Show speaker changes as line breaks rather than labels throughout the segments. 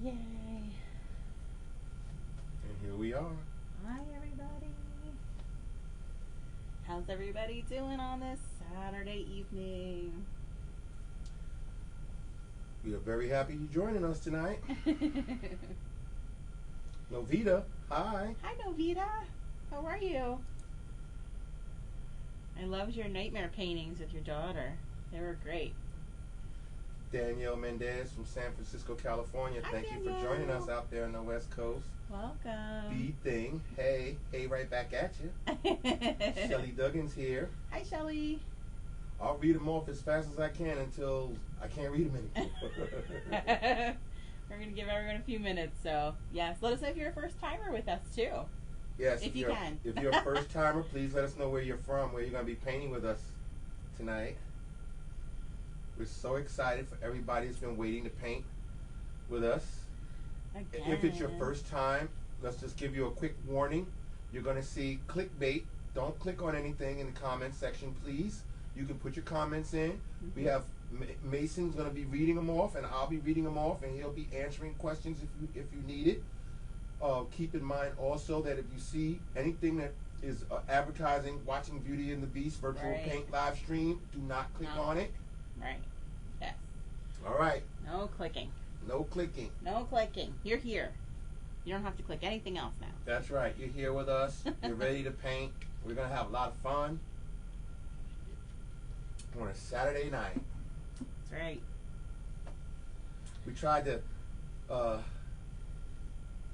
Yay.
And here we are.
Hi, everybody. How's everybody doing on this Saturday evening?
We are very happy you're joining us tonight. Novita, hi.
Hi, Novita. How are you? I loved your nightmare paintings with your daughter. They were great.
Danielle Mendez from San Francisco, California.
Hi,
Thank you
Danielle.
for joining us out there on the West Coast.
Welcome.
B thing. Hey right back at you. Shelly Duggins here.
Hi, Shelly.
I'll read them off as fast as I can until I can't read them anymore.
We're going to give everyone a few minutes, so yes. Let us know if you're a first timer with us, too.
Yes,
if you can.
If you're a first timer, please let us know where you're from, where you're going to be painting with us tonight. We're so excited for everybody that's been waiting to paint with us.
Again.
If it's your first time, let's just give you a quick warning. You're going to see clickbait. Don't click on anything in the comment section, please. You can put your comments in.
Mm-hmm.
We have Mason's going to be reading them off, and I'll be reading them off, and he'll be answering questions if you need it. Keep in mind also that if you see anything that is advertising, watching Beauty and the Beast virtual paint live stream, do not click on it.
Right. Yes.
All right.
No clicking.
No clicking.
No clicking. You're here. You don't have to click anything else now.
That's right. You're here with us. You're ready to paint. We're going to have a lot of fun on a Saturday night.
That's right.
We tried to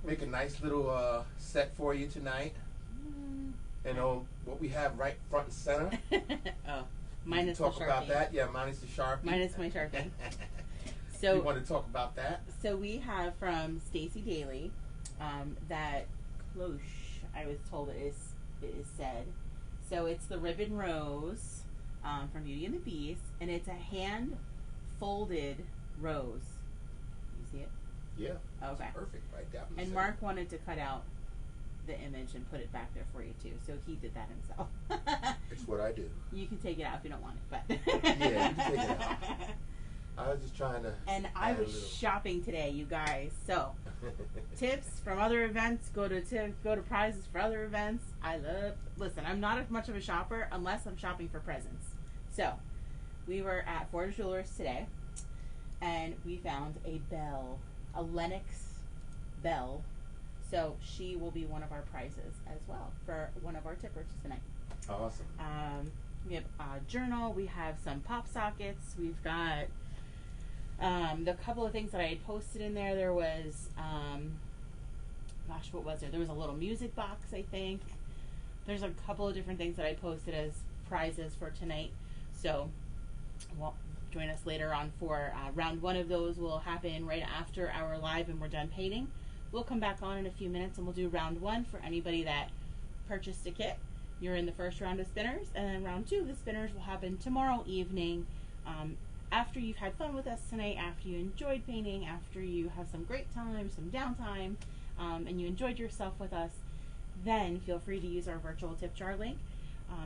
make a nice little set for you tonight. And what we have right front and center.
Oh, minus the Sharpie.
Talk about that. Yeah, minus the Sharpie.
Minus my Sharpie. So
you want to talk about that?
So we have from Stacy Daly that cloche, I was told it is said. So it's the Ribbon Rose from Beauty and the Beast, and it's a hand folded rose. You see it?
Yeah.
Okay.
Perfect. Right down.
And Mark wanted to cut out the image and put it back there for you too, so he did that himself.
It's what I do.
You can take it out if you don't want it, but
yeah, you can take it out. I was just trying to.
And I was shopping today, you guys. So tips from other events. Go to prizes for other events. Listen, I'm not as much of a shopper unless I'm shopping for presents. So we were at Ford Jewelers today, and we found a bell, a Lennox bell. So she will be one of our prizes as well for one of our tippers tonight.
Awesome.
We have a journal. We have some pop sockets. We've got the couple of things that I had posted in there. There was, gosh, what was there? There was a little music box, I think. There's a couple of different things that I posted as prizes for tonight. So, well, join us later on for round one of those. Will happen right after our live and we're done painting. We'll come back on in a few minutes and we'll do round one for anybody that purchased a kit. You're in the first round of spinners, and then round two, the spinners will happen tomorrow evening. After you've had fun with us tonight, after you enjoyed painting, after you have some great time, some downtime, and you enjoyed yourself with us, then feel free to use our virtual tip jar link.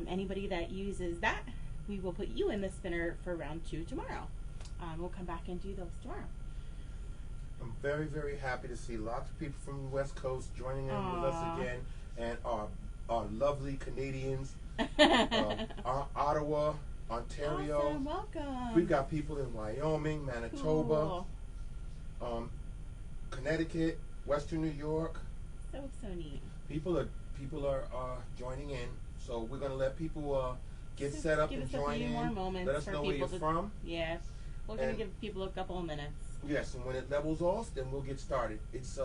Anybody that uses that, we will put you in the spinner for round two tomorrow. We'll come back and do those tomorrow.
I'm very, very happy to see lots of people from the West Coast joining in with us again, and our lovely Canadians, Ottawa, Ontario.
Awesome, welcome.
We've got people in Wyoming, Manitoba,
cool.
Connecticut, Western New York.
So neat.
People are joining in, so we're gonna let people get set up and join in.
Give us a few more moments.
Let us know where you're from.
Yes, we're gonna give people a couple of minutes.
Yes, and when it levels off, then we'll get started. It's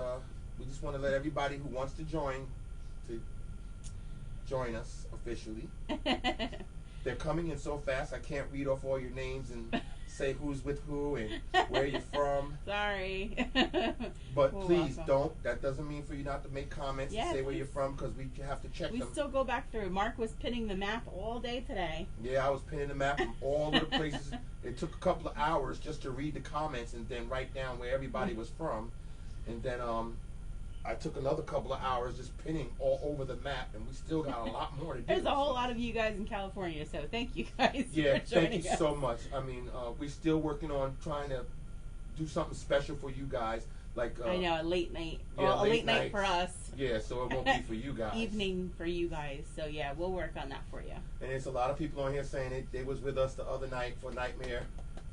we just want to let everybody who wants to join us officially. They're coming in so fast, I can't read off all your names and say who's with who and where you're from.
Sorry.
But well, please don't. That doesn't mean for you not to make comments and say where you're from, because we have to check them.
We still go back through. Mark was pinning the map all day today.
Yeah, I was pinning the map from all of the places. It took a couple of hours just to read the comments and then write down where everybody was from. And then I took another couple of hours just pinning all over the map, and we still got a lot more to do.
There's a whole lot of you guys in California, so thank you guys for joining
thank you so much. I mean, we're still working on trying to do something special for you guys. Like
I know, a late night.
Yeah,
Well, a late night for us.
Yeah, so it won't be for you guys.
Evening for you guys. So yeah, we'll work on that for you.
And there's a lot of people on here saying they was with us the other night for Nightmare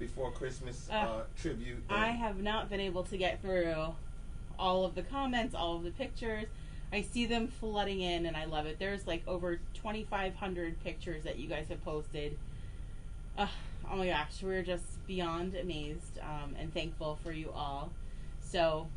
Before Christmas tribute.
I have not been able to get through all of the comments, all of the pictures. I see them flooding in, and I love it. There's like over 2,500 pictures that you guys have posted. Oh my gosh, we're just beyond amazed and thankful for you all. So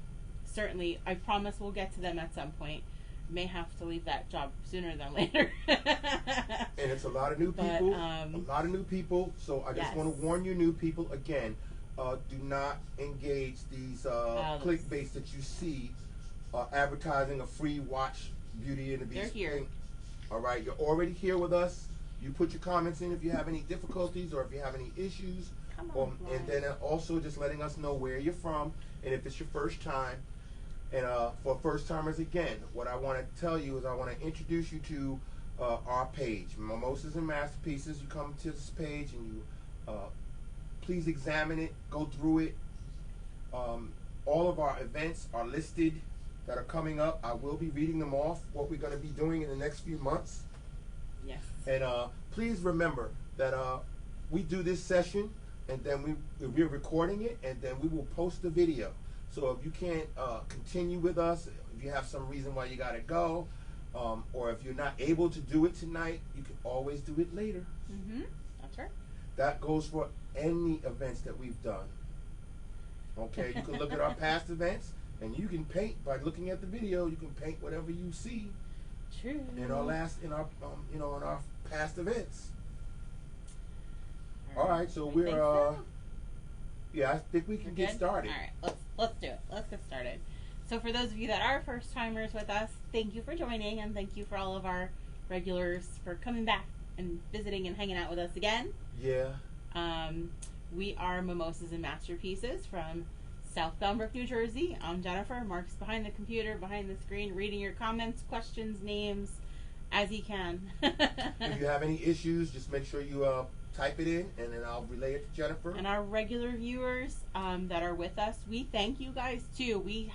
certainly, I promise we'll get to them at some point. May have to leave that job sooner than later.
And it's a lot of new people. A lot of new people. So I just want to warn you, new people, again, do not engage these clickbaits that you see advertising a free watch Beauty and the Beast.
They're here.
Thing. All right, you're already here with us. You put your comments in if you have any difficulties or if you have any issues. And then also just letting us know where you're from and if it's your first time. And for first timers, again, what I want to tell you is I want to introduce you to our page, Mimosas and Masterpieces. You come to this page and you please examine it, go through it. All of our events are listed that are coming up. I will be reading them off, what we're going to be doing in the next few months.
Yes.
And please remember that we do this session and then we're recording it and then we will post the video. So if you can't continue with us, if you have some reason why you got to go, or if you're not able to do it tonight, you can always do it later.
Mm-hmm. That's right.
That goes for any events that we've done. Okay, you can look at our past events, and you can paint by looking at the video. You can paint whatever you see.
True.
In our in our past events. All right, so we're yeah, I think we can get started.
All right, let's do it. Let's get started. So for those of you that are first timers with us, thank you for joining, and thank you for all of our regulars for coming back and visiting and hanging out with us again.
Yeah.
We are Mimosas and Masterpieces from South Bellbrook, New Jersey. I'm Jennifer. Mark's behind the computer, behind the screen, reading your comments, questions, names, as he can.
If you have any issues, just make sure you type it in, and then I'll relay it to Jennifer.
And our regular viewers that are with us, we thank you guys too. We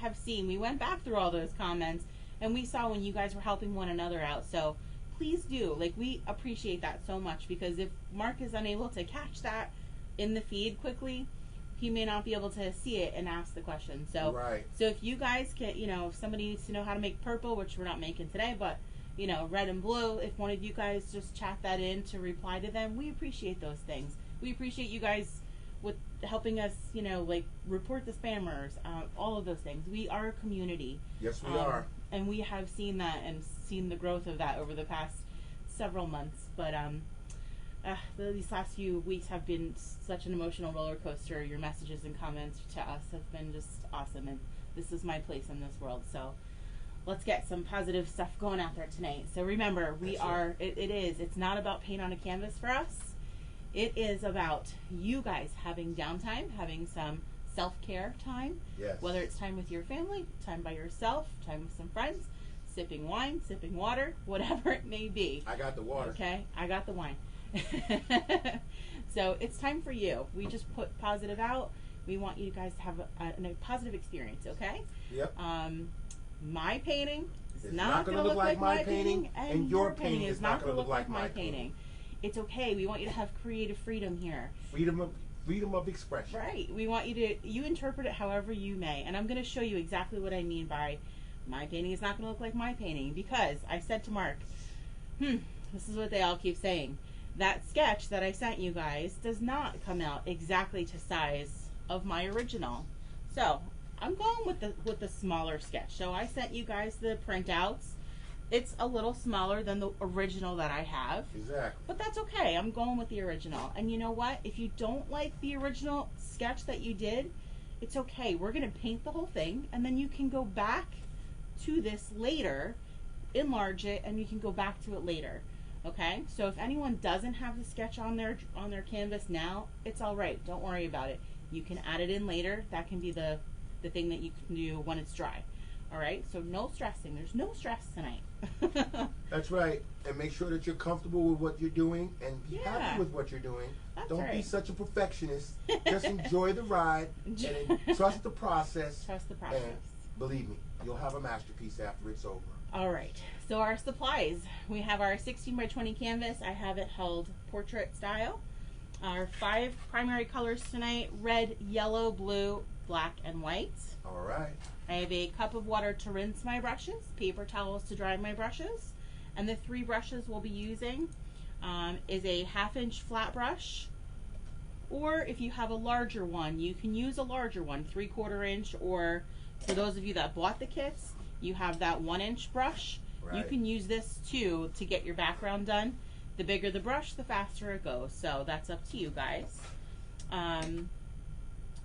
went back through all those comments, and we saw when you guys were helping one another out. So please do. We appreciate that so much, because if Mark is unable to catch that in the feed quickly, he may not be able to see it and ask the question. So, So if you guys can, if somebody needs to know how to make purple, which we're not making today, but red and blue, if one of you guys just chat that in to reply to them, we appreciate those things. We appreciate you guys with helping us, report the spammers, all of those things. We are a community.
Yes, we are.
And we have seen that and seen the growth of that over the past several months. But these last few weeks have been such an emotional roller coaster. Your messages and comments to us have been just awesome, and this is my place in this world. So let's get some positive stuff going out there tonight. So remember, it's not about paint on a canvas for us. It is about you guys having downtime, having some self-care time.
Yes. Whether
it's time with your family, time by yourself, time with some friends, sipping wine, sipping water, whatever it may be.
I got the water.
Okay, I got the wine. So it's time for you. We just put positive out. We want you guys to have a positive experience, okay?
Yep.
My painting is
not going to look like my painting, and your painting is not going to look like my painting.
It's okay. We want you to have creative freedom here.
Freedom of expression.
Right. We want you interpret it however you may. And I'm going to show you exactly what I mean by my painting is not going to look like my painting, because I said to Mark, this is what they all keep saying. That sketch that I sent you guys does not come out exactly to size of my original. So I'm going with the smaller sketch. So I sent you guys the printouts. It's a little smaller than the original that I have.
Exactly.
But that's okay. I'm going with the original. And you know what? If you don't like the original sketch that you did, it's okay. We're going to paint the whole thing, and then you can go back to this later, enlarge it, and you can go back to it later. Okay? So if anyone doesn't have the sketch on their canvas now, it's all right. Don't worry about it. You can add it in later. That can be the thing that you can do when it's dry. All right, so no stressing. There's no stress tonight.
That's right. And make sure that you're comfortable with what you're doing and be
Yeah.
happy with what you're doing.
That's
Don't be
right.
such a perfectionist. Just enjoy the ride and trust the process.
Trust the process.
And believe me, you'll have a masterpiece after it's over.
All right, so our supplies. We have our 16 by 20 canvas. I have it held portrait style. Our 5 primary colors tonight: red, yellow, blue, black, and white.
All right.
I have a cup of water to rinse my brushes, paper towels to dry my brushes, and the 3 brushes we'll be using is a 1/2-inch flat brush, or if you have a larger one, you can use a larger one, 3/4 inch, or for those of you that bought the kits, you have that 1-inch brush.
Right.
You can use this too to get your background done. The bigger the brush, the faster it goes, so that's up to you guys.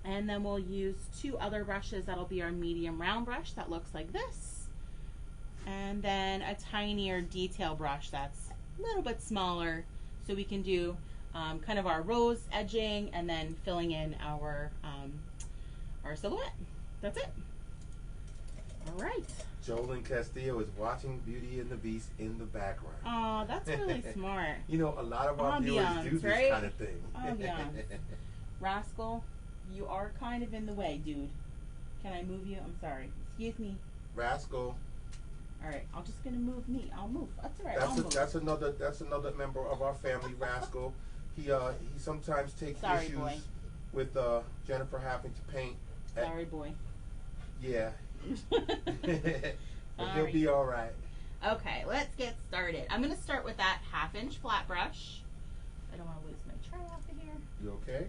And then we'll use 2 other brushes. That'll be our medium round brush that looks like this. And then a tinier detail brush that's a little bit smaller, so we can do kind of our rose edging and then filling in our silhouette. That's it. All right.
Jolyn Castillo is watching Beauty and the Beast in the background.
Oh, that's really smart.
You know, a lot of our viewers do this
right?
kind of thing.
Ambiance. Rascal, you are kind of in the way, dude. Can I move you? I'm sorry. Excuse me.
Rascal.
All right, I'm just gonna move me. I'll move. That's all right. I'll move.
That's another member of our family, Rascal. He sometimes takes
Sorry,
issues
boy.
with Jennifer having to paint.
Sorry, boy.
Yeah. But he'll
Sorry.
be all right.
Okay, let's get started. I'm gonna start with that 1/2-inch flat brush. I don't want to lose my tray off of here.
You okay?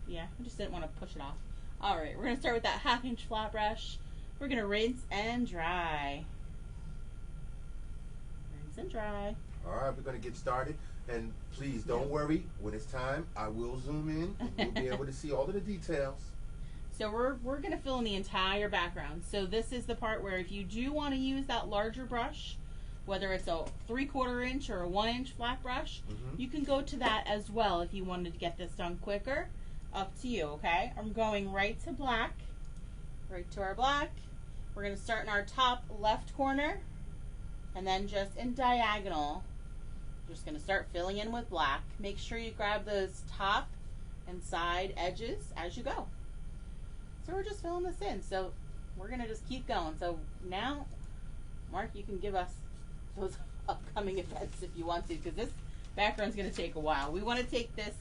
Yeah, I just didn't want to push it off. All right, we're gonna start with that 1/2-inch flat brush. We're gonna rinse and dry. Rinse and dry.
All right, we're gonna get started. And please don't worry. When it's time, I will zoom in and you'll be able to see all of the details.
So we're gonna fill in the entire background. So this is the part where if you do want to use that larger brush, whether it's a 3/4 inch or a 1-inch flat brush, you can go to that as well if you wanted to get this done quicker. Up to you, okay? I'm going right to black, right to our black. We're gonna start in our top left corner, and then just in diagonal, just gonna start filling in with black. Make sure you grab those top and side edges as you go. So we're just filling this in. So we're gonna just keep going. So now, Mark, you can give us those upcoming events if you want to, because this background's gonna take a while. We want to take this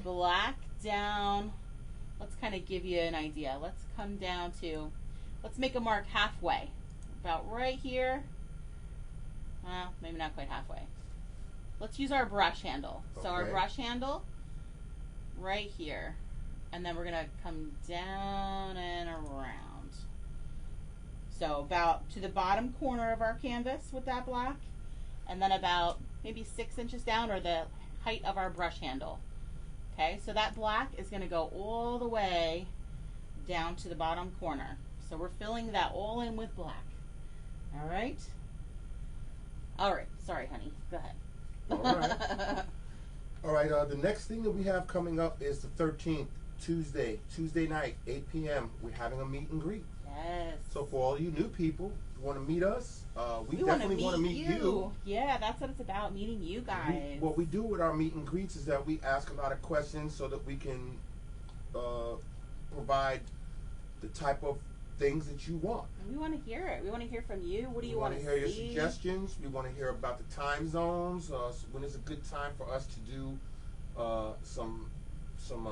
black down. Let's kind of give you an idea. Let's come down to, let's make a mark halfway, about right here. Well, maybe not quite halfway. Let's use our brush handle. So our brush handle right here. And then we're going to come down and around. So about to the bottom corner of our canvas with that black. And then about maybe 6 inches down, or the height of our brush handle. Okay, so that black is going to go all the way down to the bottom corner. So we're filling that all in with black. All right? All right. Sorry, honey. Go ahead.
All right. All right, the next thing that we have coming up is the 13th. Tuesday night, 8 p.m. We're having a meet and greet.
Yes.
So for all you new people who want to meet us, we definitely want to meet you.
Yeah, that's what it's about, meeting you guys.
What we do with our meet and greets is that we ask a lot of questions so that we can provide the type of things that you want.
And we want to hear it. We want to hear from you. What do you want to see?
We want to hear your suggestions. We want to hear about the time zones. When is a good time for us to do some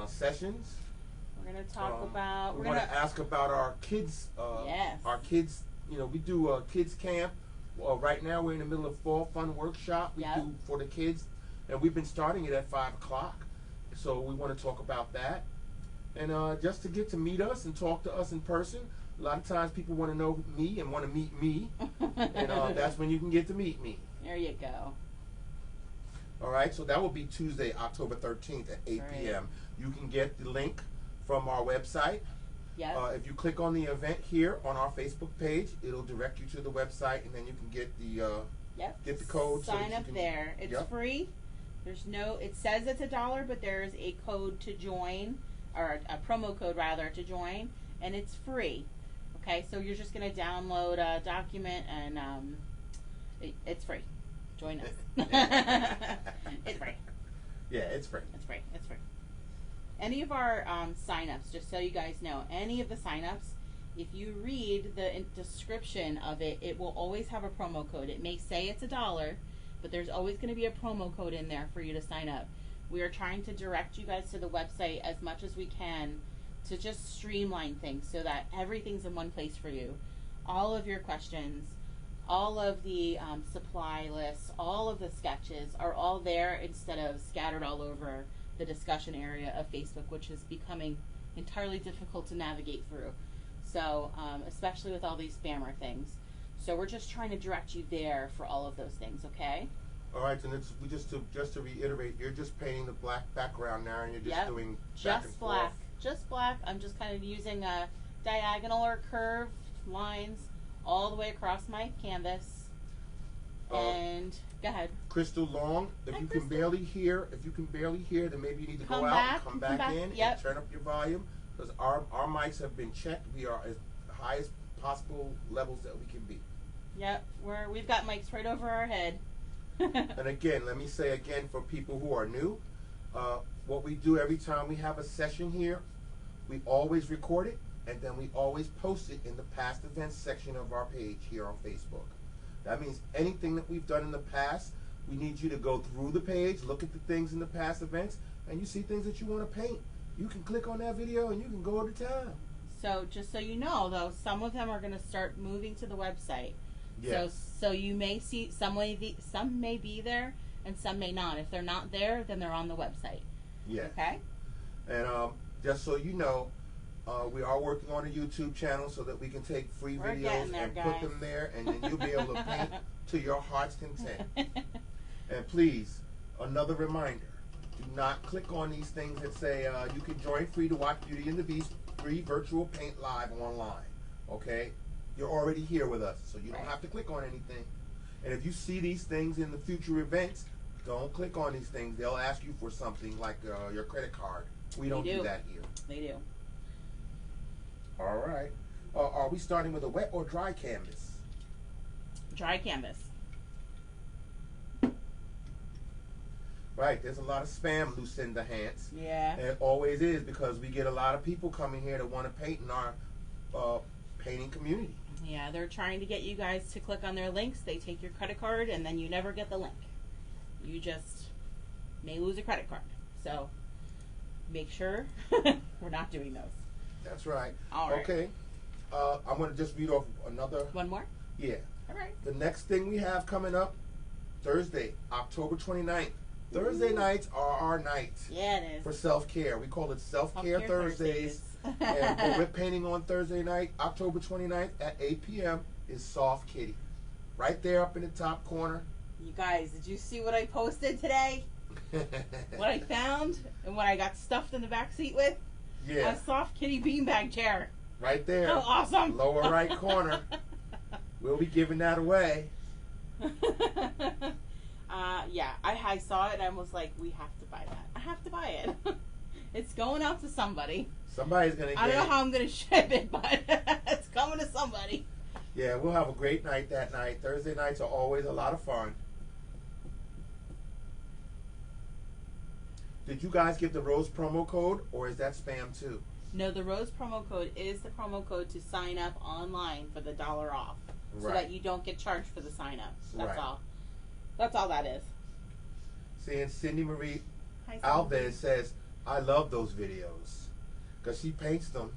sessions.
We're going to talk about...
We're going to ask about our kids.
Yes.
Our kids, you know, we do a kids camp. Right now we're in the middle of Fall Fun Workshop. We do for the kids. And we've been starting it at 5 o'clock. So we want to talk about that. And just to get to meet us and talk to us in person. A lot of times people want to know me and want to meet me. And that's when you can get to meet me.
There you go.
All right, so that will be Tuesday, October 13th at 8 p.m. You can get the link from our website.
Yep.
If you click on the event here on our Facebook page, it'll direct you to the website, and then you can get the code.
Sign up there. It's free. There's no. It says it's $1, but there's a code to join, or a promo code rather to join, and it's free. Okay, so you're just going to download a document, and it's free. Join us. It's free.
Yeah, it's free.
It's free. It's free. Any of our sign-ups, just so you guys know, any of the sign-ups, if you read the description of it, it will always have a promo code. It may say it's $1, but there's always going to be a promo code in there for you to sign up. We are trying to direct you guys to the website as much as we can to just streamline things so that everything's in one place for you. All of your questions, all of the supply lists, all of the sketches are all there instead of scattered all over the discussion area of Facebook, which is becoming entirely difficult to navigate through. So, especially with all these spammer things. So we're just trying to direct you there for all of those things, okay?
All right, and it's just to reiterate, you're just painting the black background now, and you're just doing back and
black,
forth.
just black. I'm just kind of using a diagonal or curved lines all the way across my canvas. And go ahead.
Crystal Long, if you can barely hear, then maybe you need to go out, come back in, and turn up your volume, because our mics have been checked. We are as high as possible levels that we can be.
Yep, we've got mics right over our head.
And again, let me say again for people who are new, what we do every time we have a session here, we always record it, and then we always post it in the past events section of our page here on Facebook. That means anything that we've done in the past, we need you to go through the page, look at the things in the past events, and you see things that you want to paint. You can click on that video and you can go to town.
So just so you know, though, some of them are going to start moving to the website.
Yes.
So you may see some may be there and some may not. If they're not there, then they're on the website.
Yeah.
Okay.
And just so you know, we are working on a YouTube channel so that we can take free videos and put them there, and then you'll be able to paint to your heart's content. And please, another reminder: do not click on these things that say you can join free to watch Beauty and the Beast free virtual paint live online. Okay. You're already here with us, so you don't have to click on anything. And if you see these things in the future events, don't click on these things. They'll ask you for something like your credit card. We don't do that here.
They do.
All right. Are we starting with a wet or dry canvas?
Dry canvas.
Right. There's a lot of spam loose in the hands.
Yeah.
And it always is, because we get a lot of people coming here that want to paint in our painting community.
Yeah, they're trying to get you guys to click on their links. They take your credit card, and then you never get the link. You just may lose a credit card. So make sure we're not doing those.
That's right.
All right.
Okay. I'm going to just read off another.
One more?
Yeah.
All right.
The next thing we have coming up, Thursday, October 29th. Thursday nights are our nights.
Yeah, it is.
For self-care. We call it Self-Care Thursdays. And what we're painting on Thursday night, October 29th at 8 p.m. is Soft Kitty. Right there up in the top corner.
You guys, did you see what I posted today? What I found and what I got stuffed in the back seat with?
Yeah.
A Soft Kitty beanbag chair.
Right there.
Oh, awesome.
Lower right corner. We'll be giving that away.
Yeah, I saw it and I was like, we have to buy that. I have to buy it. It's going out to somebody.
Somebody's going to get it.
I don't know how I'm going to ship it, but it's coming to somebody.
Yeah, we'll have a great night that night. Thursday nights are always a lot of fun. Did you guys get the Rose promo code, or is that spam too?
No, the Rose promo code is the promo code to sign up online for the $1 off. So that you don't get charged for the sign up. That's all. That's all that is.
See, and Cindy Marie Alves says, I love those videos. Because she paints them.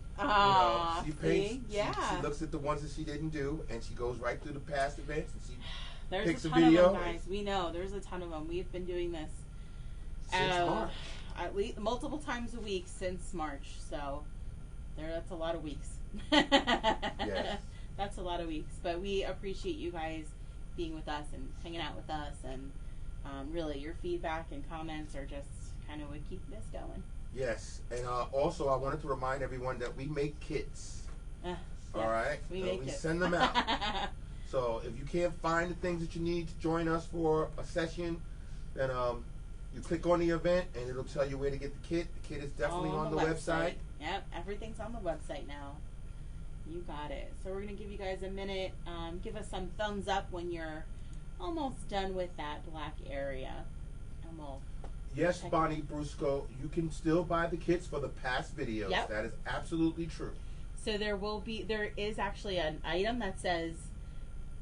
She paints.
Yeah.
She looks at the ones that she didn't do, and she goes right through the past events, and she picks
a
a
ton
video.
Of them, guys. We know. There's a ton of them. We've been doing this
since March.
At least multiple times a week since March. So that's a lot of weeks. Yes. That's a lot of weeks. But we appreciate you guys being with us and hanging out with us. And really, your feedback and comments are just kind of what keep this going.
Yes. And also, I wanted to remind everyone that we make kits.
Yes,
all right? We send them out. So if you can't find the things that you need to join us for a session, then you click on the event and it'll tell you where to get the kit. The kit is definitely on the website.
Yep, everything's on the website now. You got it. So we're going to give you guys a minute. Give us some thumbs up when you're almost done with that black area. And we'll
Yes, Bonnie Brusco, you can still buy the kits for the past videos.
Yep.
That is absolutely true.
So there is actually an item that says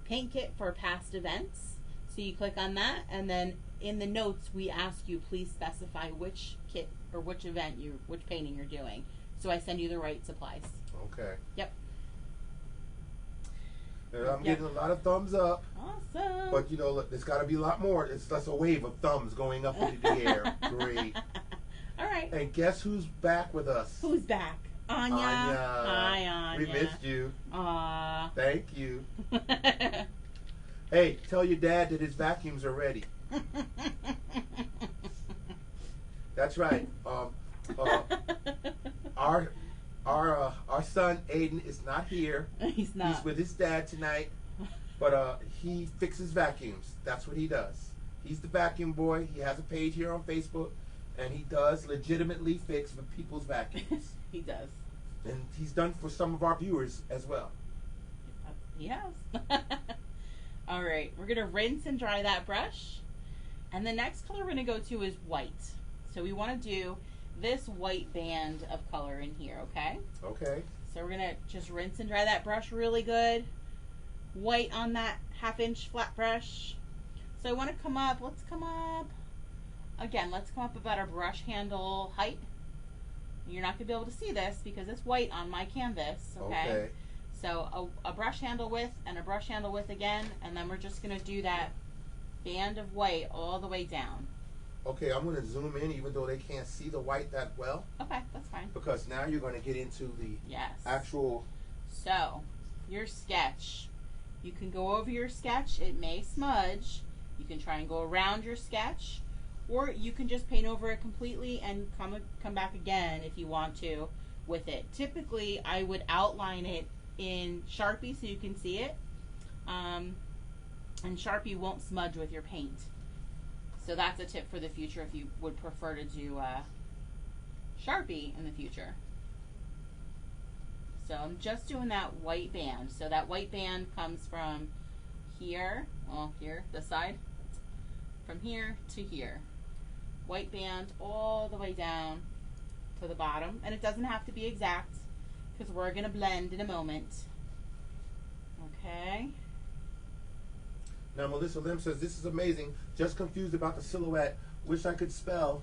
paint kit for past events. So you click on that, and then in the notes we ask you please specify which kit or which painting you're doing. So I send you the right supplies.
Okay.
Yep.
And I'm getting a lot of thumbs up.
Awesome.
But you know, look, there's got to be a lot more. It's just a wave of thumbs going up into the air. Great.
All right.
And guess who's back with us?
Who's back? Anya. Hi, Anya.
We missed you.
Aw.
Thank you. Hey, tell your dad that his vacuums are ready. That's right. Our son Aiden is not here.
He's not.
He's with his dad tonight. But he fixes vacuums. That's what he does. He's the vacuum boy. He has a page here on Facebook, and he does legitimately fix with people's vacuums.
He does.
And he's done for some of our viewers as well.
He has. All right, we're gonna rinse and dry that brush, and the next color we're gonna go to is white. So we want to do this white band of color in here, okay?
Okay.
So we're gonna just rinse and dry that brush really good. White on that 1/2 inch flat brush. So I want to come up. Let's come up again. Let's come up about our brush handle height. You're not gonna be able to see this because it's white on my canvas, okay?
Okay.
So a brush handle width and a brush handle width again, and then we're just going to do that band of white all the way down.
Okay, I'm going to zoom in even though they can't see the white that well.
Okay, that's fine.
Because now you're going to get into the actual...
So, your sketch. You can go over your sketch. It may smudge. You can try and go around your sketch. Or you can just paint over it completely and come back again if you want to with it. Typically, I would outline it in Sharpie so you can see it, and Sharpie won't smudge with your paint. So that's a tip for the future if you would prefer to do Sharpie in the future. So I'm just doing that white band. So that white band comes from here, well here, this side, from here to here. White band all the way down to the bottom, and it doesn't have to be exact, because we're going to blend in a moment. Okay.
Now Melissa Lim says, this is amazing. Just confused about the silhouette. Wish I could spell.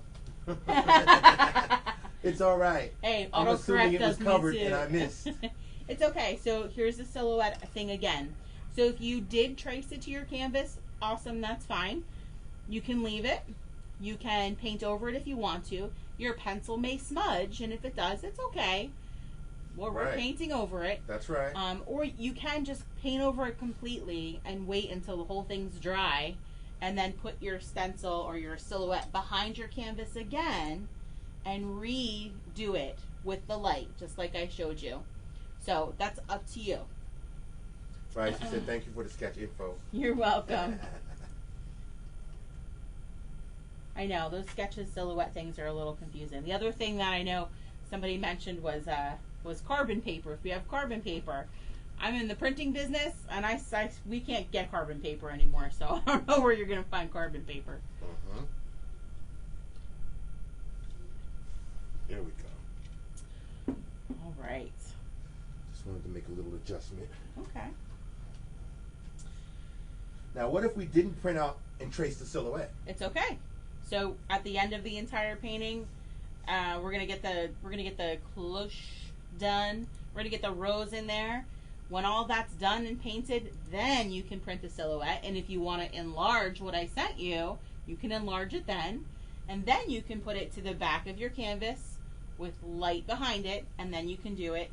It's all right.
Hey,
I'm assuming it was covered and I missed.
It's okay. So here's the silhouette thing again. So if you did trace it to your canvas, awesome, that's fine. You can leave it. You can paint over it if you want to. Your pencil may smudge, and if it does, it's okay. Well, we're painting over it.
That's right.
Or you can just paint over it completely and wait until the whole thing's dry, and then put your stencil or your silhouette behind your canvas again and redo it with the light, just like I showed you. So that's up to you.
Right, she said thank you for the sketch info.
You're welcome. I know, those sketches, silhouette things are a little confusing. The other thing that I know somebody mentioned was carbon paper. If we have carbon paper, I'm in the printing business, and we can't get carbon paper anymore, so I don't know where you're going to find carbon paper.
Mm-hmm. There we go.
All right.
Just wanted to make a little adjustment.
Okay.
Now, what if we didn't print out and trace the silhouette?
It's okay. So at the end of the entire painting, we're gonna get the cloche done. We're gonna get the rose in there. When all that's done and painted, then you can print the silhouette. And if you want to enlarge what I sent you, you can enlarge it then. And then you can put it to the back of your canvas with light behind it, and then you can do it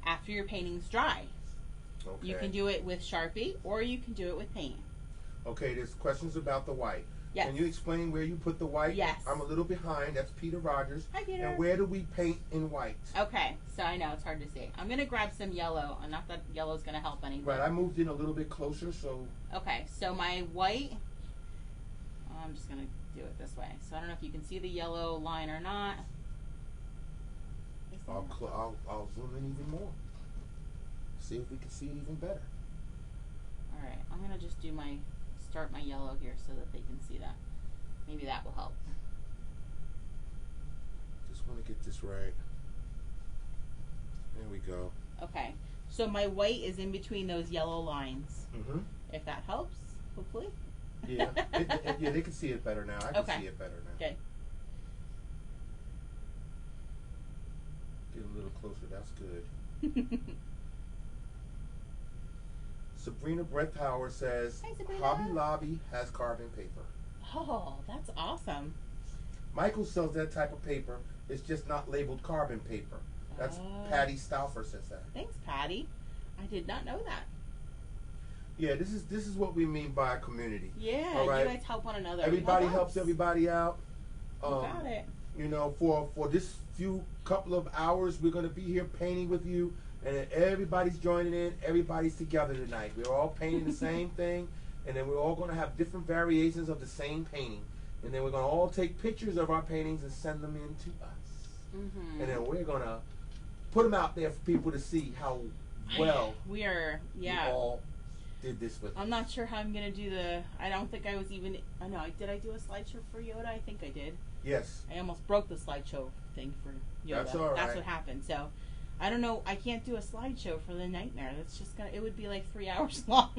after your painting's dry.
Okay.
You can do it with Sharpie, or you can do it with paint.
Okay, there's questions about the white.
Yes.
Can you explain where you put the white?
Yes.
I'm a little behind. That's Peter Rogers.
Hi, Peter.
And where do we paint in white?
Okay, so I know it's hard to see. I'm going to grab some yellow. Not that yellow's going to help anything.
Right, I moved in a little bit closer, so...
Okay, so my white, I'm just going to do it this way. So I don't know if you can see the yellow line or not.
I'll zoom in even more. see if we can see it even better.
All right, I'm gonna just start my yellow here so that they can see that. Maybe that will help.
Just want to get this right. There we go.
Okay, so my white is in between those yellow lines.
Mm-hmm.
If that helps, hopefully.
Yeah, yeah, they can see it better now. I can see it better now.
Good.
Get a little closer. That's good. Sabrina Brett Power says,
Hi, Sabrina.
Hobby Lobby has carbon paper.
Oh, that's awesome.
Michael sells that type of paper. It's just not labeled carbon paper. That's Patty Stauffer says that.
Thanks, Patty. I did not know that.
Yeah, this is what we mean by a community.
Yeah,
all right?
You guys help one another.
Everybody helps everybody out.
You got it.
You know, for this couple of hours, we're going to be here painting with you, and everybody's joining in. Everybody's together tonight. We're all painting the same thing, and then we're all going to have different variations of the same painting, and then we're going to all take pictures of our paintings and send them in to us, and then we're going to put them out there for people to see how well
we
all did this with.
I'm not sure how I'm gonna do I don't think I was even. I know. Did I do a slideshow for Yoda? I think I did.
Yes.
I almost broke the slideshow thing for Yoda.
That's all right.
That's what happened. So, I don't know. I can't do a slideshow for the Nightmare. That's just gonna. It would be like 3 hours long.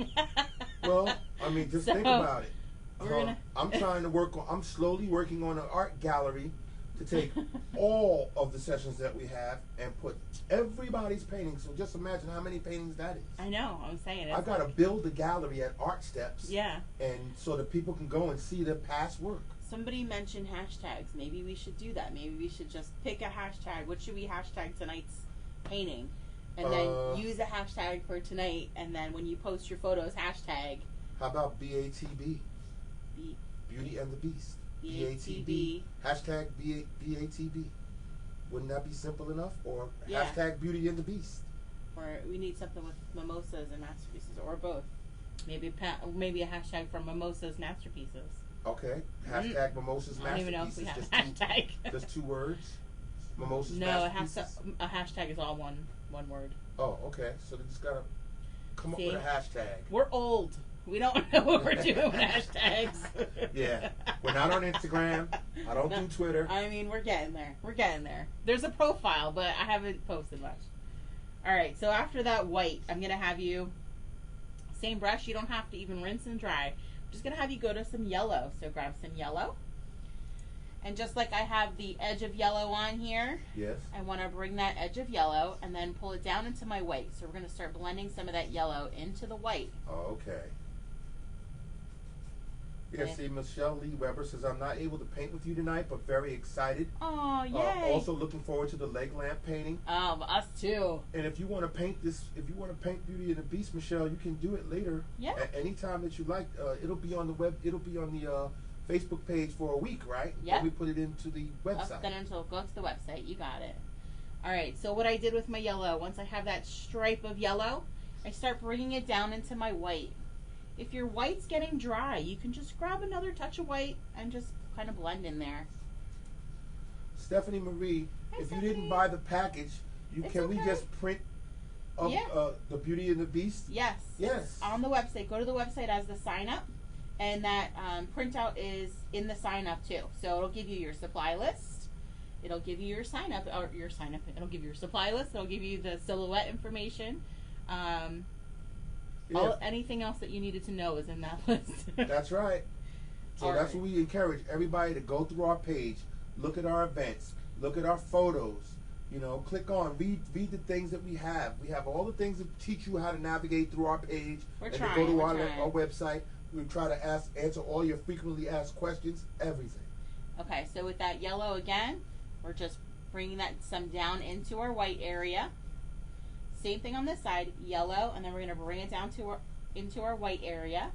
Well, I mean, just think about it. I'm slowly working on an art gallery to take all of the sessions that we have and put everybody's paintings. So just imagine how many paintings that is.
I know. I'm saying it.
I've got to build a gallery at Art Steps.
Yeah.
And so that people can go and see the past work.
Somebody mentioned hashtags. Maybe we should do that. Maybe we should just pick a hashtag. What should we hashtag tonight's painting? And then use a hashtag for tonight. And then when you post your photos, hashtag.
How about BATB? Beauty and the Beast. BATB. Hashtag BATB. Wouldn't that be simple enough? Or hashtag Beauty and the Beast.
Or we need something with mimosas and masterpieces, or both. Maybe a hashtag for mimosas masterpieces.
Okay. Hashtag mimosas masterpieces.
I don't even know if we have a hashtag.
Just 2 words. Mimosas
no,
masterpieces.
A hashtag is all one word.
Oh, okay. So they just gotta come up with a hashtag.
We're old. We don't know what we're doing with hashtags.
Yeah. We're not on Instagram. I don't do Twitter.
I mean, we're getting there. We're getting there. There's a profile, but I haven't posted much. All right. So after that white, I'm going to have you, same brush. You don't have to even rinse and dry. I'm just going to have you go to some yellow. So grab some yellow. And just like I have the edge of yellow on here,
yes,
I want to bring that edge of yellow and then pull it down into my white. So we're going to start blending some of that yellow into the white.
Okay. Yeah, see, Michelle Lee Weber says, I'm not able to paint with you tonight, but very excited.
Oh, yay.
Also looking forward to the leg lamp painting.
Us too.
And if you want to paint Beauty and the Beast, Michelle, you can do it later.
Yeah.
At any time that you like. It'll be on the Facebook page for a week, right?
Yeah.
We put it into the website.
Then it'll go to the website. You got it. All right. So what I did with my yellow, once I have that stripe of yellow, I start bringing it down into my white. If your white's getting dry, you can just grab another touch of white and just kind of blend in there.
Stephanie Marie, if you didn't buy the package, can we just print up the Beauty and the Beast?
Yes.
Yes.
On the website. Go to the website as the sign up, and that printout is in the sign up too. So it'll give you your supply list. It'll give you your sign up. It'll give you your supply list. It'll give you the silhouette information. Anything else that you needed to know is in that list.
That's right. So that's what we encourage everybody to go through our page, look at our events, look at our photos, click on, read the things that we have. We have all the things that teach you how to navigate through our page. Go to our website. We try to answer all your frequently asked questions, everything.
Okay, so with that yellow again, we're just bringing some down into our white area. Same thing on this side, yellow, and then we're going to bring it down into our white area.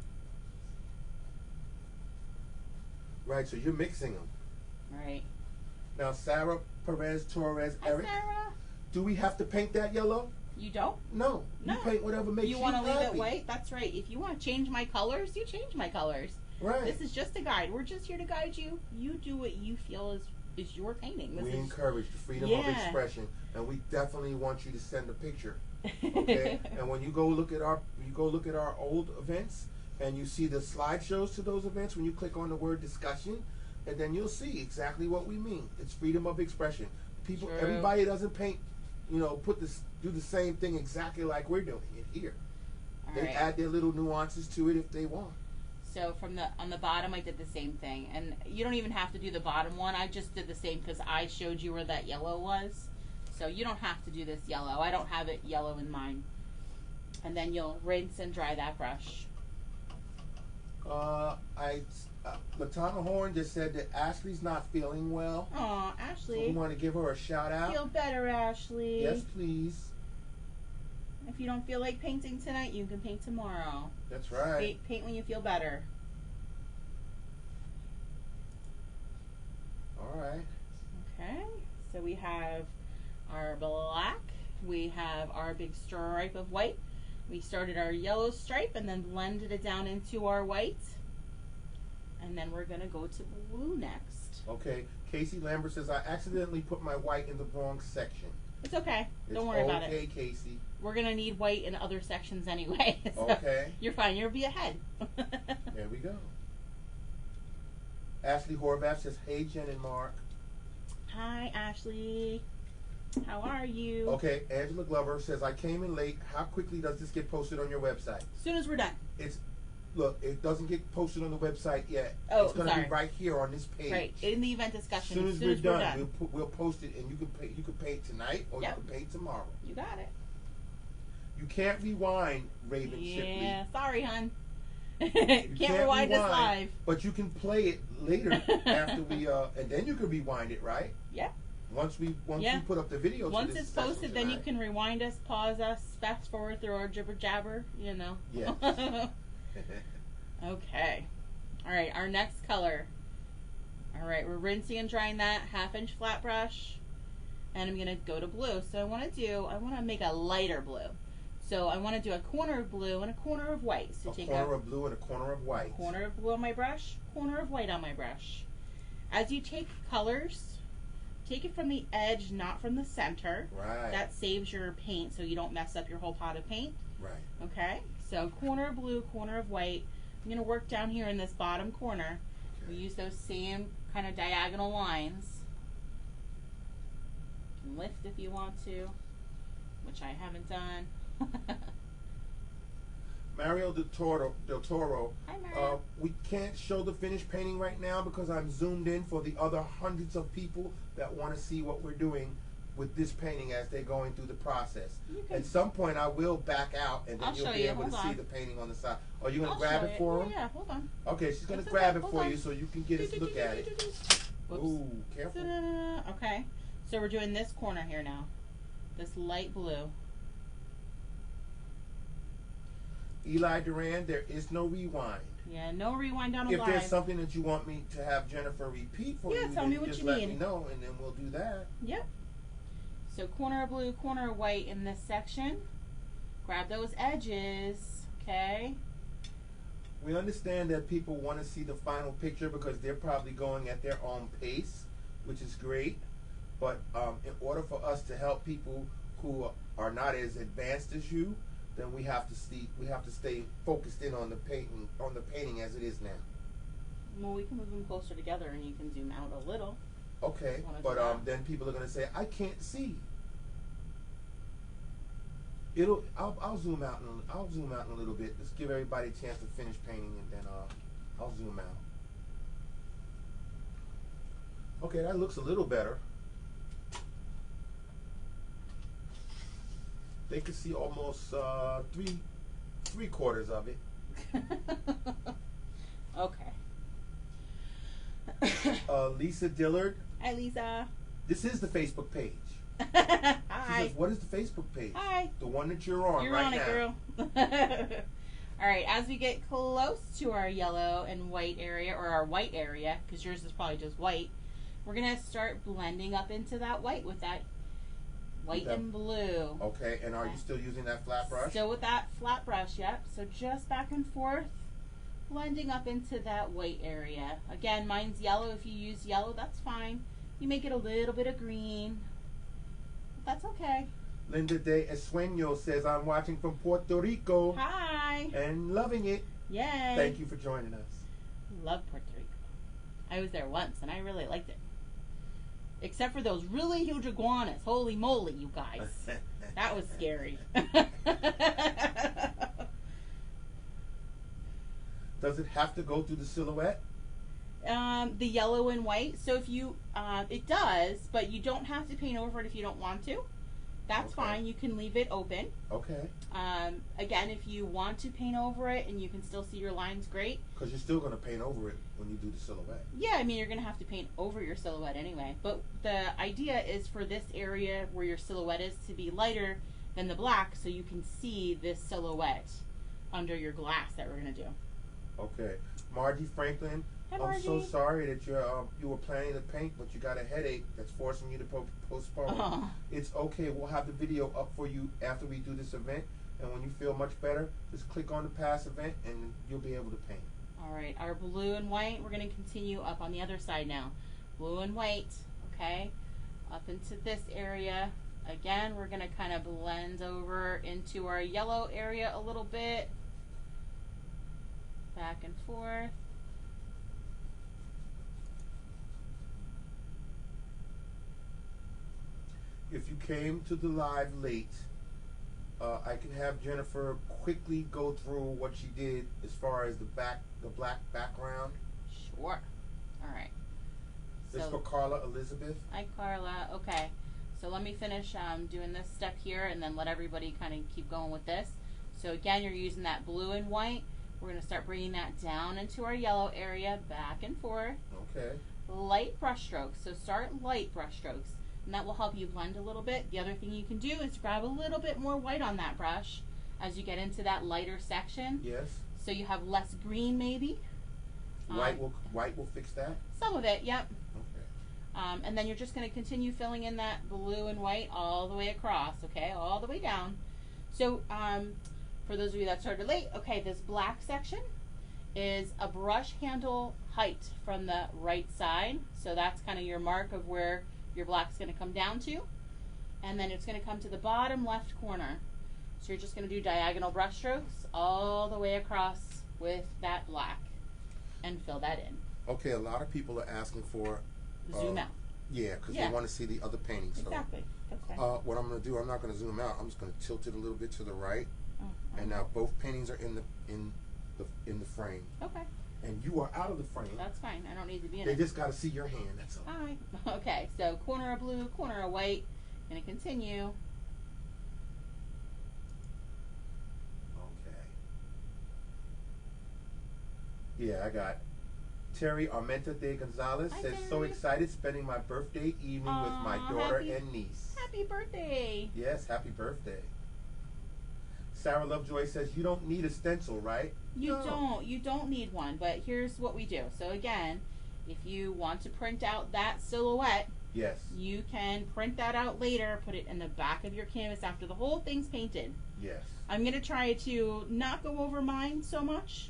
Right, so you're mixing them.
Right.
Now, Sarah Perez Torres, Eric,
Sarah.
Do we have to paint that yellow?
You don't?
No. You paint whatever makes you happy.
You want to leave it white? That's right. If you want to change my colors, you change my colors.
Right.
This is just a guide. We're just here to guide you. You do what you feel is your painting.
We encourage the freedom of expression, and we definitely want you to send a picture Okay, and when you go look at our old events, and you see the slideshows to those events, when you click on the word discussion, and then you'll see exactly what we mean. It's freedom of expression. People,
True.
everybody doesn't paint, do the same thing exactly like we're doing it here. They add their little nuances to it if they want.
So on the bottom, I did the same thing, and you don't even have to do the bottom one. I just did the same because I showed you where that yellow was. So you don't have to do this yellow. I don't have it yellow in and then you'll rinse and dry that brush.
Latana Horn just said that Ashley's not feeling well.
Aw, Ashley.
So we want to give her a shout out.
Feel better, Ashley.
Yes, please.
If you don't feel like painting tonight, you can paint tomorrow.
That's right.
Paint when you feel better.
All right.
Okay. So we have our black. We have our big stripe of white. We started our yellow stripe and then blended it down into our white. And then we're going to go to blue next.
Okay. Casey Lambert says, I accidentally put my white in the wrong section.
It's okay. Don't worry about it.
Okay, Casey.
We're going to need white in other sections anyway. So
okay.
You're fine. You'll be ahead.
There we go. Ashley Horvath says, hey, Jen and Mark.
Hi, Ashley. How are you?
Okay, Angela Glover says, I came in late. How quickly does this get posted on your website?
As soon as we're done.
Look, it doesn't get posted on the website yet.
Oh,
it's going to be right here on this page.
Right, in the event discussion.
As soon as we're done. We'll post it, and you can paint tonight or you can paint tomorrow.
You got it.
You can't rewind, Raven Shipley.
Yeah, sorry, hon. Can't rewind this live.
But you can play it later after we and then you can rewind it, right?
Yeah.
Once we put up the video.
Once it's posted, then you can rewind us, pause us, fast forward through our jibber jabber.
Yeah.
Okay. All right. Our next color. All right. We're rinsing and drying that 1/2-inch flat brush, and I'm gonna go to blue. So I want to make a lighter blue. So I want to do a corner of blue and a corner of white. So
take a corner of blue and a corner of white.
Corner of blue on my brush, corner of white on my brush. As you take colors, take it from the edge, not from the center.
Right.
That saves your paint so you don't mess up your whole pot of paint.
Right.
Okay? So corner of blue, corner of white. I'm going to work down here in this bottom corner. Okay. We use those same kind of diagonal lines. You can lift if you want to, which I haven't done.
Mario Del Toro.
Hi, Mario.
We can't show the finished painting right now because I'm zoomed in for the other hundreds of people that want to see what we're doing with this painting as they're going through the process. At some point, I will back out, and then you'll be able to see the painting on the side. Are you going to grab it for them?
Yeah, hold on.
Okay, she's going to grab it for you so you can get a look at it. Ooh, careful.
Okay, so we're doing this corner here now. This light blue.
Eli Duran, there is no rewind.
Yeah, no rewind on a live.
If there's something that you want me to have Jennifer repeat for you,
tell me what
just
you
let
need.
me know, and then we'll do that.
Yep. So corner of blue, corner of white in this section. Grab those edges, okay?
We understand that people want to see the final picture because they're probably going at their own pace, which is great. But in order for us to help people who are not as advanced as you, then we have to stay focused in on the painting as it is now.
Well, we can move them closer together, and you can zoom out a little.
Okay, but then people are going to say, "I can't see." I'll zoom out. I'll zoom out in a little bit. Just give everybody a chance to finish painting, and then I'll zoom out. Okay, that looks a little better. They could see almost three quarters of it.
Okay.
Lisa Dillard.
Hi, Lisa.
This is the Facebook page.
Hi.
She says, "What is the Facebook page?"
Hi.
The one that you're on right now.
You're on it, girl. All right. As we get close to our yellow and white area, or our white area, because yours is probably just white, we're gonna start blending up into that white with that white and blue.
Okay, and are you still using that flat brush?
Still with that flat brush, yep. So just back and forth, blending up into that white area. Again, mine's yellow. If you use yellow, that's fine. You make it a little bit of green. That's okay.
Linda de Esueño says, I'm watching from Puerto Rico.
Hi.
And loving it.
Yay.
Thank you for joining us.
Love Puerto Rico. I was there once and I really liked it. Except for those really huge iguanas. Holy moly, you guys. That was scary.
Does it have to go through the silhouette?
The yellow and white. So if you, it does, but you don't have to paint over it if you don't want to. That's
Okay.
fine. You can leave it open.
Okay.
Again, if you want to paint over it and you can still see your lines, great.
Because you're still going to paint over it when you do the silhouette.
Yeah, I mean, you're going to have to paint over your silhouette anyway. But the idea is for this area where your silhouette is to be lighter than the black so you can see this silhouette under your glass that we're going to do.
Okay. Margie Franklin,
Hi,
I'm
Margie.
so sorry that you were planning to paint, but you got a headache that's forcing you to postpone.
Oh.
It's okay. We'll have the video up for you after we do this event. And when you feel much better, just click on the past event and you'll be able to paint.
All right, our blue and white, we're going to continue up on the other side now. Blue and white, okay, up into this area. Again, we're going to kind of blend over into our yellow area a little bit. Back and forth.
If you came to the live late, I can have Jennifer quickly go through what she did as far as the black background.
Sure. All right.
This is for Carla Elizabeth.
Hi, Carla. Okay. So let me finish doing this step here and then let everybody kind of keep going with this. So again, you're using that blue and white. We're going to start bringing that down into our yellow area, back and forth.
Okay.
Light brush strokes. So start light brush strokes. And that will help you blend a little bit. The other thing you can do is grab a little bit more white on that brush as you get into that lighter section.
Yes.
So you have less green maybe.
White will fix that?
Some of it, yep.
Okay.
And then you're just going to continue filling in that blue and white all the way across, okay? All the way down. So for those of you that started late, okay, this black section is a brush handle height from the right side. So that's kind of your mark of where your black's going to come down to. And then it's going to come to the bottom left corner. So you're just going to do diagonal brush strokes all the way across with that black and fill that in.
Okay, a lot of people are asking for
Zoom out.
Yeah, because
Yeah.
they want to see the other paintings. So,
Exactly. That's fine.
what I'm going to do, I'm not going to zoom out. I'm just going to tilt it a little bit to the right.
Oh,
And now both paintings are in the frame.
okay.
And you are out of the frame.
That's fine. I don't need to be in
They
it.
just got to see your hand. That's all.
Hi. Okay, so corner of blue, corner of white. Gonna continue.
Okay. Yeah, I got Terry Armenta de Gonzalez
Hi,
says, so
Terry.
excited spending my birthday evening with my
Aw,
daughter
happy-
and niece.
Happy birthday.
Yes, happy birthday. Sarah Lovejoy says, you don't need a stencil, right?
You
No.
You don't need one, but here's what we do. So again, if you want to print out that silhouette,
Yes.
you can print that out later, put it in the back of your canvas after the whole thing's painted.
Yes.
I'm going to try to not go over mine so much,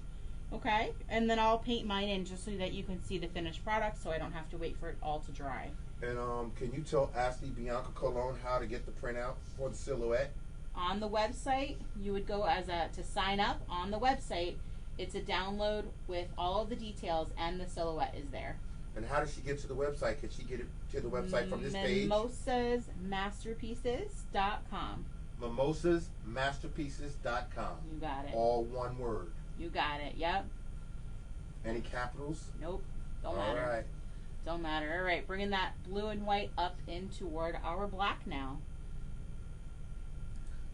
okay? And then I'll paint mine in just so that you can see the finished product so I don't have to wait for it all to dry.
And can you tell Ashley Bianca Colon how to get the printout for the silhouette?
On the website, you would go to sign up on the website. It's a download with all of the details and the silhouette is there.
And how does she get to the website? Can she get it to the website from this page?
Mimosasmasterpieces.com.
Mimosasmasterpieces.com.
You got it.
All one word.
You got it. Yep.
Any capitals?
Nope. Don't
All
matter.
right.
Don't matter. All right. Bringing that blue and white up in toward our black now.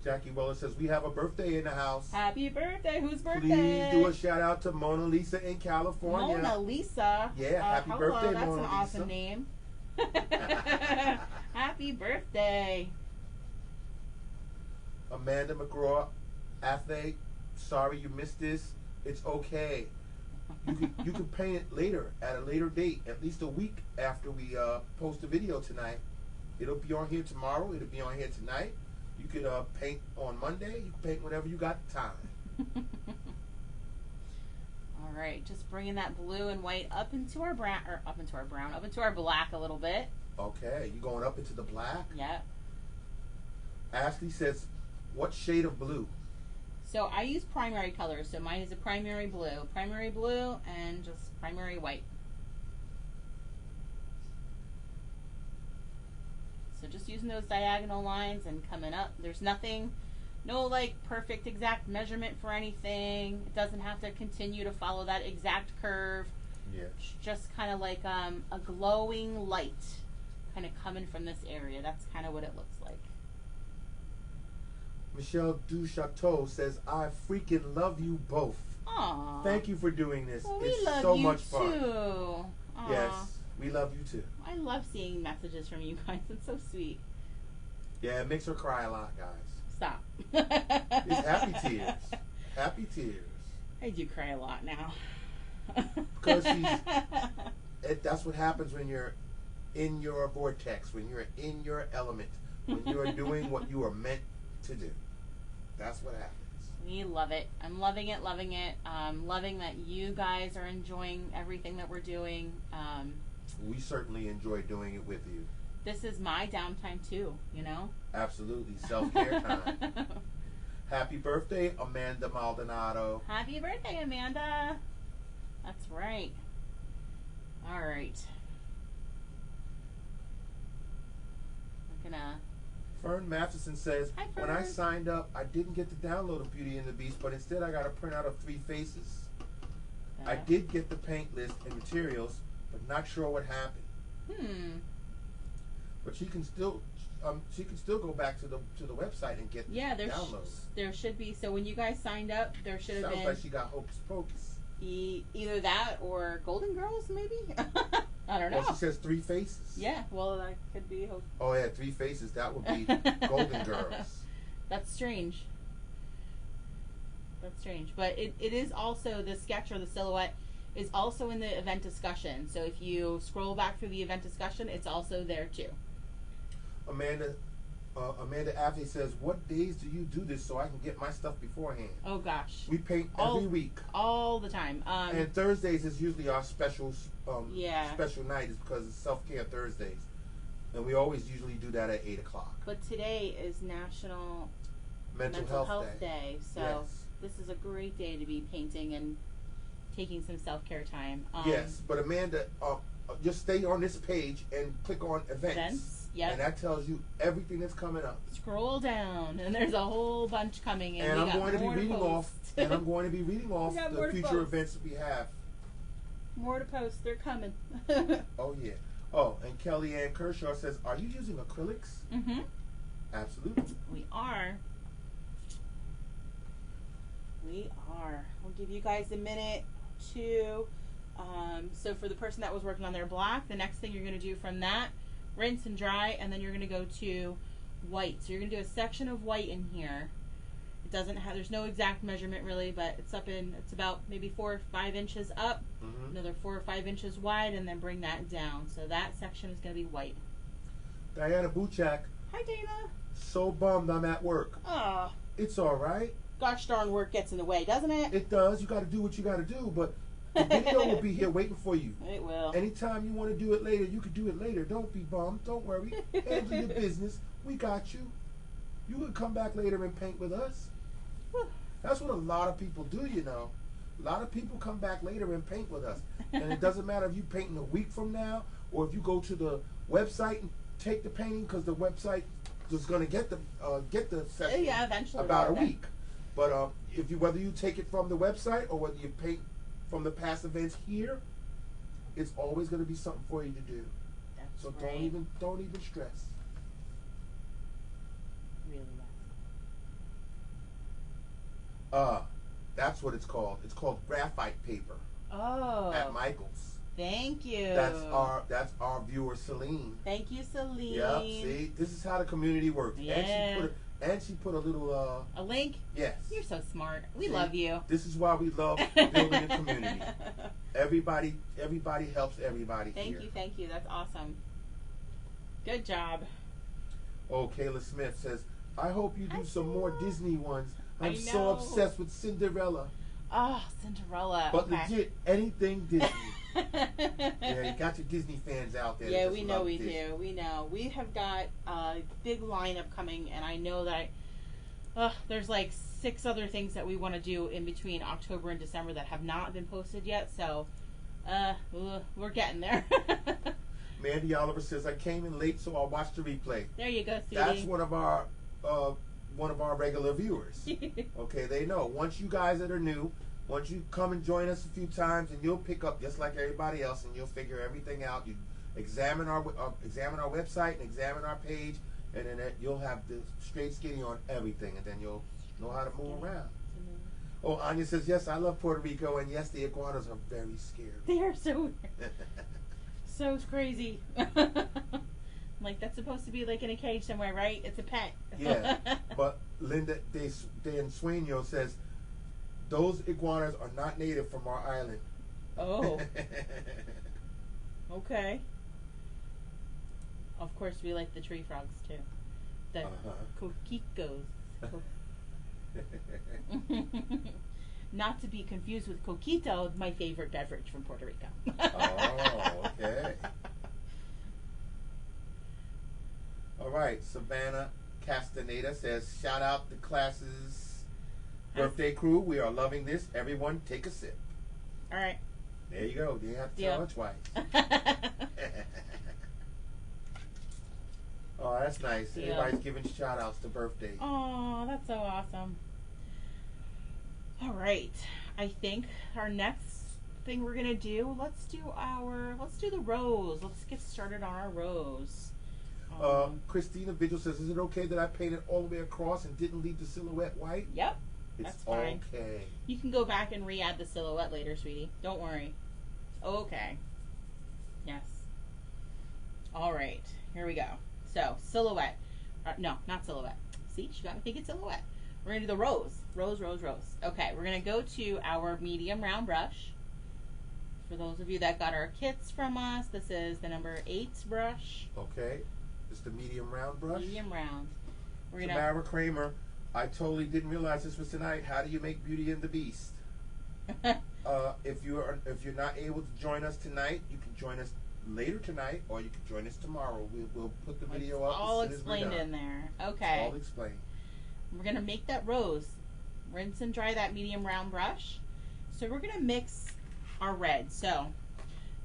Jackie Weller says, we have a birthday in the house.
Happy birthday. Whose birthday?
Please do a shout out to Mona Lisa in California.
Mona Lisa.
Yeah, happy
hello,
birthday,
that's
Mona
an awesome
Lisa.
name. Happy birthday.
Amanda McGraw, athlete, sorry you missed this. It's okay. You can paint it later, at a later date, at least a week after we post the video tonight. It'll be on here tomorrow. It'll be on here tonight. You could paint on Monday. You can paint whenever you got time.
All right, just bringing that blue and white up into our brown, up into our black a little bit.
Okay, you going up into the black?
Yep.
Ashley says, what shade of blue?
So I use primary colors. So mine is a primary blue, and just primary white. So just using those diagonal lines and coming up. There's nothing, no like perfect exact measurement for anything. It doesn't have to continue to follow that exact curve.
Yeah.
It's just kind of like a glowing light kind of coming from this area. That's kind of what it looks like.
Michelle Duchateau says, I freaking love you both.
Aww.
Thank you for doing this.
Well,
it's
we love
so
you
much fun.
Too. Aww.
Yes, we love you too.
I love seeing messages from you guys. It's so sweet.
Yeah, it makes her cry a lot, guys.
Stop.
It's happy tears. Happy tears.
I do cry a lot now.
Because that's what happens when you're in your vortex, when you're in your element, when you are doing what you are meant to do. That's what happens.
We love it. I'm loving it, loving it. Loving that you guys are enjoying everything that we're doing.
We certainly enjoy doing it with you.
This is my downtime too, you know?
Absolutely. Self-care time. Happy birthday, Amanda Maldonado.
Happy birthday, Amanda. That's right. All right. I'm gonna...
Fern Matheson says,
Hi,
when I
Fern.
signed up, I didn't get to download a Beauty and the Beast, but instead I got a printout of 3 faces. I did get the paint list and materials, but not sure what happened. But she can still go back to the website and get the downloads.
There should be. So when you guys signed up, there should have been.
Sounds like she got Hocus Pocus.
Either that or Golden Girls, maybe. I don't know.
Well, she says 3 faces.
Yeah, well, that could be.
Oh yeah, 3 faces. That would be Golden Girls.
That's strange. That's strange. But it is also, the sketch or the silhouette is also in the event discussion. So if you scroll back through the event discussion, it's also there too.
Amanda Aftey says, what days do you do this so I can get my stuff beforehand?
Oh gosh.
We paint every week.
All the time.
And Thursdays is usually our special night, is because it's Self-Care Thursdays. And we always usually do that at 8 o'clock.
But today is National
Mental Health Day.
So
yes.
This is a great day to be painting and taking some self-care time.
Yes, but Amanda, just stay on this page and click on events.
Yep.
And that tells you everything that's coming up.
Scroll down, and there's a whole bunch coming.
And I'm going to be reading off. And I'm going to be reading off the future events that we have.
More to post. They're coming.
Oh yeah. Oh, and Kellyanne Kershaw says, "Are you using acrylics?"
Mm-hmm.
Absolutely.
We are. We are. We'll give you guys a minute to. So for the person that was working on their black, the next thing you're going to do from that, rinse and dry, and then you're going to go to white. So you're going to do a section of white in here. It doesn't have, there's no exact measurement really, but it's about maybe 4 or 5 inches up, another 4 or 5 inches wide, and then bring that down. So that section is going to be white.
Diana Buchak.
Hi, Dana.
So bummed I'm at work.
Oh.
It's all right.
Gosh darn, work gets in the way, doesn't it?
It does. You got to do what you got to do, but the video will be here waiting for you.
It will.
Anytime you want to do it later, you can do it later. Don't be bummed. Don't worry. Handle your business. We got you. You can come back later and paint with us. That's what a lot of people do, you know. A lot of people come back later and paint with us. And it doesn't matter if you painting a week from now or if you go to the website and take the painting, because the website is going to get the session
eventually
about a week. But whether you take it from the website or whether you paint from the past events here, it's always going to be something for you to do.
That's
so
right.
don't even stress.
Really
That's what it's called. It's called graphite paper.
Oh.
At Michael's.
Thank you.
That's our viewer Celine.
Thank you, Celine.
Yep. See, this is how the community works.
Yeah.
And she put a little
a link?
Yes.
You're so smart. We love you.
This is why we love building a community. Everybody helps everybody here.
Thank you. That's awesome. Good job.
Oh, Kayla Smith says, I hope you do some more Disney ones. I'm
I
so
know.
obsessed with Cinderella.
Oh, Cinderella.
But
okay.
legit, anything Disney. Yeah, you got your Disney fans out there.
Yeah,
that
we
just
know
love
we
Disney.
do. We know. We have got a big lineup coming, and I know that there's like 6 other things that we want to do in between October and December that have not been posted yet. So, we're getting there.
Mandy Oliver says, I came in late, so I'll watch the replay.
There you go, sweetie.
That's one of our regular viewers. Okay, they know. Once you guys that are new, once you come and join us a few times, and you'll pick up just like everybody else, and you'll figure everything out. You examine our website and examine our page, and then you'll have the straight skinny on everything, and then you'll know how to move around. Oh, Anya says, yes, I love Puerto Rico, and yes, the iguanas are very scary.
They are so so crazy. Like, that's supposed to be like in a cage somewhere, right? It's a pet.
Yeah, but Linda Dan Sueño says, those iguanas are not native from our island.
Oh. Okay. Of course, we like the tree frogs, too. The coquicos. Not to be confused with coquito, my favorite beverage from Puerto Rico.
Oh, okay. All right, Savannah Castaneda says, shout out the class's birthday crew. We are loving this. Everyone take a sip.
All right.
There you go. You have to tell her twice. Oh, that's nice.
Deal.
Everybody's giving shout outs to birthdays.
Oh, that's so awesome. All right. I think our next thing we're going to do, let's do the rose. Let's get started on our rose.
Christina Vigil says, is it okay that I painted all the way across and didn't leave the silhouette white?
Yep.
It's
That's fine.
Okay.
You can go back and re-add the silhouette later, sweetie. Don't worry. Okay. Yes. All right. Here we go. So, silhouette. No, not silhouette. See, she got me thinking silhouette. We're going to do the rose. Rose, rose, rose. Okay, we're going to go to our medium round brush. For those of you that got our kits from us, this is the number 8 brush.
Okay. It's the medium round brush.
Medium round. We're gonna.
Tamara Kramer, I totally didn't realize this was tonight. How do you make Beauty and the Beast? If you're not able to join us tonight, you can join us later tonight, or you can join us tomorrow. We'll put the video up
all
as soon as we're
explained
done.
in there. Okay.
It's all explained.
We're gonna make that rose. Rinse and dry that medium round brush. So we're gonna mix our red. So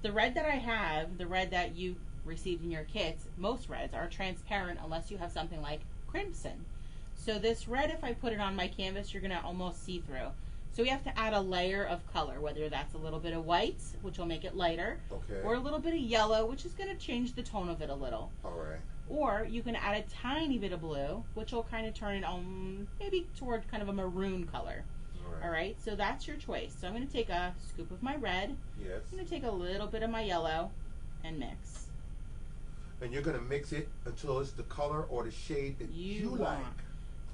the red that I have, the red that you received in your kits, most reds are transparent unless you have something like crimson. So this red, if I put it on my canvas, you're gonna almost see through. So we have to add a layer of color, whether that's a little bit of white, which will make it lighter,
Okay.
or a little bit of yellow, which is gonna change the tone of it a little.
All right.
Or you can add a tiny bit of blue, which will kind of turn it maybe toward kind of a maroon color. All right, so that's your choice. So I'm going to take a scoop of my red.
Yes.
I'm going to take a little bit of my yellow and mix.
And you're going to mix it until it's the color or the shade that you like.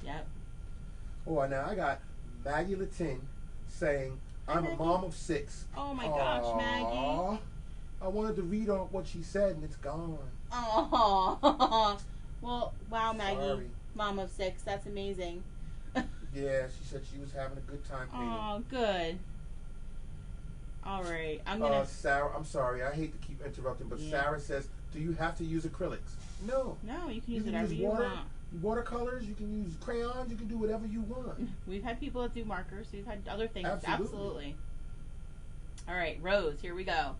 Yep.
Oh, now I got Maggie Latin saying, I'm a mom of 6.
Oh my gosh, Maggie.
I wanted to read on what she said and it's gone.
Oh. Well, wow, Maggie.
Sorry.
Mom of 6. That's amazing.
Yeah, she said she was having a good time painting.
Oh, good. All right, I'm gonna.
Sarah, I'm sorry, I hate to keep interrupting, but Sarah says, "Do you have to use acrylics?" No.
No, you can use whatever you want.
Watercolors. You can use crayons. You can do whatever you want.
We've had people that do markers. We've had other things.
Absolutely.
All right, rose. Here we go.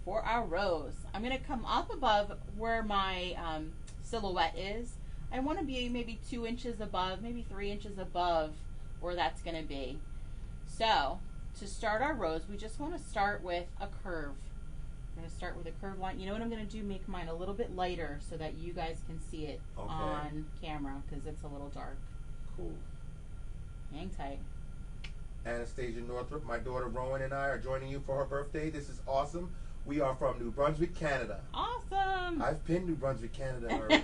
For our rose, I'm gonna come up above where my silhouette is. I want to be maybe 2 inches above, maybe 3 inches above where that's going to be. So, to start our rose, we just want to start with a curve. We're going to start with a curved line. You know what I'm going to do? Make mine a little bit lighter so that you guys can see it on camera because it's a little dark.
Cool.
Hang tight.
Anastasia Northrop, my daughter Rowan and I are joining you for her birthday. This is awesome. We are from New Brunswick, Canada.
Awesome.
I've pinned New Brunswick, Canada already.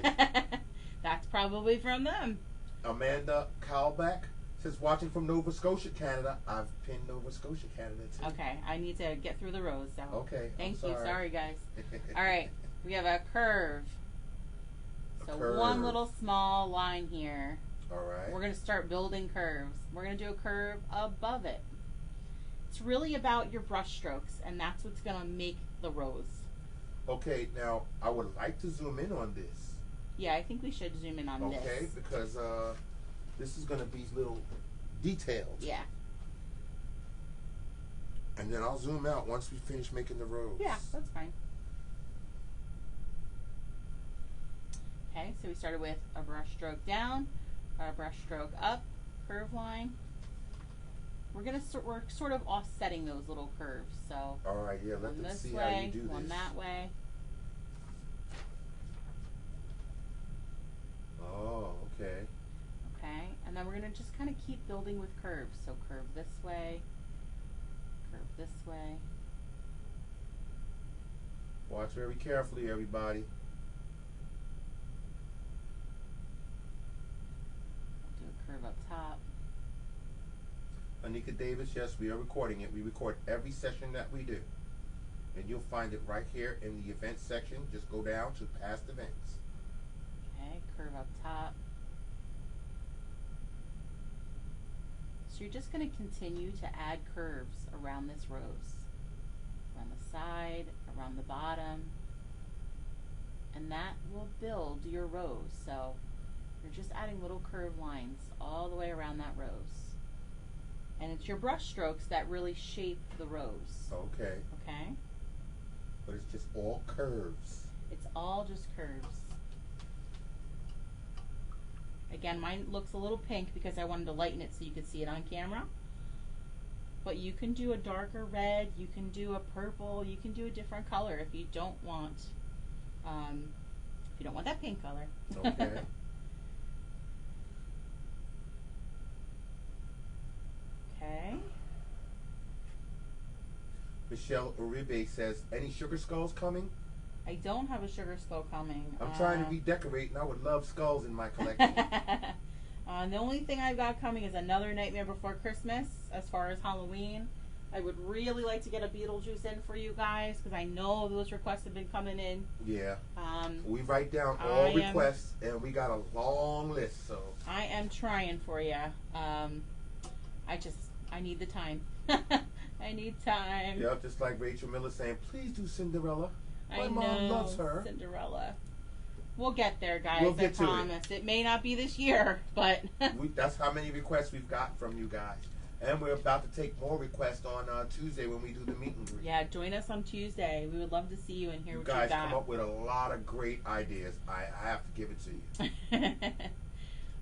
That's probably from them.
Amanda Cowback says, watching from Nova Scotia, Canada. I've pinned Nova Scotia, Canada, too.
Okay, I need to get through the rows. So.
Okay,
Thank you.
sorry.
Sorry, guys. All right, we have a curve. So
curve.
one little small line here.
All right.
We're going to start building curves. We're going to do a curve above it. it's really about your brush strokes, and that's what's going to make the rose.
Okay, now I would like to zoom in on this.
Yeah, I think we should zoom in on this.
Okay, because this is going to be little detailed.
Yeah.
And then I'll zoom out once we finish making the rose.
Yeah, that's fine. Okay, so we started with a brush stroke down, a brush stroke up, curve line. We're sort of offsetting those little curves. So
all right, yeah, let them see how you do this.
One that way.
Oh, okay.
Okay, and then we're gonna just kind of keep building with curves. So curve this way, curve this way.
Watch very carefully, everybody.
Do a curve up top.
Anika Davis, yes, we are recording it. We record every session that we do. And you'll find it right here in the events section. Just go down to past events.
Okay, curve up top. So you're just going to continue to add curves around this rose. Around the side, around the bottom. And that will build your rose. So you're just adding little curved lines all the way around that rose. And it's your brush strokes that really shape the rose.
Okay.
Okay?
But it's just all curves.
It's all just curves. Again, mine looks a little pink because I wanted to lighten it so you could see it on camera. But you can do a darker red, you can do a purple, you can do a different color if you don't want that pink color.
Okay.
Okay.
Michelle Uribe says, any sugar skulls coming?
I don't have a sugar skull coming.
I'm trying to redecorate, and I would love skulls in my collection.
The only thing I've got coming is another Nightmare Before Christmas as far as Halloween. I would really like to get a Beetlejuice in for you guys because I know those requests have been coming in.
Yeah. We write down all requests, and we got a long list. So
I am trying for you. I need the time. I need time.
Yeah, just like Rachel Miller saying, please do Cinderella. My
mom
loves her.
Cinderella. We'll get there, guys.
We'll get
I promise. It may not be this year, but
that's how many requests we've got from you guys. And we're about to take more requests on Tuesday when we do the meet and greet.
Yeah, join us on Tuesday. We would love to see you and hear what you got.
You guys come up with a lot of great ideas. I have to give it to you.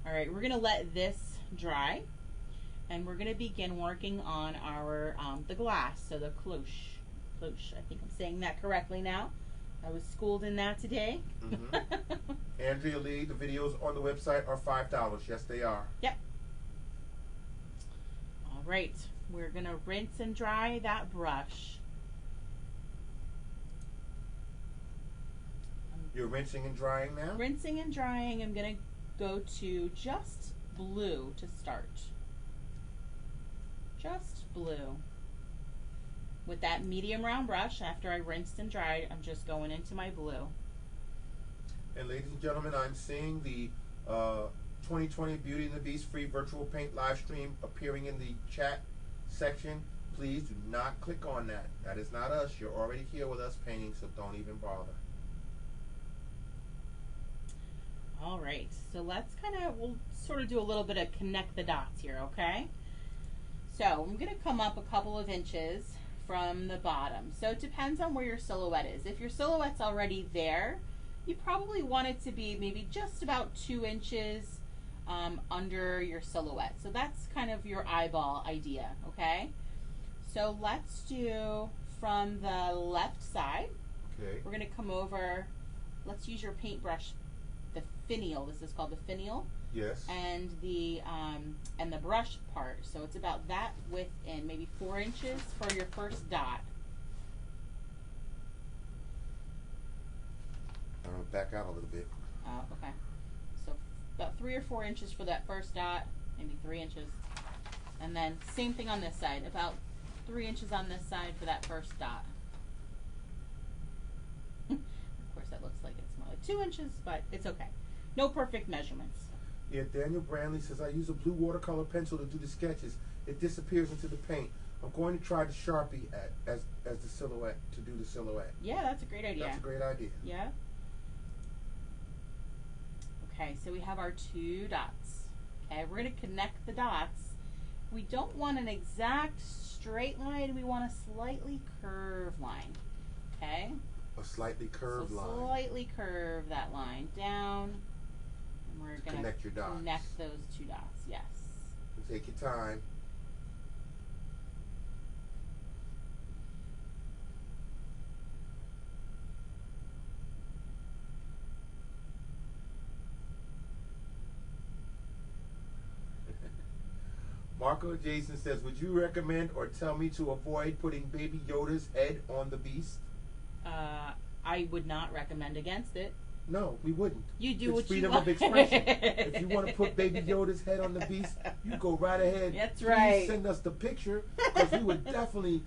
All right, we're going to let this dry. And we're going to begin working on our the glass, so the cloche. I think I'm saying that correctly now. I was schooled in that today.
Mm-hmm. Andrea Lee, the videos on the website are $5. Yes, they are.
Yep. All right. We're going to rinse and dry that brush.
You're rinsing and drying now?
Rinsing and drying. I'm going to go to just blue to start. Just blue. With that medium round brush, after I rinsed and dried, I'm just going into my blue.
And ladies and gentlemen, I'm seeing the 2020 Beauty and the Beast free virtual paint live stream appearing in the chat section. Please do not click on that. That is not us. You're already here with us painting, so don't even bother.
All right, so we'll sort of do a little bit of connect the dots here, okay? So I'm going to come up a couple of inches from the bottom. So it depends on where your silhouette is. If your silhouette's already there, you probably want it to be maybe just about 2 inches under your silhouette. So that's kind of your eyeball idea, okay? So let's do from the left side.
Okay.
We're going to come over. Let's use your paintbrush, the finial. This is called the finial.
Yes.
And the brush part. So it's about that width in, maybe 4 inches for your first dot.
I'm going to back out a little bit.
Oh, okay. So about 3 or 4 inches for that first dot, maybe 3 inches. And then same thing on this side, about 3 inches on this side for that first dot. Of course that looks like it's more like 2 inches, but it's okay. No perfect measurements.
Yeah, Daniel Brandley says, I use a blue watercolor pencil to do the sketches. It disappears into the paint. I'm going to try the Sharpie as the silhouette, to do the silhouette.
Yeah, that's a great idea.
That's a great idea.
Yeah. Okay, so we have our 2 dots. Okay, we're going to connect the dots. We don't want an exact straight line. We want a slightly curved line. Okay?
A slightly curved line.
Slightly curve that line down. And we're going to
connect your dots.
Connect those 2 dots. Yes.
Take your time. Marco Jason says, would you recommend or tell me to avoid putting Baby Yoda's head on the beast?
I would not recommend against it.
No, we wouldn't.
You do
it's
what you
freedom
want.
of expression. If you want to put Baby Yoda's head on the beast, you go right ahead.
That's
Please
right.
send us the picture, because we would definitely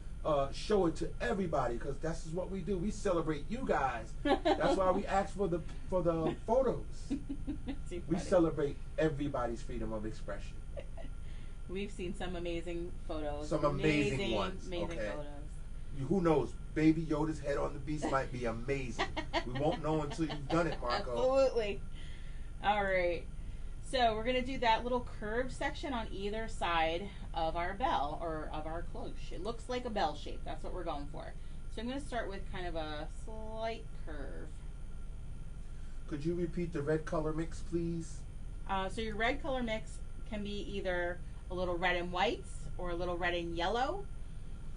show it to everybody, because that's what we do. We celebrate you guys. That's why we ask for the photos. We celebrate everybody's freedom of expression.
We've seen some amazing photos.
Some amazing ones.
Amazing
okay.
photos.
Who knows? Baby Yoda's head on the beast might be amazing. We won't know until you've done it, Marco.
Absolutely. All right. So we're going to do that little curved section on either side of our bell, or of our cloche. It looks like a bell shape. That's what we're going for. So I'm going to start with kind of a slight curve.
Could you repeat the red color mix, please?
So your red color mix can be either a little red and white, or a little red and yellow,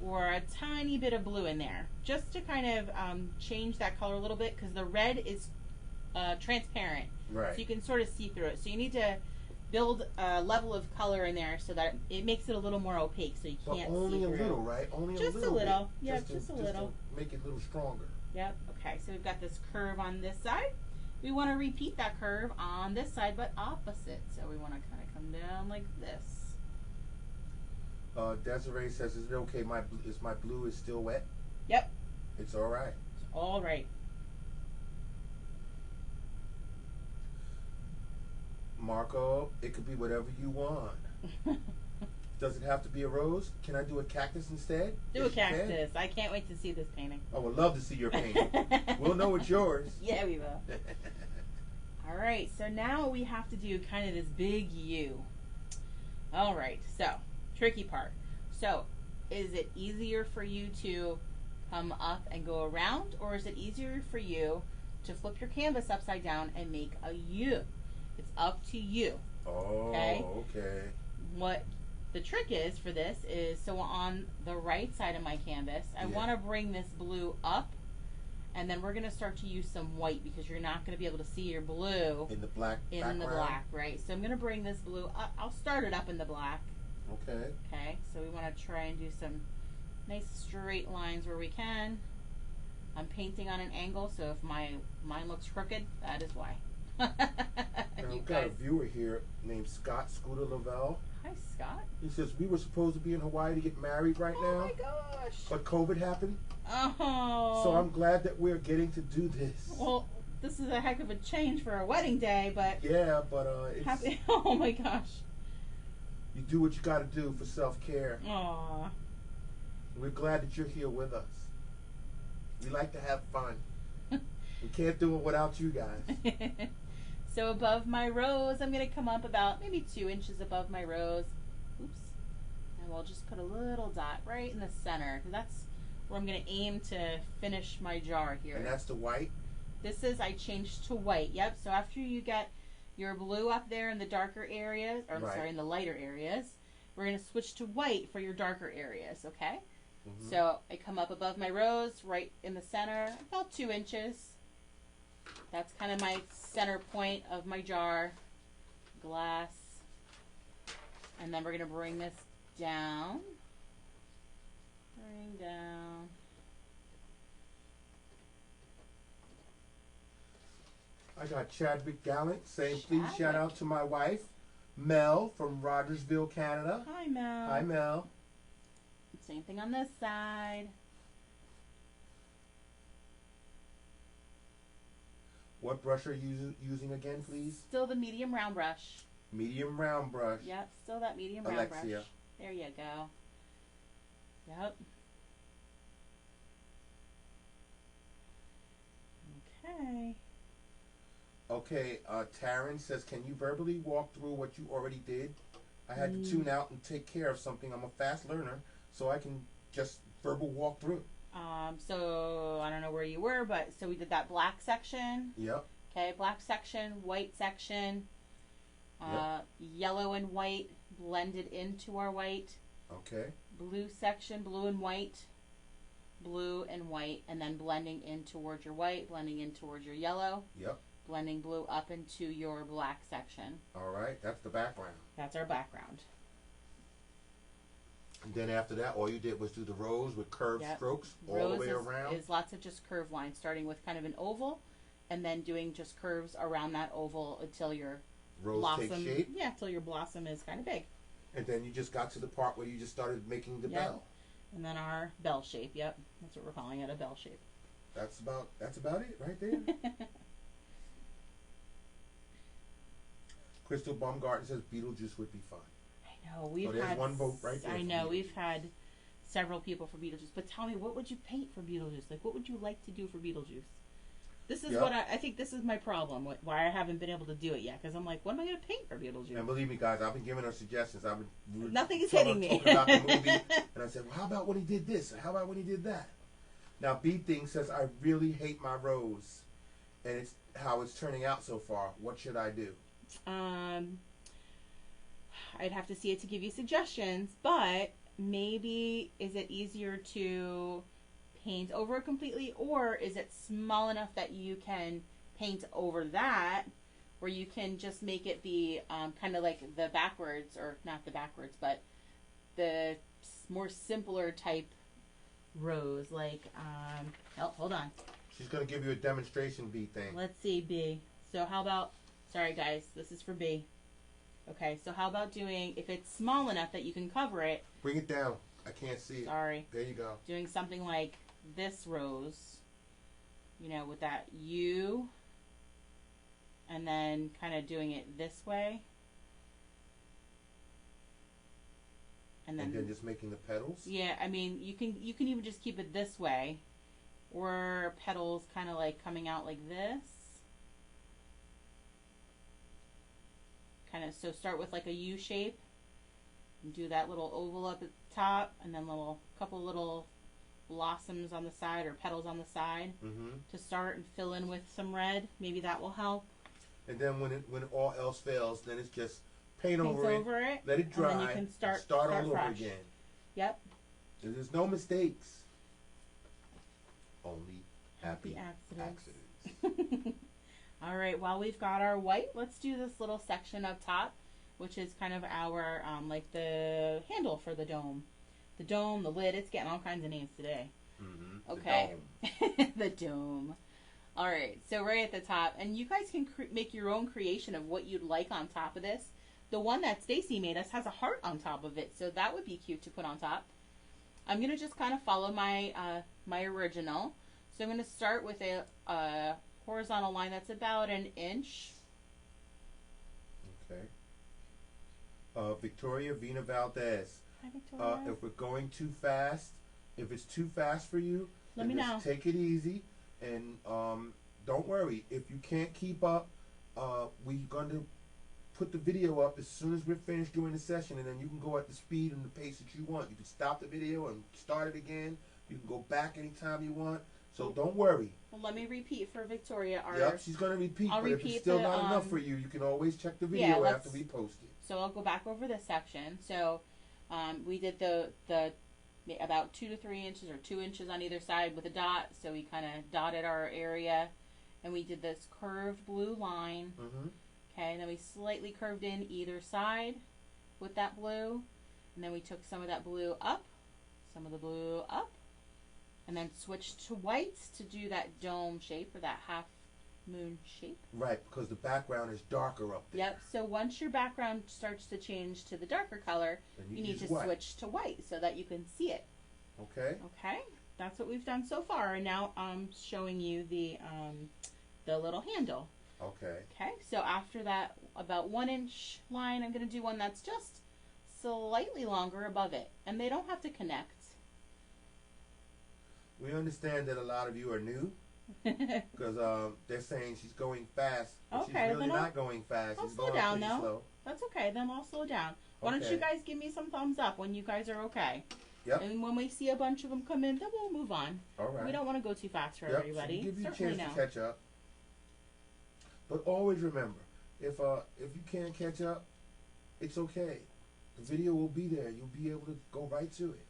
or a tiny bit of blue in there, just to kind of change that color a little bit, because the red is transparent,
right?
So you can sort of see through it. So you need to build a level of color in there so that it makes it a little more opaque, so you can't
only
see through.
A little, right? Only
just
a little.
Just a little.
Bit.
Yep, just a little.
To make it a little stronger.
Yep. Okay. So we've got this curve on this side. We want to repeat that curve on this side, but opposite. So we want to kind of come down like this.
Desiree says, "Is it okay? My blue is still wet?"
Yep.
It's all right.
It's all right.
Marco, it could be whatever you want. Does it have to be a rose? Can I do a cactus instead?
Do a cactus. I can't wait to see this painting.
I would love to see your painting. We'll know it's yours.
Yeah, we will. All right, so now we have to do kind of this big U. All right, so tricky part. So is it easier for you to come up and go around, or is it easier for you to flip your canvas upside down and make a U? It's up to you.
Oh, okay.
What the trick is for this is, so on the right side of my canvas, I want to bring this blue up, and then we're going to start to use some white, because you're not going to be able to see your blue
in the black
the black, right? So I'm going to bring this blue up. I'll start it up in the black.
Okay.
Okay, so we want to try and do some nice straight lines where we can. I'm painting on an angle, so if mine looks crooked, that is why.
We've got a viewer here named Scott Scooter Lavelle.
Hi, Scott.
He says, we were supposed to be in Hawaii to get married right now.
Oh my gosh.
But COVID happened.
Oh.
So I'm glad that we're getting to do this.
Well, this is a heck of a change for a wedding day, but...
Yeah, but it's...
Happy. Oh my gosh.
You do what you got to do for self-care.
Aww.
We're glad that you're here with us. We like to have fun. We can't do it without you guys.
So above my rose, I'm going to come up about maybe 2 inches above my rose. Oops. And we'll just put a little dot right in the center, because that's where I'm going to aim to finish my jar here.
And that's the white?
This is, I changed to white. Yep. So after you get your blue up there in the darker areas, or I'm sorry, in the lighter areas, we're going to switch to white for your darker areas, okay? Mm-hmm. So I come up above my rose, right in the center, about 2 inches. That's kind of my center point of my jar, glass. And then we're going to bring this down. Bring down.
I got Chadwick Gallant saying, please shout out to my wife, Mel from Rogersville, Canada.
Hi, Mel.
Hi, Mel.
Same thing on this side.
What brush are you using again, please?
Still the medium round brush.
Medium round brush.
Yep, still that medium round brush. There you go. Yep. Okay.
Okay, Taryn says, can you verbally walk through what you already did? I had to tune out and take care of something. I'm a fast learner, so I can just verbal walk through.
So I don't know where you were, but so we did that black section.
Yep.
Okay, black section, white section,
Yep.
yellow and white blended into our white.
Okay.
Blue section, blue and white, and then blending in towards your white, blending in towards your yellow.
Yep.
Blending blue up into your black section.
All right, that's the background.
That's our background.
And then after that, all you did was do the rows with curved strokes all the way around.
Is lots of just curved lines, starting with kind of an oval, and then doing just curves around that oval until your blossom
take shape.
Yeah, until your blossom is kind of big.
And then you just got to the part where you just started making the bell.
And then our bell shape. Yep, that's what we're calling it, a bell shape.
That's about it right there. Crystal Baumgarten says Beetlejuice would be fun.
I know we've
there's
had
one vote right there.
I know we've had several people for Beetlejuice, but tell me, what would you paint for Beetlejuice? Like, what would you like to do for Beetlejuice? This is what I think. This is my problem. Why I haven't been able to do it yet? Because I'm like, what am I going to paint for Beetlejuice?
And believe me, guys, I've been giving her suggestions. I've been
nothing is hitting me.
Talking about the movie, and I said, well, how about when he did this? How about when he did that? Now, B Thing says, I really hate my rose, and it's how it's turning out so far. What should I do?
I'd have to see it to give you suggestions, but maybe is it easier to paint over it completely, or is it small enough that you can paint over that, where you can just make it be kind of like the backwards, or not the backwards, but the more simpler type rose, like oh, hold on,
she's going to give you a demonstration, B Thing.
Let's see, B. So how about, sorry guys, this is for B. Okay, so how about doing, if it's small enough that you can cover it.
Bring it down. I can't see it.
Sorry.
There you go.
Doing something like this rose, you know, with that U, and then kind of doing it this way. And then
just making the petals?
Yeah, I mean, you can even just keep it this way, or petals kind of like coming out like this. Kind of, so start with like a U shape and do that little oval up at the top, and then couple little blossoms on the side or petals on the side to start, and fill in with some red. Maybe that will help.
And then when all else fails, then it's just paint over it, let it dry,
and then you can start
all over
fresh.
again.
Yep.
There's no mistakes. Only happy
accidents. All right, while we've got our white, let's do this little section up top, which is kind of our, like the handle for the dome. The dome, the lid, it's getting all kinds of names today. Okay. The dome. The dome. All right, so right at the top, and you guys can make your own creation of what you'd like on top of this. The one that Stacy made us has a heart on top of it, so that would be cute to put on top. I'm going to just kind of follow my my original. So I'm going to start with a horizontal line that's about 1 inch.
Okay. Victoria Vina Valdez.
Hi, Victoria.
If we're going too fast, if it's too fast for you,
let me know.
Take it easy, and don't worry. If you can't keep up, we're going to put the video up as soon as we're finished doing the session, and then you can go at the speed and the pace that you want. You can stop the video and start it again. You can go back anytime you want. So don't worry.
Well, let me repeat for Victoria.
Yep, she's going to repeat, but if it's still not enough for you, you can always check the video after we post it.
So I'll go back over this section. So we did the about 2 to 3 inches or 2 inches on either side with a dot. So we kind of dotted our area, and we did this curved blue line. Okay, and then we slightly curved in either side with that blue, and then we took some of that blue up, some of the blue up, and then switched to whites to do that dome shape, or that half moon shape.
Right, because the background is darker up there.
Yep, so once your background starts to change to the darker color, you need to switch to white so that you can see it.
Okay.
Okay, that's what we've done so far, and now I'm showing you the little handle.
Okay.
Okay, so after that about 1 inch line, I'm going to do one that's just slightly longer above it, and they don't have to connect.
We understand that a lot of you are new because they're saying she's going fast. But
Okay,
she's really
then
not going fast.
I'll
She's
slow
going
down,
pretty
though.
slow.
That's okay. Then I'll slow down. Why don't you guys give me some thumbs up when you guys are okay?
Yep.
And when we see a bunch of them come in, then we'll move on.
All right.
We don't want to go too fast for
Yep.
everybody.
So give you a
Certainly
chance
no.
to catch up. But always remember, if you can't catch up, it's okay. The video will be there. You'll be able to go right to it.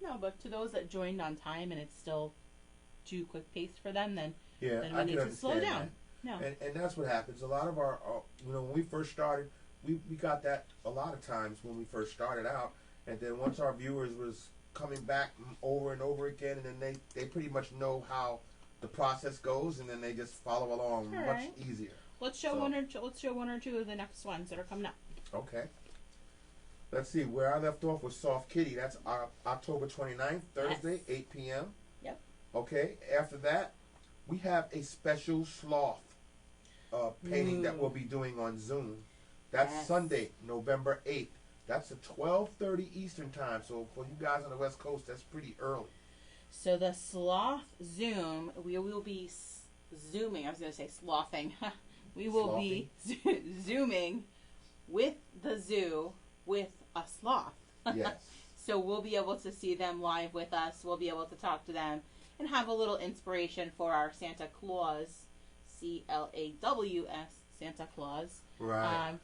No, but to those that joined on time and it's still too quick paced for them, then
Yeah,
we need to slow down.
That.
No.
And that's what happens. A lot of our, when we first started, we got that a lot of times when we first started out. And then once our viewers was coming back over and over again, and then they pretty much know how the process goes, and then they just follow along much easier.
Let's show one or two of the next ones that are coming up.
Okay. Let's see, where I left off was Soft Kitty. That's October 29th, Thursday, 8 p.m.
Yep.
Okay, after that, we have a special sloth painting that we'll be doing on Zoom. That's Sunday, November 8th. That's at 12:30 Eastern time. So for you guys on the West Coast, that's pretty early.
So the sloth Zoom, we will be zooming. I was going to say slothing. We will be zooming with the zoo with a sloth.
Yes.
So we'll be able to see them live with us. We'll be able to talk to them and have a little inspiration for our Santa Claus, C-L-A-W-S, Santa Claus,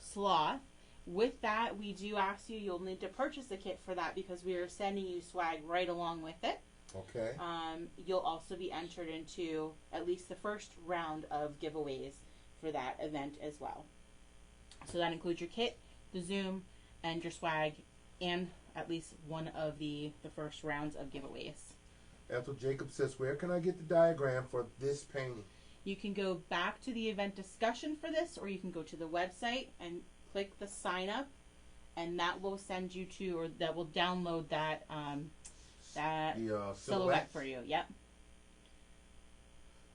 sloth. With that, we do ask you'll need to purchase a kit for that because we are sending you swag right along with it.
Okay.
You'll also be entered into at least the first round of giveaways for that event as well. So that includes your kit, the Zoom, and your swag, and at least one of the first rounds of giveaways.
That's what Jacob says. Where can I get the diagram for this painting?
You can go back to the event discussion for this, or you can go to the website and click the sign up, and that will send you to, or that will download that silhouette for you. Yep.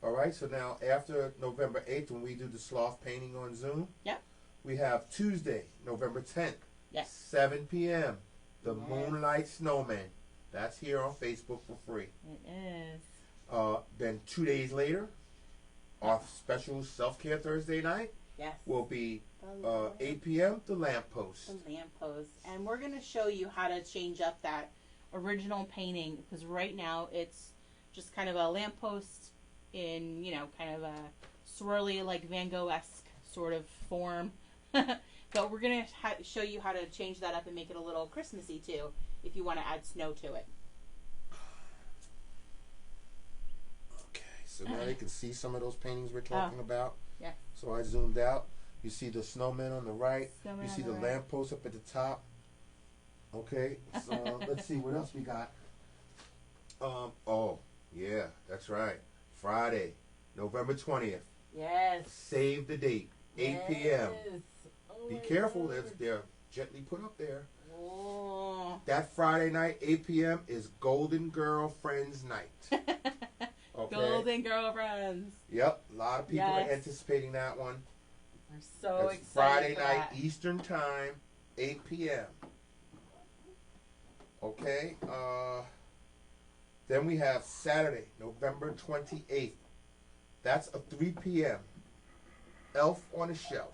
All right. So now after November 8th, when we do the sloth painting on Zoom, we have Tuesday, November 10th, 7 p.m. The Moonlight Snowman. That's here on Facebook for free.
It is.
Then 2 days later, our special self-care Thursday night will be 8 p.m. The Lamppost.
The Lamppost. And we're going to show you how to change up that original painting, because right now it's just kind of a lamppost in, kind of a swirly, like Van Gogh-esque sort of form. But we're going to show you how to change that up and make it a little Christmassy too, if you want to add snow to it.
Okay, so now they can see some of those paintings we're talking about.
Yeah.
So I zoomed out. You see the snowman on the right. You see the lamppost up at the top. Okay, so let's see what else we got. Oh, yeah, that's right. Friday, November 20th.
Yes.
Save the date, 8 p.m. Oh, be careful, they're gently put up there.
Oh.
That Friday night, 8 p.m. is Golden Girlfriends Night. Okay.
Golden Girlfriends.
Yep, a lot of people are anticipating that one.
We're so excited.
Friday night, Eastern Time, 8 p.m. Okay, then we have Saturday, November 28th. That's a 3 p.m. Elf on a Shelf.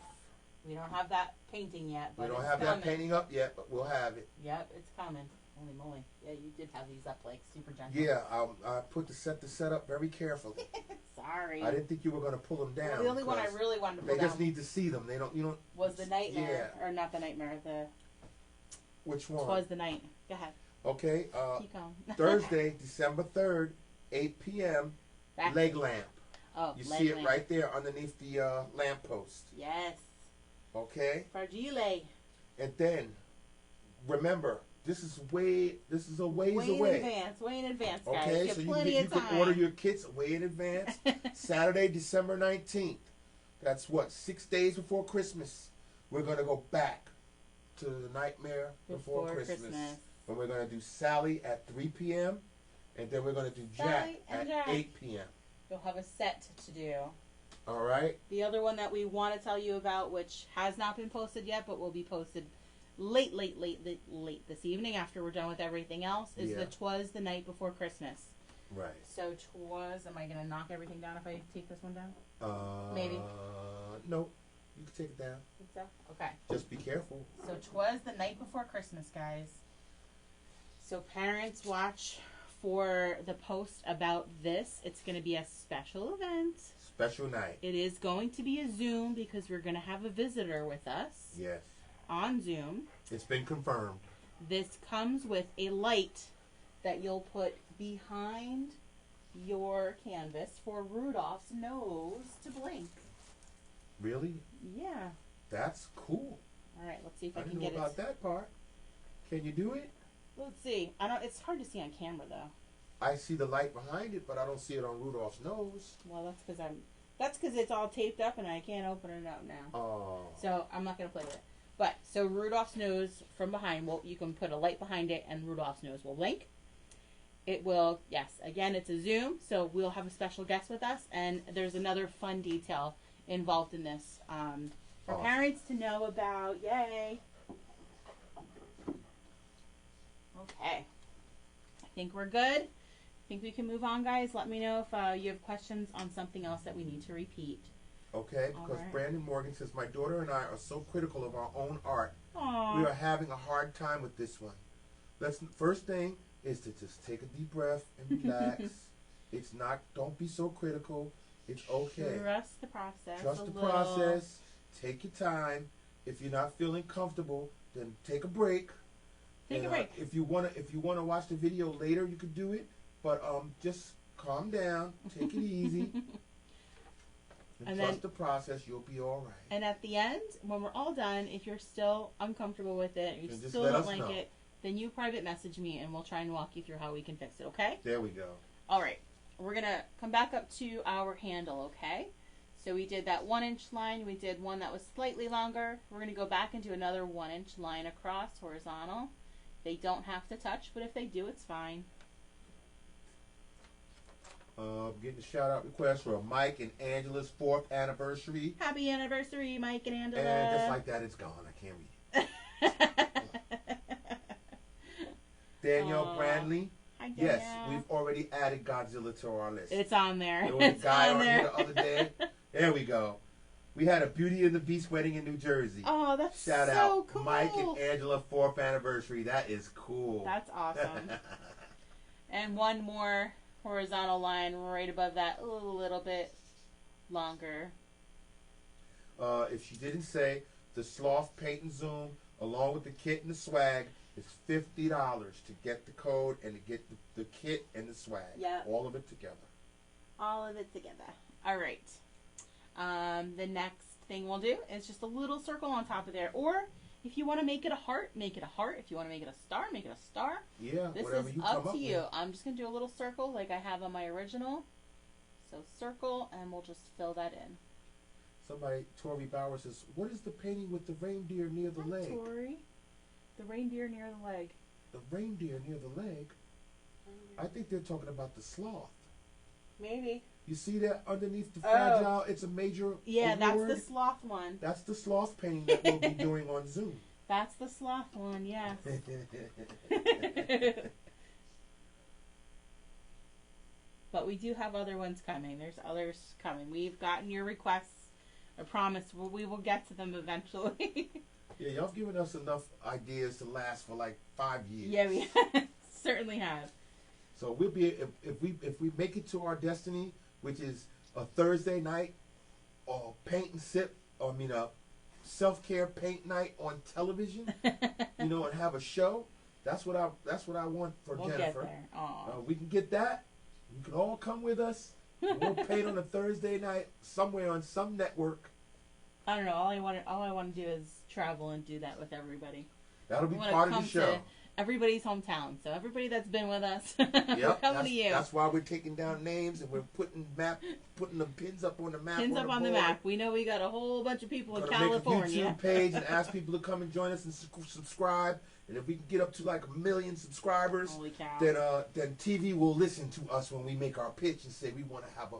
We don't have that painting yet, but
we don't have that painting up yet, but we'll have it.
Yep, it's coming. Holy moly. Yeah, you did have these up like super gentle.
Yeah, I put the set up very carefully.
Sorry.
I didn't think you were going to pull them down.
Well, the only one I really wanted to pull down.
They just need to see them. You don't.
Was the Nightmare, or not the Nightmare,
Which one?
Was the Night. Go ahead.
Okay,
keep going.
Thursday, December 3rd, 8 p.m., leg lamp.
Oh,
you see it right there underneath the lamppost.
Yes.
Okay.
Fragile.
And then, remember, this is a ways away.
Way in advance, guys.
Okay, so you can order your kits way in advance. Saturday, December 19th. That's 6 days before Christmas. We're going to go back to the Nightmare Before Christmas. And we're going to do Sally at 3 p.m. And then we're going to do Jack at 8 p.m.
You'll have a set to do.
All right.
The other one that we want to tell you about, which has not been posted yet, but will be posted late this evening after we're done with everything else, is the 'Twas the Night Before Christmas.
Right.
So twas, am I going to knock everything down if I take this one down? Maybe.
No. You can take it down.
Think so? Okay.
Just be careful.
So twas the night before Christmas, guys. So parents, watch for the post about this. It's going to be a special event.
Special night.
It is going to be a Zoom because we're going to have a visitor with us.
Yes.
On Zoom.
It's been confirmed.
This comes with a light that you'll put behind your canvas for Rudolph's nose to blink.
Really?
Yeah.
That's cool.
All right, let's see if I can
didn't
get
know about that part. Can you do it?
Let's see. I don't. It's hard to see on camera though.
I see the light behind it, but I don't see it on Rudolph's nose.
Well, that's because That's because it's all taped up and I can't open it up now.
Oh.
So I'm not gonna play with it. But so Rudolph's nose from behind. Well, you can put a light behind it, and Rudolph's nose will blink. It will. Yes. Again, it's a Zoom, so we'll have a special guest with us, and there's another fun detail involved in this for
Awesome.
parents to know about. Yay. Okay. I think we're good. I think we can move on, guys. Let me know if you have questions on something else that we need to repeat.
Okay, because
right.
Brandon Morgan says, my daughter and I are so critical of our own art.
Aww.
We are having a hard time with this one. First thing is to just take a deep breath and relax. It's not, don't be so critical. It's okay.
Trust the process.
Trust the process. Take your time. If you're not feeling comfortable, then take a break.
Take a break.
If you wanna watch the video later, you could do it. But just calm down, take it easy, and trust the process. You'll be all right.
And at the end, when we're all done, if you're still uncomfortable with it, you
Then
still don't like it, then you private message me, and we'll try and walk you through how we can fix it. Okay?
There we go.
All right. We're gonna come back up to our handle. Okay? So we did that 1-inch line. We did one that was slightly longer. We're gonna go back and do another 1-inch line across horizontal. They don't have to touch, but if they do, it's fine.
Getting a shout out request for Mike and Angela's 4th anniversary.
Happy anniversary, Mike and Angela.
And just like that, it's gone. I can't read it. Danielle Brandley.
Hi, Danielle.
Yes, we've already added Godzilla to our list.
It's on there.
There was a
It's
guy
on
on
there.
here the other day. There we go. We had a Beauty and the Beast wedding in New Jersey.
Oh, that's
Shout
so
out
cool.
Mike and Angela 4th anniversary. That is cool.
That's awesome. And one more horizontal line right above that, a little bit longer.
If she didn't say, the Sloth Paint and Zoom, along with the kit and the swag, is $50 to get the code and to get the kit and the swag.
Yep.
All of it together.
All of it together. All right. The next thing we'll do is just a little circle on top of there. Or if you want to make it a heart, make it a heart. If you want to make it a star, make it a star.
Yeah,
This
whatever
is
you come
up
up
to you.
with.
I'm just going to do a little circle like I have on my original. So circle, and we'll just fill that in.
Somebody, Tori Bauer says, what is the painting with the reindeer near the leg?
Tori. The reindeer near the leg.
The reindeer near the leg? I think they're talking about the sloth.
Maybe.
You see that underneath the fragile? It's a major
Yeah,
award.
that's the sloth one.
That's the sloth painting that we'll be doing on Zoom.
That's the sloth one, yes. But we do have other ones coming. There's others coming. We've gotten your requests. I promise we will get to them eventually.
Yeah, y'all given us enough ideas to last for like 5 years.
Yeah, we certainly have.
So we'll be if we make it to our destiny, which is a Thursday night, or paint and sip. A self-care paint night on television. And have a show. That's what I want for
We'll
Jennifer.
get there. Aw.
We can get that. You can all come with us. And we'll paint on a Thursday night somewhere on some network.
I don't know. All I want to do is travel and do that with everybody.
That'll be
We wanna
part of
come
the show.
to everybody's hometown. So everybody that's been with us,
Yep,
we're coming to you.
That's why we're taking down names and we're putting the pins up on the map.
Pins up on the map. We know we got a whole bunch of people in California.
Make a YouTube page and ask people to come and join us and subscribe. And if we can get up to like 1 million subscribers,
Holy cow.
then TV will listen to us when we make our pitch and say we want to have a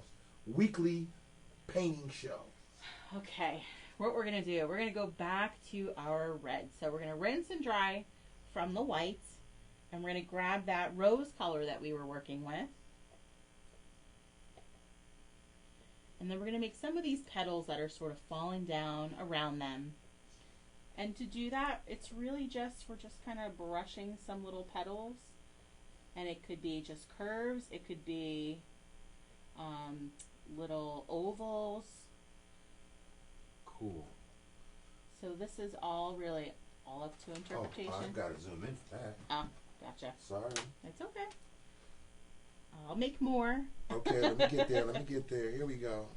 weekly painting show.
Okay, what we're going to do, we're going to go back to our red. So we're going to rinse and dry from the whites, and we're going to grab that rose color that we were working with, And then we're going to make some of these petals that are sort of falling down around them. And to do that, it's really just, we're just kind of brushing some little petals. And it could be just curves. It could be little ovals.
Cool.
So this is all really all up to interpretation.
Oh, I've got to zoom in for that.
Oh, gotcha.
Sorry.
It's okay. I'll make more.
Okay, let me get there. Let me get there. Here we go.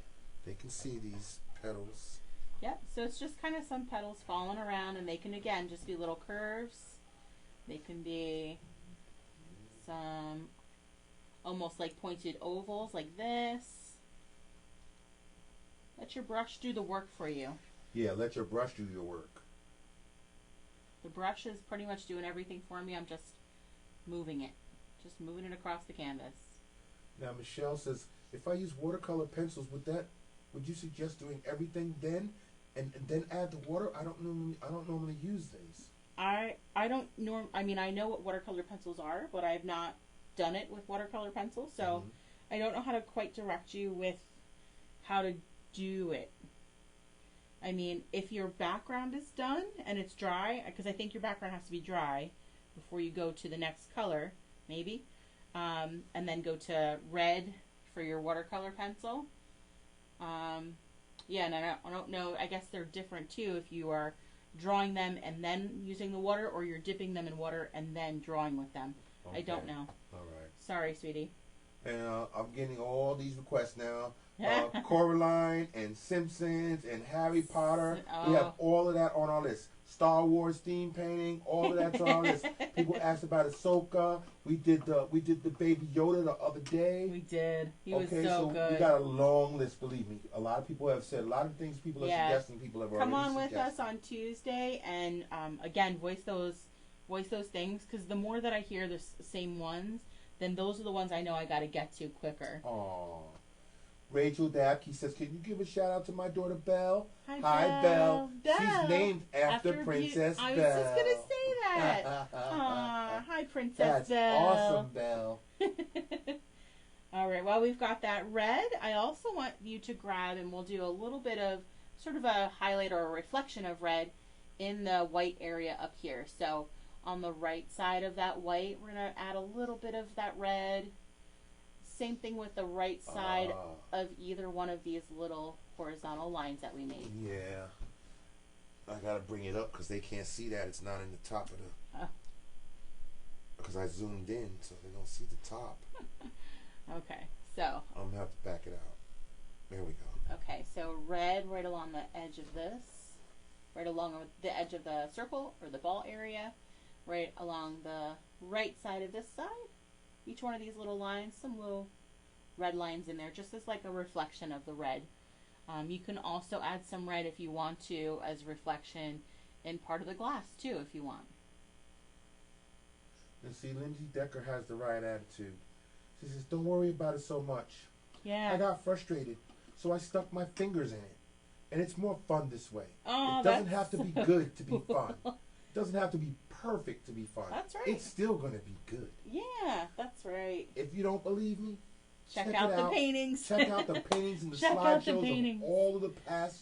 They can see these petals.
Yep, so it's just kind of some petals falling around, and they can, again, just be little curves. They can be some almost like pointed ovals like this. Let your brush do the work for you.
Yeah, let your brush do your work.
The brush is pretty much doing everything for me. I'm just moving it. Just moving it across the canvas.
Now, Michelle says, if I use watercolor pencils, would you suggest doing everything then, and then add the water? I don't normally use these.
I know what watercolor pencils are, but I've not done it with watercolor pencils, so I don't know how to quite direct you with how to do it. I mean, if your background is done and it's dry, because I think your background has to be dry before you go to the next color, maybe, and then go to red for your watercolor pencil. Yeah, and I don't know, I guess they're different too if you are drawing them and then using the water, or you're dipping them in water and then drawing with them. Okay. I don't know.
All right.
Sorry, sweetie.
And I'm getting all these requests now. Coraline and Simpsons and Harry Potter. Oh. We have all of that on our list. Star Wars theme painting, all of that's on our list. People asked about Ahsoka. We did the Baby Yoda the other day.
We did. He was so good.
We got a long list, believe me. A lot of people have said, a lot of things people are suggesting, people have already
Come on
suggested.
with us on Tuesday and again, voice those things, because the more that I hear the same ones, then those are the ones I know I got to get to quicker.
Aww. Rachel Dabke says, can you give a shout out to my daughter Belle?
Hi,
Belle. She's named after Princess Belle.
I was just going to say that. Hi, Princess Belle.
That's awesome, Belle.
All right, well, we've got that red. I also want you to grab, and we'll do a little bit of sort of a highlight or a reflection of red in the white area up here. So on the right side of that white, we're going to add a little bit of that red. Same thing with the right side of either one of these little horizontal lines that we made.
Yeah. I got to bring it up because they can't see that. It's not in the top of the... Because I zoomed in, so they don't see the top.
Okay, so...
I'm going to have to back it out. There we go.
Okay, so red right along the edge of this. Right along the edge of the circle or the ball area. Right along the right side of this side. Each one of these little lines, some little red lines in there, just as like a reflection of the red. You can also add some red if you want to as reflection in part of the glass too, if you want.
And see, Lindsay Decker has the right attitude. She says, don't worry about it so much.
Yeah.
I got frustrated, so I stuck my fingers in it. And it's more fun this way.
Oh,
it doesn't have to be good to be fun. It doesn't have to be perfect to be fun.
That's right.
It's still going to be good.
Yeah, that's right.
If you don't believe me,
check out the paintings.
Check out the paintings and the slideshows of all of the past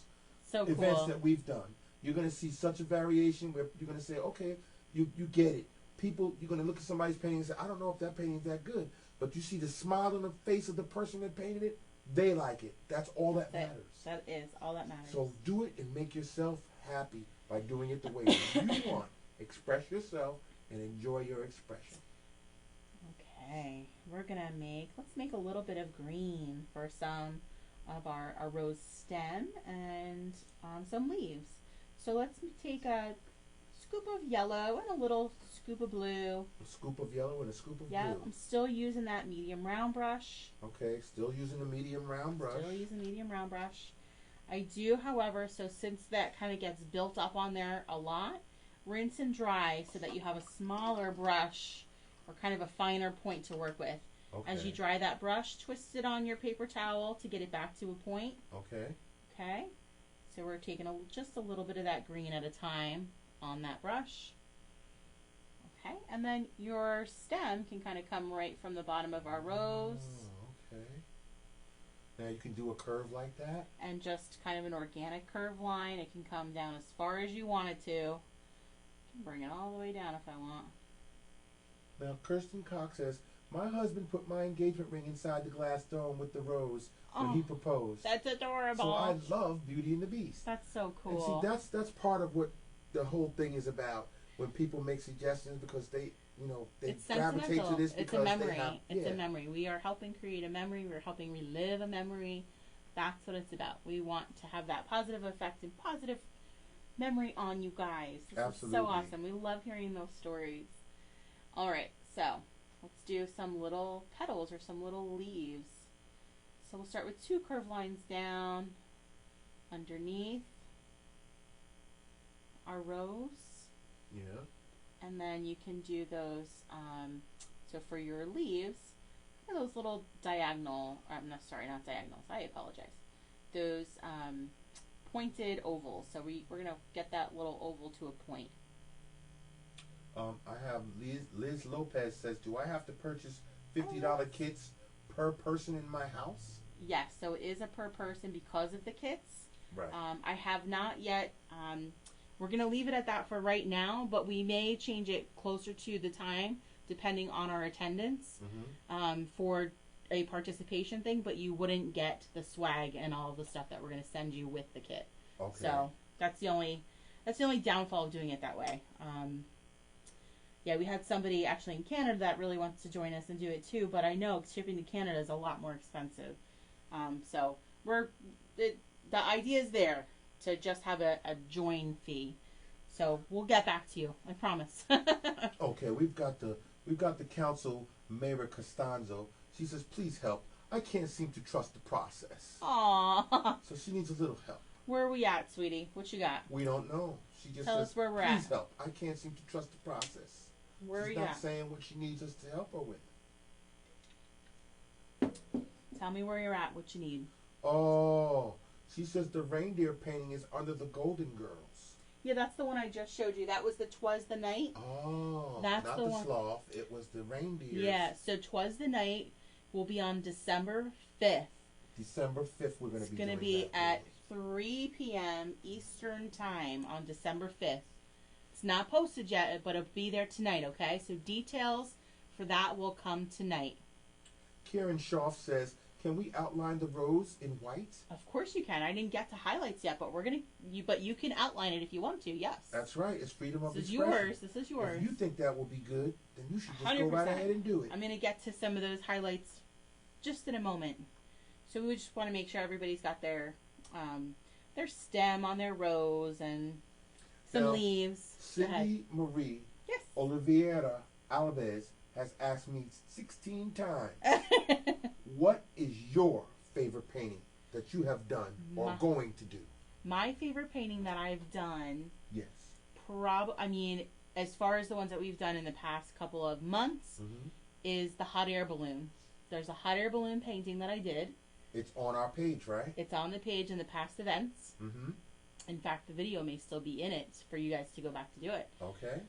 events that we've done. You're going to see such a variation where you're going to say, okay, you get it. People, you're going to look at somebody's painting and say, I don't know if that painting is that good. But you see the smile on the face of the person that painted it, they like it. That's all that matters.
That is all that matters.
So do it and make yourself happy by doing it the way you want. Express yourself and enjoy your expression.
Okay, we're gonna let's make a little bit of green for some of our rose stem and some leaves. So let's take a scoop of yellow and a little scoop of blue.
A scoop of yellow and a scoop of blue.
Yeah, I'm still using that medium round brush.
Okay, still using the medium round brush.
Still using medium round brush. I do, however, so since that kind of gets built up on there a lot, rinse and dry so that you have a smaller brush or kind of a finer point to work with. Okay. As you dry that brush, twist it on your paper towel to get it back to a point.
Okay.
Okay. So we're taking just a little bit of that green at a time on that brush. Okay. And then your stem can kind of come right from the bottom of our rose.
Oh, okay. Now you can do a curve like that.
And just kind of an organic curve line. It can come down as far as you want it to. You can bring it all the way down if I want.
Now Kirsten Cox says, my husband put my engagement ring inside the glass dome with the rose when he proposed.
That's adorable.
So I love Beauty and the Beast.
That's so cool.
And see, that's part of what the whole thing is about. When people make suggestions because they gravitate to this because
it's a memory.
It's
a memory. We are helping create a memory. We're helping relive a memory. That's what it's about. We want to have that positive effect and positive memory on you guys. This
Absolutely.
is so awesome. We love hearing those stories. All right, so let's do some little petals or some little leaves. So we'll start with 2 curved lines down underneath our rose.
Yeah.
And then you can do those, so for your leaves, those little diagonal, not diagonals, I apologize. Those pointed ovals. So we're going to get that little oval to a point.
I have Liz Lopez says, do I have to purchase $50 kits per person in my house?
Yes, so it is a per person because of the kits.
Right.
I have not yet, we're going to leave it at that for right now, but we may change it closer to the time depending on our attendance for a participation thing, but you wouldn't get the swag and all of the stuff that we're going to send you with the kit.
Okay.
So that's the only downfall of doing it that way. Yeah, we had somebody actually in Canada that really wants to join us and do it too, but I know shipping to Canada is a lot more expensive. So the idea is there to just have a join fee. So we'll get back to you, I promise.
Okay, we've got the council, Mayra Costanzo. She says, please help. I can't seem to trust the process.
Aww.
So she needs a little help.
Where are we at, sweetie? What you got?
We don't know. She just
Tell
says,
us where we're
please
at.
help. I can't seem to trust the process.
Where are
She's
you
not
at?
saying what she needs us to help her with.
Tell me where you're at, what you need.
Oh, she says the reindeer painting is under the Golden Girls.
Yeah, that's the one I just showed you. That was the 'Twas the Night.
Oh,
That's
not
the
the
one.
sloth. It was the reindeers.
Yeah, so 'Twas the Night will be on December 5th.
December 5th we're going to be doing
It's going to be
that,
at
please.
3 p.m. Eastern Time on December 5th. It's not posted yet, but it'll be there tonight, okay? So details for that will come tonight.
Karen Schaff says, can we outline the rose in white?
Of course you can. I didn't get to highlights yet, but you can outline it if you want to. Yes.
That's right. It's freedom of
This is
expression.
yours. This is yours.
If you think that will be good, then you should just go
100%.
right ahead and do it.
I'm going to get to some of those highlights just in a moment. So we just want to make sure everybody's got their stem on their rose and some
Now,
leaves.
Cindy Marie
Yes.
Oliveira Alves has asked me 16 times, what is your favorite painting that you have done or going to do?
My favorite painting that I've done,
Yes.
as far as the ones that we've done in the past couple of months, is the hot air balloon. There's a hot air balloon painting that I did.
It's on our page, right?
It's on the page in the past events. In fact, the video may still be in it for you guys to go back to do it.
Okay.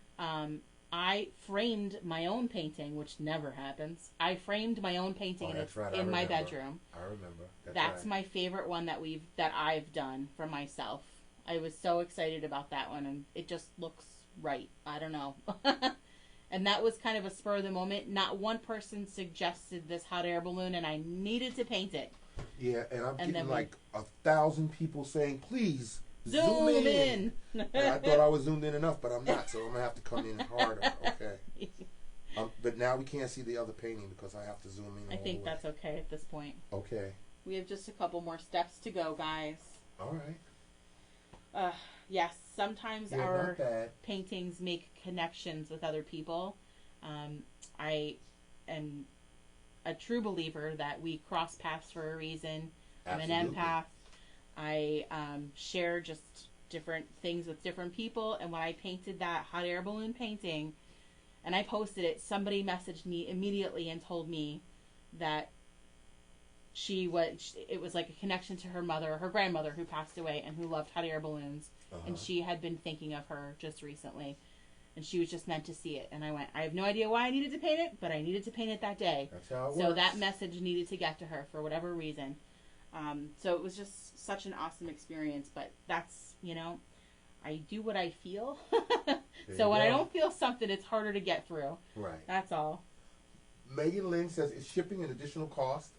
I framed my own painting, which never happens. I framed my own painting
Oh, that's right.
in my bedroom.
I remember.
That's
right.
my favorite one that I've done for myself. I was so excited about that one, and it just looks right. I don't know. And that was kind of a spur of the moment. Not one person suggested this hot air balloon, and I needed to paint it.
Yeah, and I'm getting
then
like 1,000 people saying, please
Zoom in.
And I thought I was zoomed in enough, but I'm not, so I'm going to have to come in harder. Okay. But now we can't see the other painting because I have to zoom in.
I think that's okay at this point.
Okay.
We have just a couple more steps to go, guys.
All right.
Yes, sometimes
Yeah,
our
not bad.
paintings make connections with other people. I am a true believer that we cross paths for a reason.
Absolutely.
I'm an empath. I share just different things with different people, and when I painted that hot air balloon painting and I posted it, somebody messaged me immediately and told me that it was like a connection to her grandmother who passed away and who loved hot air balloons, and she had been thinking of her just recently, and she was just meant to see it. And I went, I have no idea why I needed to paint it, but I needed to paint it that day.
That's how it
So
works.
that message needed to get to her for whatever reason. So it was just such an awesome experience. But that's, I do what I feel. So when I don't feel something, it's harder to get through.
Right.
That's all.
Megan Lynn says, is shipping an additional cost?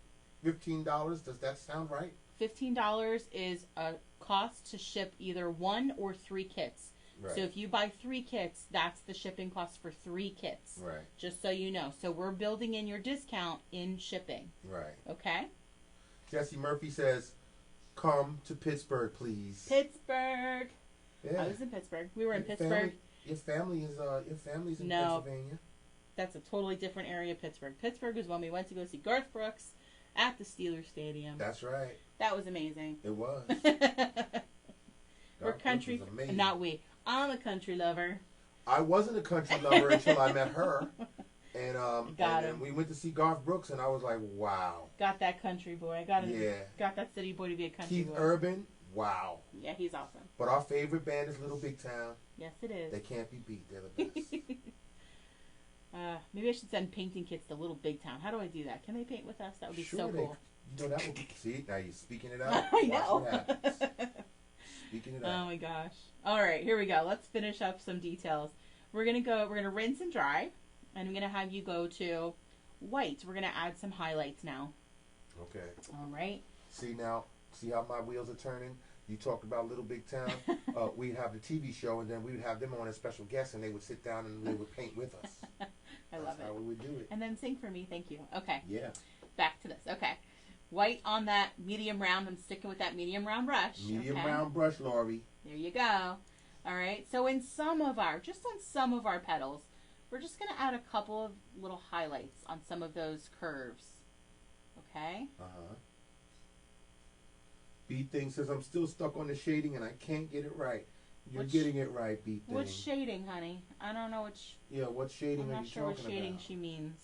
$15. Does that sound right?
$15 is a cost to ship either 1 or 3 kits.
Right.
So if you buy 3 kits, that's the shipping cost for 3 kits.
Right.
Just so you know. So we're building in your discount in shipping.
Right.
Okay?
Jesse Murphy says, come to Pittsburgh, please.
Pittsburgh.
Yeah.
I was in Pittsburgh. We were in Pittsburgh.
Your family's in Pennsylvania.
That's a totally different area of Pittsburgh. Pittsburgh is when we went to go see Garth Brooks at the Steelers Stadium.
That's right.
That was amazing.
It was.
We're country. Not we. I'm a country lover.
I wasn't a country lover until I met her. And then we went to see Garth Brooks, and I was like, wow.
Got that country boy. Got that city boy to be a country
Keith
boy.
Urban, wow.
Yeah, he's awesome.
But our favorite band is Little Big Town.
Yes, it is.
They can't be beat. They're the best.
Maybe I should send painting kits to Little Big Town. How do I do that? Can they paint with us? That would be so cool.
That would be. See, now you're speaking it out.
I know.
Watch what happens. Speaking it out.
Oh my gosh. All right, here we go. Let's finish up some details. We're gonna rinse and dry, and I'm gonna have you go to white. We're gonna add some highlights now.
Okay.
All right.
See how my wheels are turning? You talked about Little Big Town. We'd have the TV show, and then we would have them on as special guests, and they would sit down and they would paint with us.
I love it.
That's how we would do it.
And then sing for me. Thank you. Okay.
Yeah.
Back to this. Okay. White on that medium round. I'm sticking with that medium round brush.
Medium round brush, Laurie.
There you go. All right. So on some of our petals, we're just going to add a couple of little highlights on some of those curves. Okay?
Uh-huh. B Thing says, I'm still stuck on the shading and I can't get it right. You're getting it right, B Thing.
What shading, honey? I don't know which.
Yeah, what shading are you talking about?
I'm not sure what shading she means.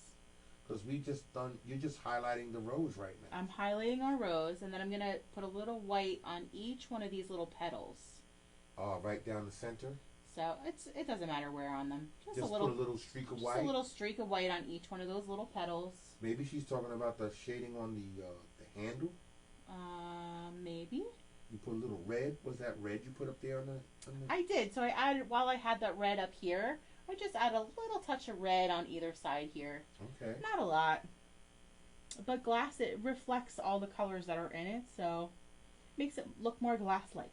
Because you're just highlighting the rose right now.
I'm highlighting our rose, and then I'm going to put a little white on each one of these little petals.
Oh, right down the center?
So it doesn't matter where on them. Just
put a little streak of white?
Just a little streak of white on each one of those little petals.
Maybe she's talking about the shading on the handle?
Maybe.
You put a little red. Was that red you put up there on the...
I did. So I added, while I had that red up here, I just add a little touch of red on either side here.
Okay.
Not a lot. But glass, it reflects all the colors that are in it, so makes it look more glass-like.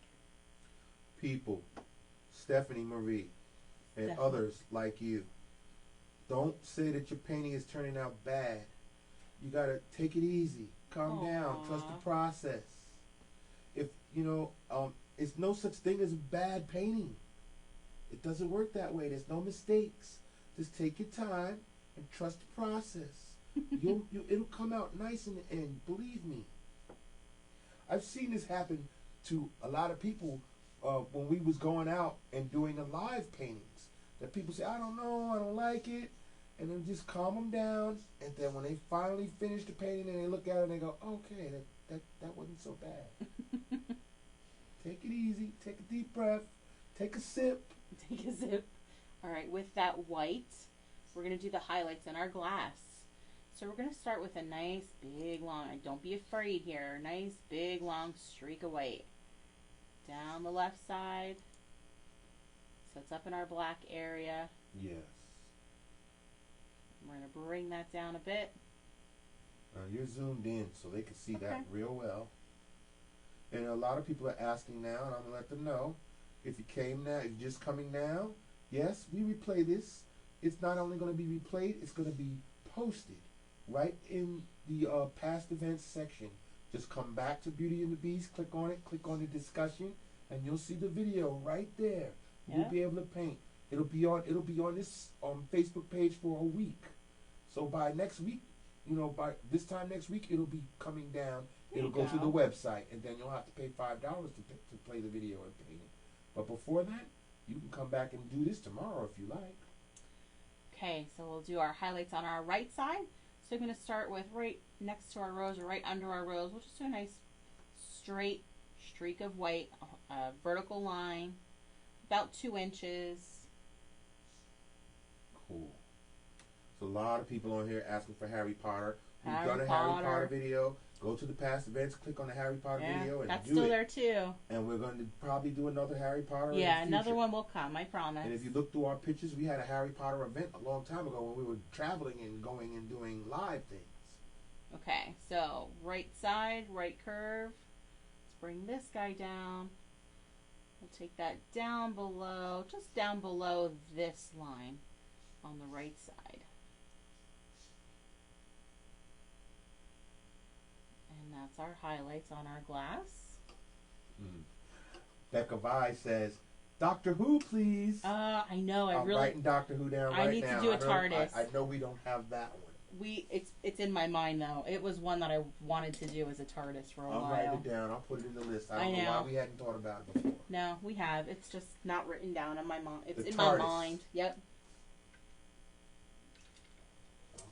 People, Stephanie Marie, and others like you, don't say that your painting is turning out bad. You gotta take it easy. Calm down. Trust the process. If, it's no such thing as a bad painting. It doesn't work that way. There's no mistakes. Just take your time and trust the process. It'll come out nice in the end. Believe me. I've seen this happen to a lot of people when we was going out and doing a live paintings. That people say, I don't know, I don't like it. And then just calm them down. And then when they finally finish the painting and they look at it and they go, okay, that wasn't so bad. Take it easy. Take a deep breath. Take a sip.
Take a sip. All right, with that white, we're going to do the highlights in our glass. So we're going to start with a nice, big, long, don't be afraid here, nice, big, long streak of white. Down the left side. So it's up in our black area.
Yes.
We're going to bring that down a bit.
You're zoomed in so they can see that real well. And a lot of people are asking now, and I'm going to let them know, if you came now, if you're just coming now, yes, we replay this. It's not only going to be replayed, it's going to be posted right in the past events section. Just come back to Beauty and the Beast, click on it, click on the discussion, and you'll see the video right there. You'll be able to paint. It'll be on this Facebook page for a week. So by next week, by this time next week, it'll be coming down. It'll go to the website, and then you'll have to pay $5 to play the video and paint it. But before that, you can come back and do this tomorrow if you like.
Okay, so we'll do our highlights on our right side. So I'm going to start with right next to our rose or right under our rose. We'll just do a nice straight streak of white, vertical line, about 2 inches.
Cool. There's a lot of people on here asking for Harry Potter. We've done a Harry
Potter
Potter video. Go to the past events, click on the Harry Potter video, and
that's
do
still
it.
there too.
And we're going to probably do another Harry Potter.
Yeah,
in the
another
future.
one will come. I promise.
And if you look through our pictures, we had a Harry Potter event a long time ago when we were traveling and going and doing live things.
Okay, so right side, right curve. Let's bring this guy down. We'll take that down below, just down below this line on the right side. And that's our highlights on our glass.
Becca Vi says, Doctor Who, please.
I know.
I'm writing Doctor Who down right now.
I need to do a TARDIS.
I know we don't have that one.
It's in my mind though. It was one that I wanted to do as a TARDIS for a while.
I'll write it down. I'll put it in the list. I don't know why we hadn't thought about it before.
No, we have. It's just not written down in my mind. It's
The
in
TARDIS.
my mind. Yep.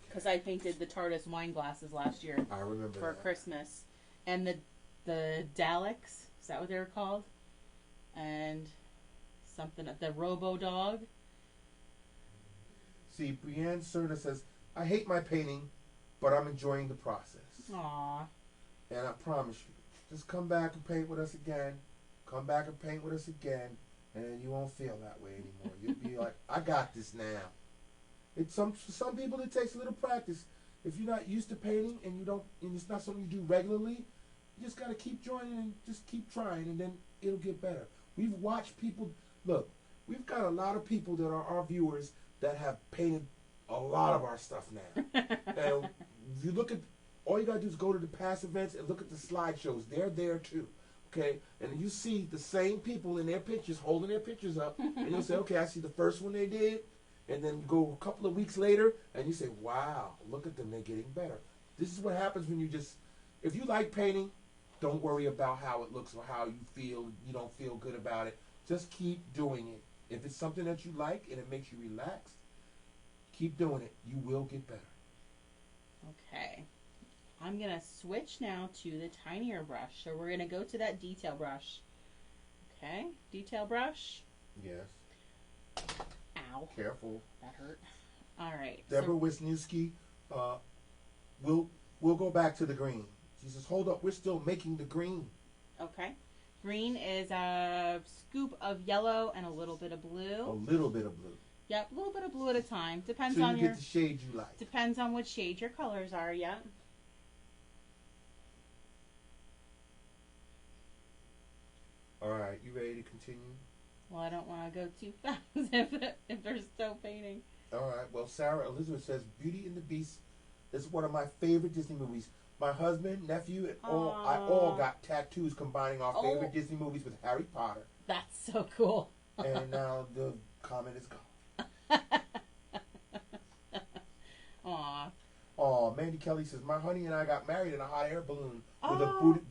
Because I painted the TARDIS wine glasses last year.
I remember
for
that.
Christmas, and the Daleks. Is that what they were called? And something the Robo Dog.
See, Brienne Cerna says, I hate my painting, but I'm enjoying the process.
Aww.
And I promise you, just come back and paint with us again. Come back and paint with us again, and you won't feel that way anymore. You'll be like, I got this now. For some people it takes a little practice. If you're not used to painting and it's not something you do regularly, you just gotta keep joining and just keep trying, and then it'll get better. We've watched people. Look, we've got a lot of people that are our viewers that have painted a lot of our stuff now. And if you look at, all you gotta do is go to the past events and look at the slideshows. They're there too, okay? And you see the same people in their pictures holding their pictures up, and you'll say, okay, I see the first one they did, and then go a couple of weeks later, and you say, wow, look at them, they're getting better. This is what happens when you just, if you like painting, don't worry about how it looks or how you feel. You don't feel good about it. Just keep doing it. If it's something that you like and it makes you relax, keep doing it. You will get better.
Okay. I'm going to switch now to the tinier brush. So we're going to go to that detail brush. Okay. Detail brush.
Yes.
Ow.
Careful.
That hurt. All right.
Deborah Wisniewski, we'll go back to the green. She says, hold up, we're still making the green.
Okay. Green is a scoop of yellow and a little bit of blue.
A little bit of blue.
Yep, a little bit of blue at a time. Depends
so
on
you get the shade you like.
Depends on what shade your colors are, yep.
All right, you ready to continue?
Well, I don't want to go too fast if they're still painting.
All right, well, Sarah Elizabeth says, Beauty and the Beast is one of my favorite Disney movies. My husband, nephew, and I all got tattoos combining our favorite Disney movies with Harry Potter.
That's so cool.
And now the comment is gone.
Aw.
Oh, Mandy Kelly says, my honey and I got married in a hot air balloon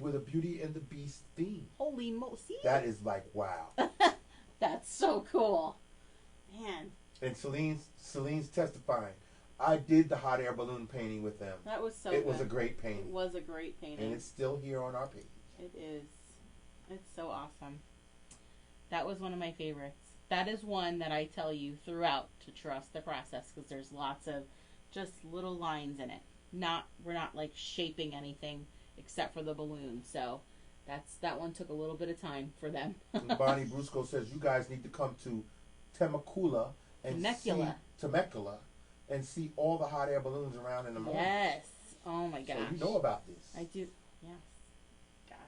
with a Beauty and the Beast theme.
Holy moly.
That is like, wow.
That's so cool. Man.
And Celine's testifying. I did the hot air balloon painting with them.
That was so
It
good.
was a great painting.
It was a great painting.
And it's still here on our page.
It is. It's so awesome. That was one of my favorites. That is one that I tell you throughout to trust the process, because there's lots of just little lines in it. We're not like shaping anything except for the balloon. So that one took a little bit of time for them.
And Bonnie Brusco says, you guys need to come to Temecula and see all the hot air balloons around in the morning.
Yes. Oh my gosh.
So you know about this.
I do. Yes. Gosh.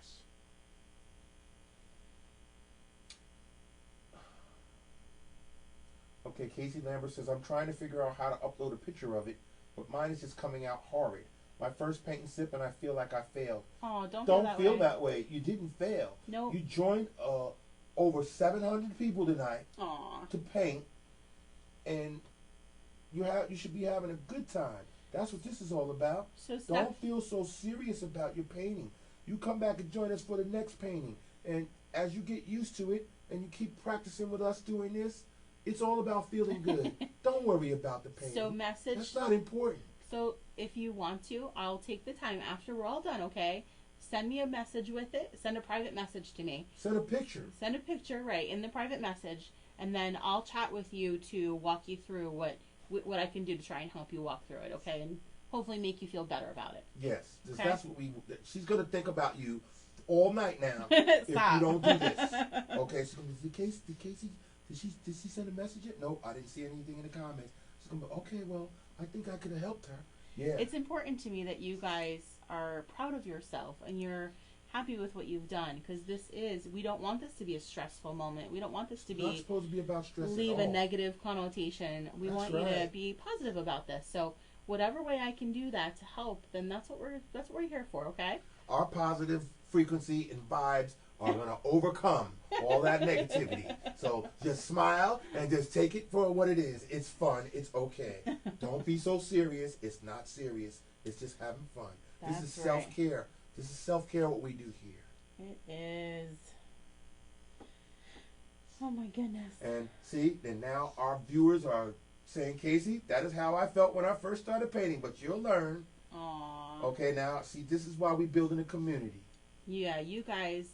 Okay, Casey Lambert says, I'm trying to figure out how to upload a picture of it, but mine is just coming out horrid. My first paint and sip, and I feel like I failed.
Oh, don't
feel that way. You didn't fail.
No.
You joined over 700 people tonight to paint, and you should be having a good time. That's what this is all about.
So
don't feel so serious about your painting. You come back and join us for the next painting, and as you get used to it and you keep practicing with us doing this, it's all about feeling good. Don't worry about the painting.
So
That's not important.
So if you want to, I'll take the time after we're all done, okay? Send me a message with it. Send a private message to me.
Send a picture.
Send a picture, right, in the private message. And then I'll chat with you to walk you through what what I can do to try and help you walk through it, okay? And hopefully make you feel better about it.
Yes,
Okay.
that's what she's going to think about you all night now if you don't do this. Okay, so did she send a message yet? No, I didn't see anything in the comments. She's going to be, okay, well, I think I could have helped her. Yeah.
It's important to me that you guys are proud of yourself and you're happy with what you've done, because we don't want this to be a stressful moment. We don't want this to be
not supposed to be about stress
leave
at all.
A negative connotation. We want you to be positive about this. So whatever way I can do that to help, then that's what we're here for, okay?
Our positive frequency and vibes are going to overcome all that negativity. So just smile and just take it for what it is. It's fun. It's okay. Don't be so serious. It's not serious. It's just having fun. This is self-care. This is self-care, what we do here.
It is. Oh my goodness.
And see, and now our viewers are saying, Casey, that is how I felt when I first started painting, but you'll learn.
Aww.
Okay, now, see, this is why we building a community.
Yeah, you guys,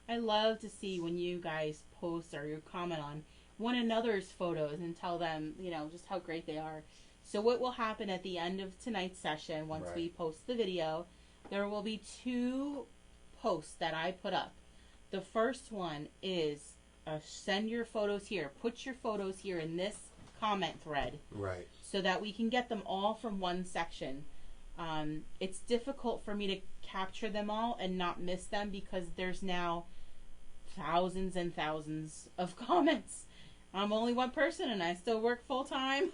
I love to see when you guys post or you comment on one another's photos and tell them, just how great they are. So what will happen at the end of tonight's session, once we post the video, there will be 2 posts that I put up. The first one is send your photos here. Put your photos here in this comment thread.
Right.
So that we can get them all from one section. It's difficult for me to capture them all and not miss them because there's now thousands and thousands of comments. I'm only one person and I still work full time.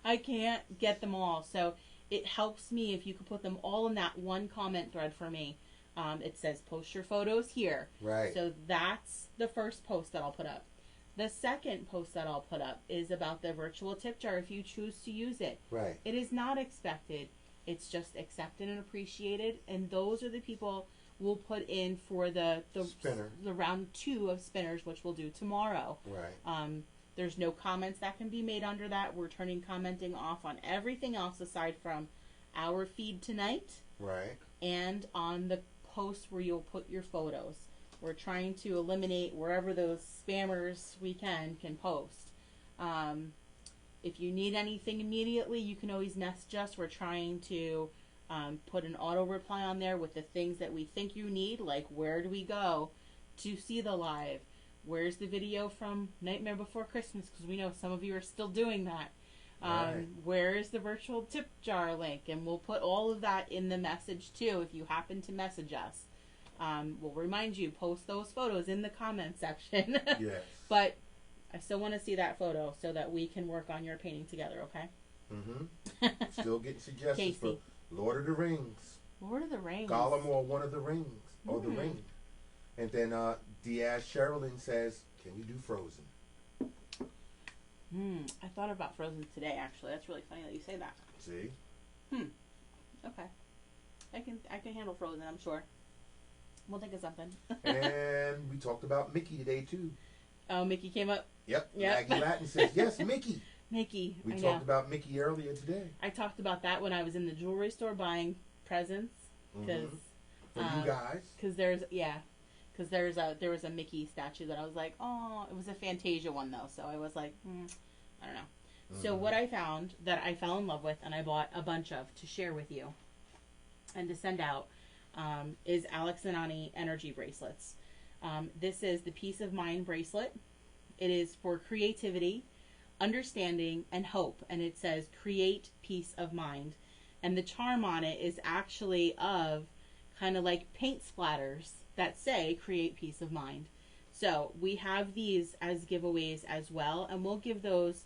I can't get them all. So it helps me if you could put them all in that one comment thread for me. It says post your photos here.
Right.
So that's the first post that I'll put up. The second post that I'll put up is about the virtual tip jar if you choose to use it.
Right.
It is not expected. It's just accepted and appreciated. And those are the people we'll put in for the
spinner.
The round 2 of spinners, which we'll do tomorrow.
Right.
There's no comments that can be made under that. We're turning commenting off on everything else aside from our feed tonight.
Right.
And on the post where you'll put your photos. We're trying to eliminate wherever those spammers we can post. If you need anything immediately, you can always message us. We're trying to put an auto reply on there with the things that we think you need, like where do we go to see the live? Where's the video from Nightmare Before Christmas? Because we know some of you are still doing that.
Right.
Where is the virtual tip jar link? And we'll put all of that in the message too if you happen to message us. We'll remind you, post those photos in the comment section.
Yes.
But I still want to see that photo so that we can work on your painting together, okay?
Mm-hmm. Still getting suggestions
Casey.
for Lord of the Rings.
Lord of the Rings.
Gollum or one of the rings. Or the ring. And then Diaz Sherilyn says, can you do Frozen?
I thought about Frozen today, actually. That's really funny that you say that.
See?
Okay. I can handle Frozen, I'm sure. We'll think of something.
And we talked about Mickey today, too.
Oh, Mickey came up?
Yep. Maggie Latin says, yes, Mickey.
Mickey.
We talked about Mickey earlier today.
I talked about that when I was in the jewelry store buying presents. Cause,
for you guys.
Because there was a Mickey statue that I was like, oh, it was a Fantasia one, though. So I was like, I don't know. So what I found that I fell in love with and I bought a bunch of to share with you and to send out is Alex and Ani energy bracelets. This is the Peace of Mind bracelet. It is for creativity, understanding, and hope. And it says, create peace of mind. And the charm on it is actually of kind of like paint splatters that say, create peace of mind. So we have these as giveaways as well. And we'll give those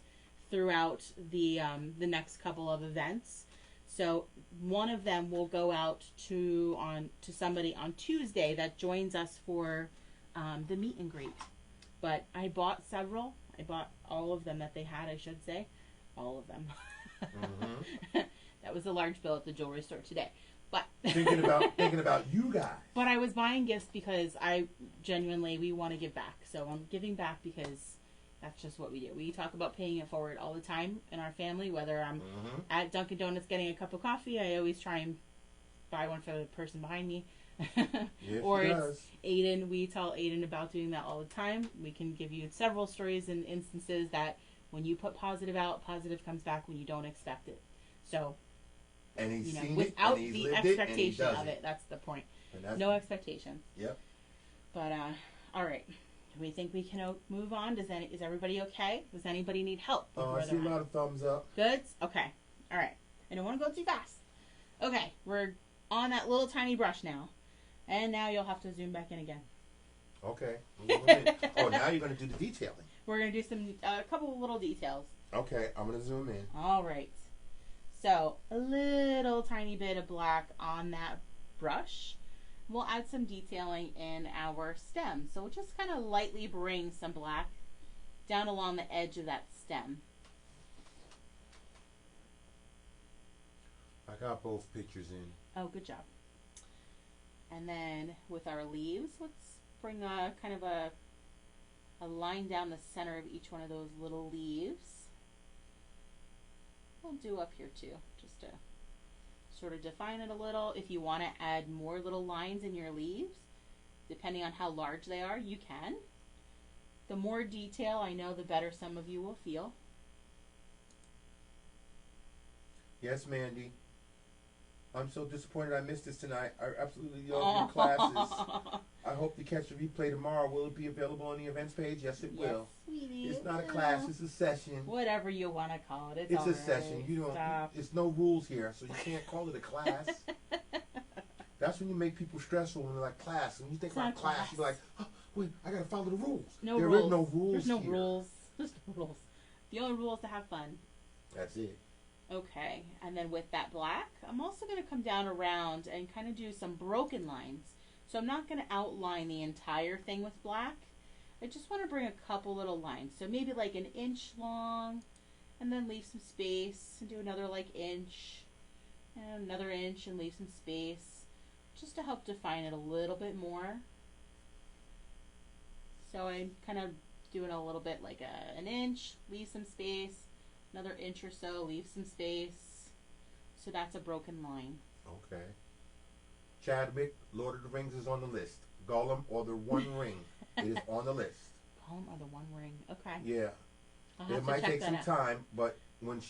throughout the next couple of events. So one of them will go out to somebody on Tuesday that joins us for the meet and greet. But I bought several. I bought all of them that they had, I should say. All of them. That was a large bill at the jewelry store today. But
thinking about you guys.
But I was buying gifts because we want to give back. So I'm giving back because that's just what we do. We talk about paying it forward all the time in our family. Whether I'm at Dunkin' Donuts getting a cup of coffee, I always try and buy one for the person behind me.
Yes,
or it's Aiden. We tell Aiden about doing that all the time. We can give you several stories and instances that When you put positive out, positive comes back when you don't expect it. So,
and he's seen
without
it, and he's
the
lived
expectation
it, and
of it. That's the point.
That's,
no expectations.
Yep.
But all right. Do we think we can move on? Is everybody okay? Does anybody need help?
I see a lot of thumbs up.
Good? Okay. All right. I don't want to go too fast. Okay. We're on that little tiny brush now. And now you'll have to zoom back in again.
Okay. Oh, now you're going to do the detailing.
We're going to do a couple of little details.
Okay. I'm going to zoom in.
All right. So, a little tiny bit of black on that brush. We'll add some detailing in our stem. So we'll just kind of lightly bring some black down along the edge of that stem.
I got both pictures in.
Oh, good job. And then with our leaves, let's bring a kind of a line down the center of each one of those little leaves. We'll do up here too, just to sort of define it a little. If you want to add more little lines in your leaves, depending on how large they are, you can. The more detail, I know, the better some of you will feel.
Yes, Mandy. I'm so disappointed I missed this tonight. I absolutely love your classes. I hope to catch the replay tomorrow. Will it be available on the events page? Yes, it will.
Sweetie,
it's not a class. It's a session.
Whatever you want to call it.
It's a session. You don't. There's no rules here, so you can't call it a class. That's when you make people stressful when they're like class. When you think about class, you're like, oh, wait, I gotta follow the rules. There is no rules.
There's no rules. There's no rules. The only rule is to have fun.
That's it.
Okay, and then with that black, I'm also going to come down around and kind of do some broken lines. So I'm not going to outline the entire thing with black. I just want to bring a couple little lines. So maybe like an inch long, and then leave some space, and do another like inch, and another inch, and leave some space, just to help define it a little bit more. So I'm kind of doing a little bit like an inch, leave some space, another inch or so, leave some space. So that's a broken line.
Okay. Chadwick, Lord of the Rings is on the list. Gollum or the One Ring, it is on the list.
Gollum or the One Ring. Okay.
Yeah. It might take some time, but when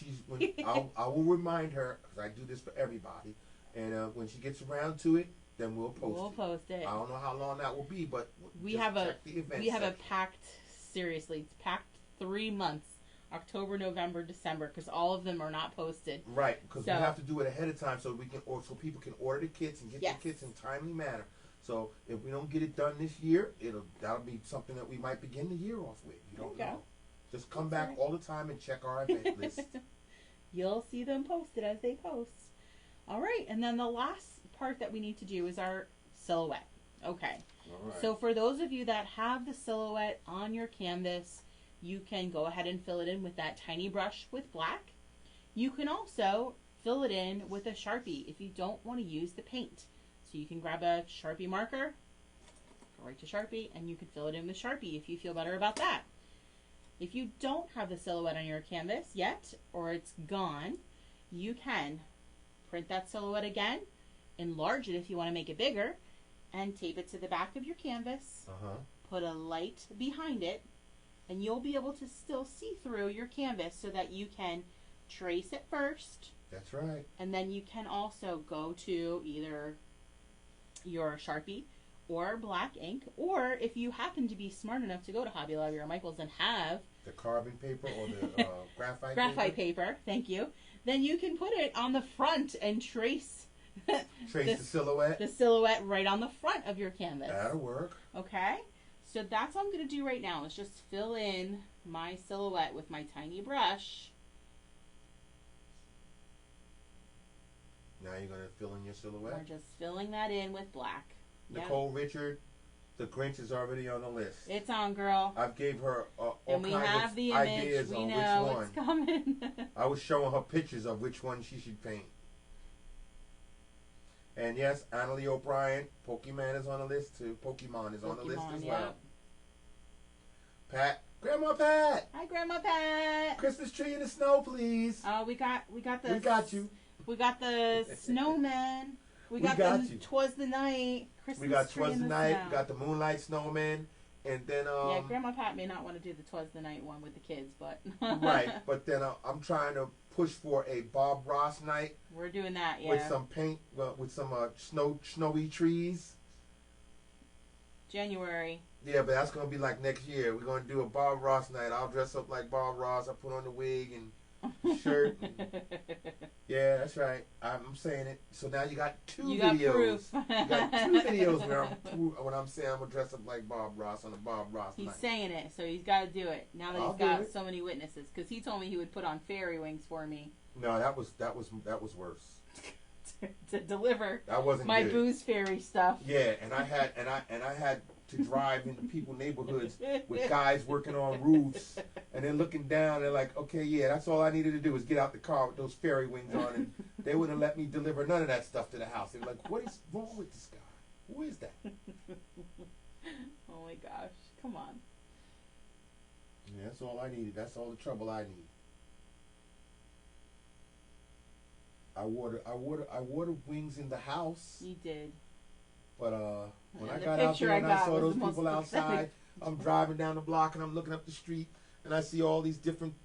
I will remind her, because I do this for everybody, and when she gets around to it, then we'll post it.
We'll post it.
I don't know how long that will be, but
we have a packed, seriously, it's packed 3 months. October, November, December, because all of them are not posted.
Right, because we have to do it ahead of time so we can, so people can order the kits and get the kits in a timely manner. So if we don't get it done this year, that'll be something that we might begin the year off with. You don't know. Just come back all the time and check our event list.
You'll see them posted as they post. All right, and then the last part that we need to do is our silhouette. Okay.
All right.
So for those of you that have the silhouette on your canvas, you can go ahead and fill it in with that tiny brush with black. You can also fill it in with a Sharpie if you don't want to use the paint. So you can grab a Sharpie marker, go right to Sharpie, and you can fill it in with Sharpie if you feel better about that. If you don't have the silhouette on your canvas yet, or it's gone, you can print that silhouette again, enlarge it if you want to make it bigger, and tape it to the back of your canvas, put a light behind it, and you'll be able to still see through your canvas so that you can trace it first.
That's right.
And then you can also go to either your Sharpie or black ink, or if you happen to be smart enough to go to Hobby Lobby or Michael's and have
the carbon paper or the
graphite paper, thank you, then you can put it on the front and trace
the silhouette.
The silhouette right on the front of your canvas.
That'll work.
Okay. So that's what I'm going to do right now, is just fill in my silhouette with my tiny brush.
Now you're going to fill in your silhouette?
We're just filling that in with black.
Nicole Richard, the Grinch is already on the list.
It's on, girl.
I've gave her all
and we
kinds
have
of
the image.
ideas
we
on
know
which one.
It's coming.
I was showing her pictures of which one she should paint. And yes, Annalie O'Brien, Pokemon is on the list too. Pokemon is on the list as well. Pat, Grandma Pat.
Hi, Grandma Pat.
Christmas tree in the snow, please.
We got the.
We got you.
We got the snowman. We got the 'Twas the Night. Christmas
we got
tree
'Twas
in
the
the
Night.
snow.
We got the Moonlight Snowman, And then
yeah, Grandma Pat may not want to do the 'Twas the Night one with the kids, but
right. But then I'm trying to push for a Bob Ross night.
We're doing that, yeah.
With some paint, with some snowy trees.
January.
Yeah, but that's gonna be like next year. We're gonna do a Bob Ross night. I'll dress up like Bob Ross. I put on the wig and shirt. Yeah, that's right. I'm saying it. So now you got two videos.
Got proof.
You got two videos when I'm saying I'm gonna dress up like Bob Ross on a Bob Ross night.
He's saying it, so he's got to do it now that he's got so many witnesses. Because he told me he would put on fairy wings for me.
No, that was worse.
to deliver
that wasn't
my
good.
booze fairy stuff.
Yeah, and I had to drive into people's neighborhoods with guys working on roofs, and then looking down. They're like, okay, yeah, that's all I needed to do was get out the car with those fairy wings on, and they wouldn't let me deliver none of that stuff to the house. They were like, what is wrong with this guy? Who is that?
Oh my gosh, come on.
Yeah, that's all I needed. That's all the trouble I need. I wore the wings in the house.
You did.
But when I got out there and I saw those people outside, I'm driving down the block and I'm looking up the street and I see all these different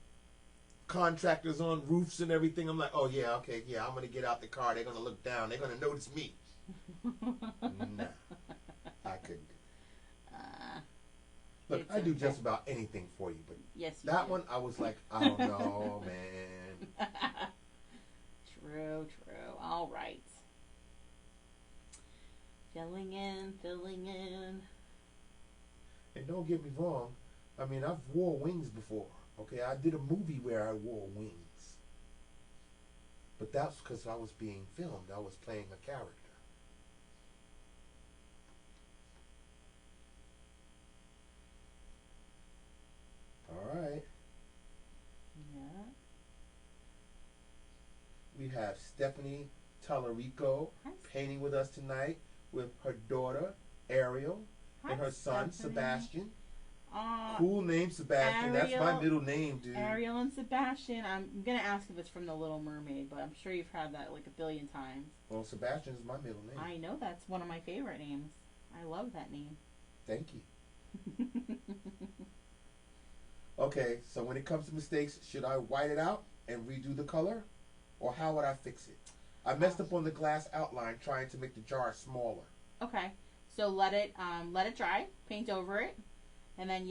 contractors on roofs and everything. I'm like, oh yeah, okay, yeah, I'm gonna get out the car. They're gonna look down. They're gonna notice me. Nah, I couldn't. Look, I do just about anything for you, but
yes,
that one I was like, I don't know, man.
True. All right. Filling in.
And don't get me wrong. I mean, I've wore wings before. Okay, I did a movie where I wore wings. But that's because I was being filmed. I was playing a character. All right.
Yeah.
We have Stephanie Talarico painting with us tonight with her daughter, Ariel, and her son, Sebastian. Cool name, Sebastian.
Ariel,
that's my middle name, dude.
Ariel and Sebastian. I'm going to ask if it's from The Little Mermaid, but I'm sure you've heard that like a billion times.
Well, Sebastian is my middle name.
I know that's one of my favorite names. I love that name.
Thank you. Okay, so when it comes to mistakes, should I white it out and redo the color? Or how would I fix it? I messed up on the glass outline trying to make the jar smaller.
Okay, so let it dry. Paint over it, and then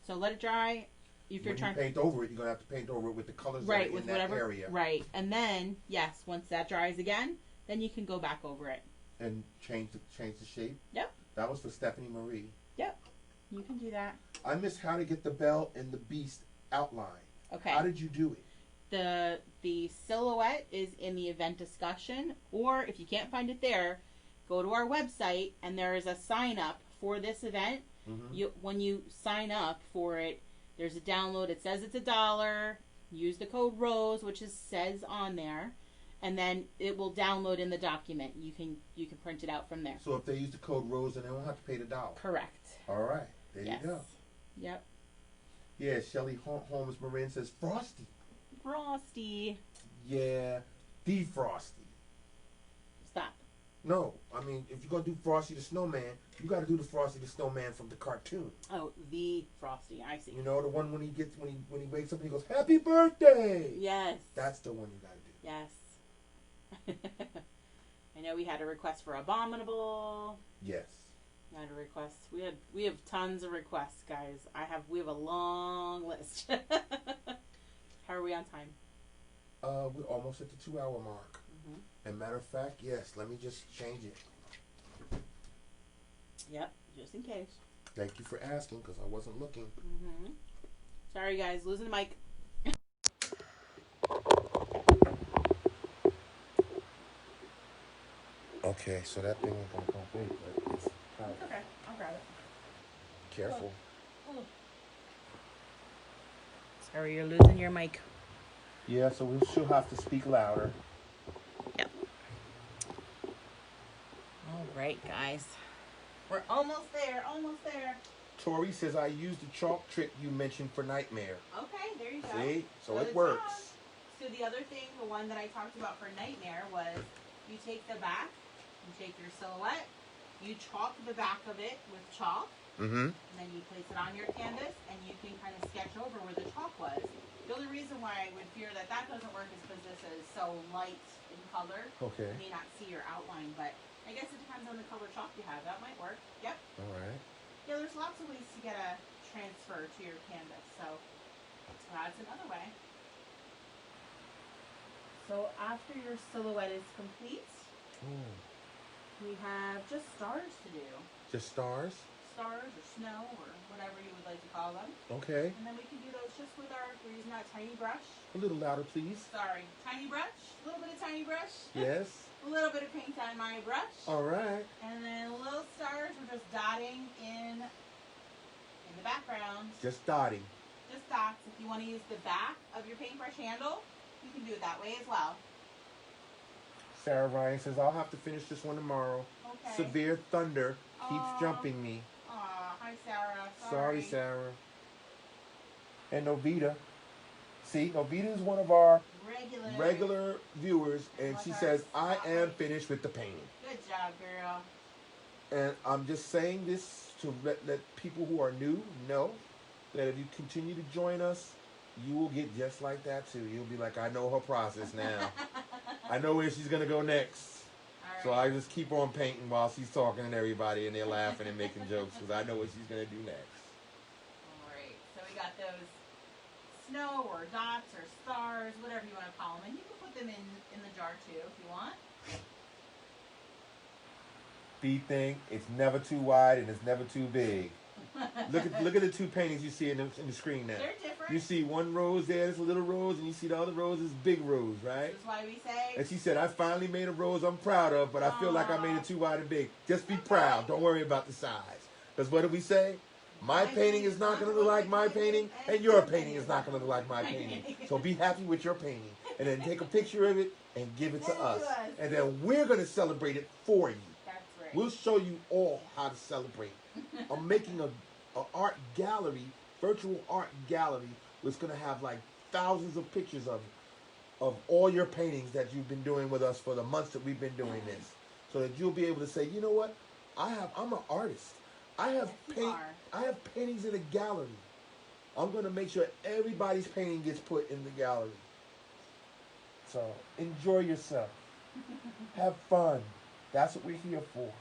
so let it dry. If you're trying to
paint over it, you're gonna have to paint over it with the colors
right
that are
with
in
whatever
that area.
Right, and then once that dries again, then you can go back over it
and change the shape.
Yep.
That was for Stephanie Marie.
Yep. You can do that.
I missed how to get the bell and the beast outline.
Okay.
How did you do it?
The silhouette is in the event discussion, or if you can't find it there, go to our website and there is a sign up for this event. Mm-hmm. When you sign up for it, there's a download. It says it's $1. Use the code ROSE, which says on there, and then it will download in the document. You can print it out from there.
So if they use the code ROSE, then they won't have to pay the $1.
Correct.
All right. There you go.
Yep.
Yeah, Shelly Holmes Marin says Frosty.
Frosty.
Yeah, the Frosty.
Stop.
No, I mean, if you're going to do Frosty the Snowman, you got to do the Frosty the Snowman from the cartoon.
Oh, the Frosty. I see.
You know, the one when he wakes up and he goes, "Happy birthday!"
Yes.
That's the one you got to do.
Yes. I know we had a request for Abominable.
Yes.
We had a request. We have tons of requests, guys. We have a long list. How are we on time?
We're almost at the 2-hour mark.
Mm-hmm.
And matter of fact, yes, let me just change it.
Yep, just in case.
Thank you for asking, because I wasn't looking.
Mm-hmm. Sorry, guys, losing the mic.
Okay, so that thing ain't gonna go big, but it's
okay, I'll grab it.
Careful.
Oh. Sorry, you're losing your mic.
Yeah, so she'll have to speak louder.
Yep. All right, guys. We're almost there, almost there.
Tori says I used the chalk trick you mentioned for Nightmare.
Okay, there you go.
See? So it works.
So the other thing, the one that I talked about for Nightmare was you take the back, you take your silhouette, you chalk the back of it with chalk,
Mm-hmm.
And then you place it on your canvas, and you can kind of sketch over where the chalk was. The only reason why I would fear that that doesn't work is because this is so light in color.
Okay.
You may not see your outline, but I guess it depends on the color chalk you have. That might work. Yep.
All right.
Yeah, there's lots of ways to get a transfer to your canvas, so that's another way. So after your silhouette is complete, we have just stars to do.
Just stars?
Stars or snow or whatever you would like to call them.
Okay.
And then we can do those just with we're using our tiny brush.
A little louder, please.
Sorry, tiny brush, a little bit of tiny brush.
Yes.
A little bit of paint on my brush.
All right.
And then little stars, we're just dotting in the background.
Just dotting.
Just dots. If you want to use the back of your paintbrush handle, you can do it that way as well.
Sarah Ryan says, I'll have to finish this one tomorrow.
Okay.
Severe thunder keeps jumping me.
Aw, hi Sarah.
Sorry, Sarah. And Novita. See, Novita is one of our regular viewers, and she says, I am finished with the painting.
Good job, girl.
And I'm just saying this to let people who are new know that if you continue to join us, you will get just like that too. You'll be like, I know her process now. I know where she's going to go next.
Right.
So I just keep on painting while she's talking to everybody, and they're laughing and making jokes because I know what she's going to do next.
All right. So we got those snow or dots or stars, whatever you want to call them. And you can put them in the jar too if you want.
B thing, it's never too wide and it's never too big. Look at the two paintings you see in the screen now.
They're different.
You see one rose there, it's a little rose, and you see the other rose is big rose, right?
This is why we say.
And she said, I finally made a rose I'm proud of, but I feel like I made it too wide and big. Just be proud. Don't worry about the size. Because what did we say? My painting is not going to look like my painting, and your painting is not going to look like my painting. So be happy with your painting. And then take a picture of it and give it to us. And then we're going to celebrate it for you.
That's right.
We'll show you all how to celebrate. I'm making a art gallery, virtual art gallery, that's going to have like thousands of pictures of all your paintings that you've been doing with us for the months that we've been doing this, so that you'll be able to say, you know what, I'm an artist. I have paintings in a gallery. I'm going to make sure everybody's painting gets put in the gallery. So enjoy yourself. Have fun. That's what we're here for.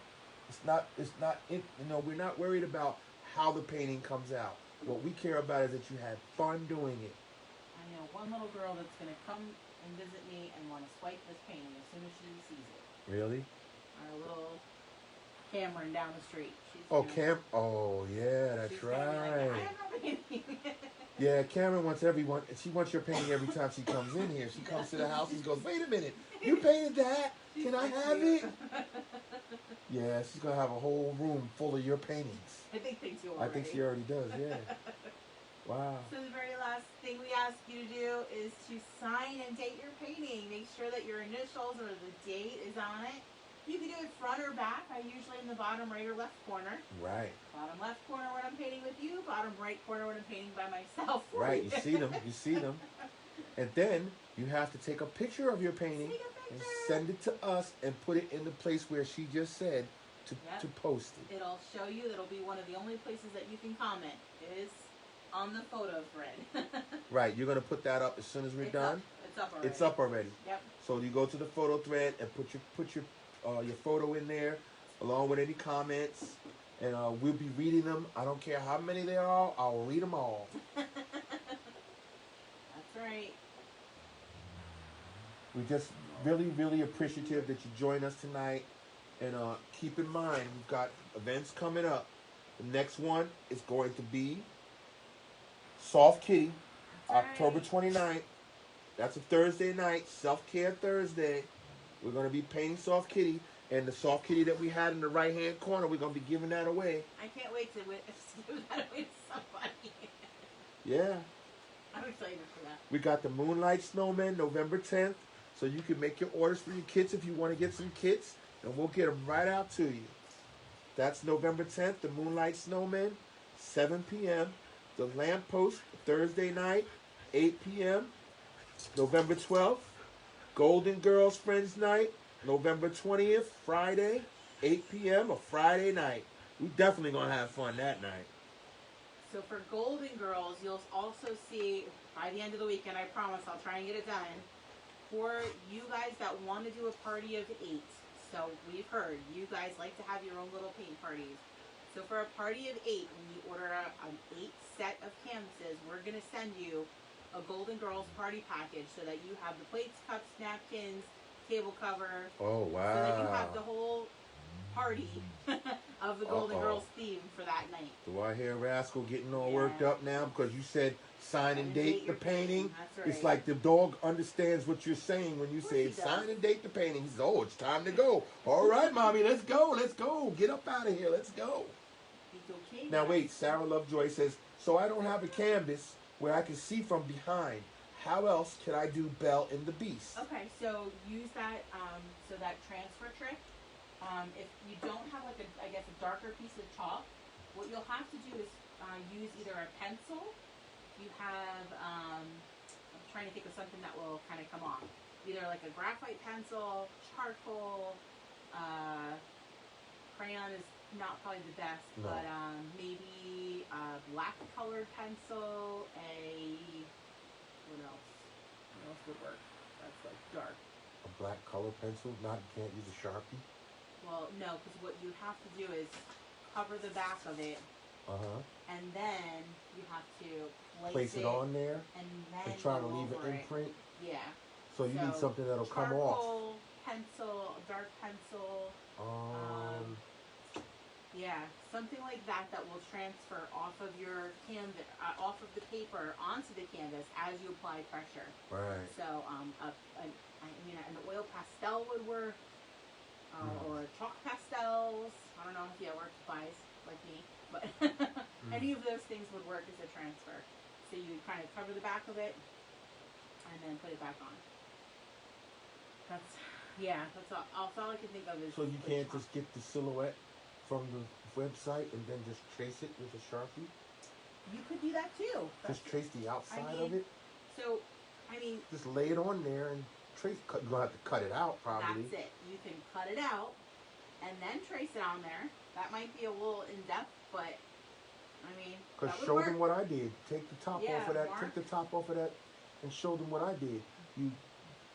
We're not worried about how the painting comes out. What we care about is that you had fun doing it.
I know one little girl that's going to come and visit me and want to swipe this painting as soon as she sees it.
Really?
Our little Cameron down the street.
Oh, yeah, that's right.
Like, I have no painting.
Yeah, Cameron wants everyone. She wants your painting every time she comes in here. She comes to the house and goes, wait a minute, you painted that? Can I have it? Yeah, she's going to have a whole room full of your paintings.
I think they do
already. I think she already does, yeah. Wow.
So the very last thing we ask you to do is to sign and date your painting. Make sure that your initials or the date is on it. You can do it front or back. I usually in the bottom right or left corner.
Right.
Bottom left corner when I'm painting with you. Bottom right corner when I'm painting by myself.
Right, you see them. You see them. And then you have to take a picture of your painting and send it to us and put it in the place where she just said to post it.
It'll show you. It'll be one of the only places that you can comment is on the photo thread.
Right. You're going to put that up as soon as we're done?
It's up already.
It's up already.
Yep. So
you go to the photo thread and put your photo in there along with any comments, and we'll be reading them. I don't care how many there are. I'll read them all.
That's right.
We're just really, really appreciative that you joined us tonight. And keep in mind, we've got events coming up. The next one is going to be Soft Kitty, October 29th. That's a Thursday night, Self-Care Thursday. We're going to be painting Soft Kitty. And the Soft Kitty that we had in the right-hand corner, we're going to be giving that away.
I can't wait to give that away to somebody.
Yeah.
I'm excited for that.
We got the Moonlight Snowman, November 10th. So you can make your orders for your kits if you want to get some kits. And we'll get them right out to you. That's November 10th, the Moonlight Snowman, 7 p.m. The Lamppost, Thursday night, 8 p.m. November 12th, Golden Girls Friends Night, November 20th, Friday, 8 p.m. a Friday night. We definitely gonna have fun that night.
So for Golden Girls, you'll also see by the end of the weekend, I promise I'll try and get it done. For you guys that want to do a party of 8, so we've heard you guys like to have your own little paint parties. So for a party of 8, when you order an 8 set of canvases, we're going to send you a Golden Girls party package so that you have the plates, cups, napkins, table cover.
Oh, wow.
So that you have the whole party of the Golden Girls theme for that night.
Do I hear Rascal getting all worked up now because you said sign and date the painting?
That's right.
It's like the dog understands what you're saying when you say sign and date the painting. He says, oh, it's time to go. All right, mommy, let's go. Let's go. Get up out of here. Let's go.
Okay,
now, wait. Sarah Lovejoy says, so I don't have a canvas where I can see from behind. How else can I do Belle and the Beast?
Okay, so use that, so that transfer trick. If you don't have like a darker piece of chalk, what you'll have to do is use either a pencil. You have, I'm trying to think of something that will kind of come off. Either like a graphite pencil, charcoal, crayon is not probably the best,
no.
but maybe a black colored pencil, what else? What else would work? That's like dark.
A black color pencil? You can't use a Sharpie?
Well, no, because what you have to do is cover the back of it, and then you have to place it
on there,
and then
try to leave an imprint.
Yeah.
So you need something that'll come off.
Charcoal, pencil, dark pencil. Yeah, something like that will transfer off of your canvas, off of the paper onto the canvas as you apply pressure.
Right.
So, an oil pastel would work. Or chalk pastels. I don't know if you have work supplies like me, but any of those things would work as a transfer. So you kind of cover the back of it and then put it back on. That's all I can think of is.
So you can't just get the silhouette from the website and then just trace it with a Sharpie?
You could do that too.
Just trace the outside of it?
So,
just lay it on there and trace. You're going to have to cut it out, probably.
That's it. You can cut it out and then trace it on there. That might be a little in-depth, but,
because show them what I did. Take the top off of that. Take the top off of that and show them what I did.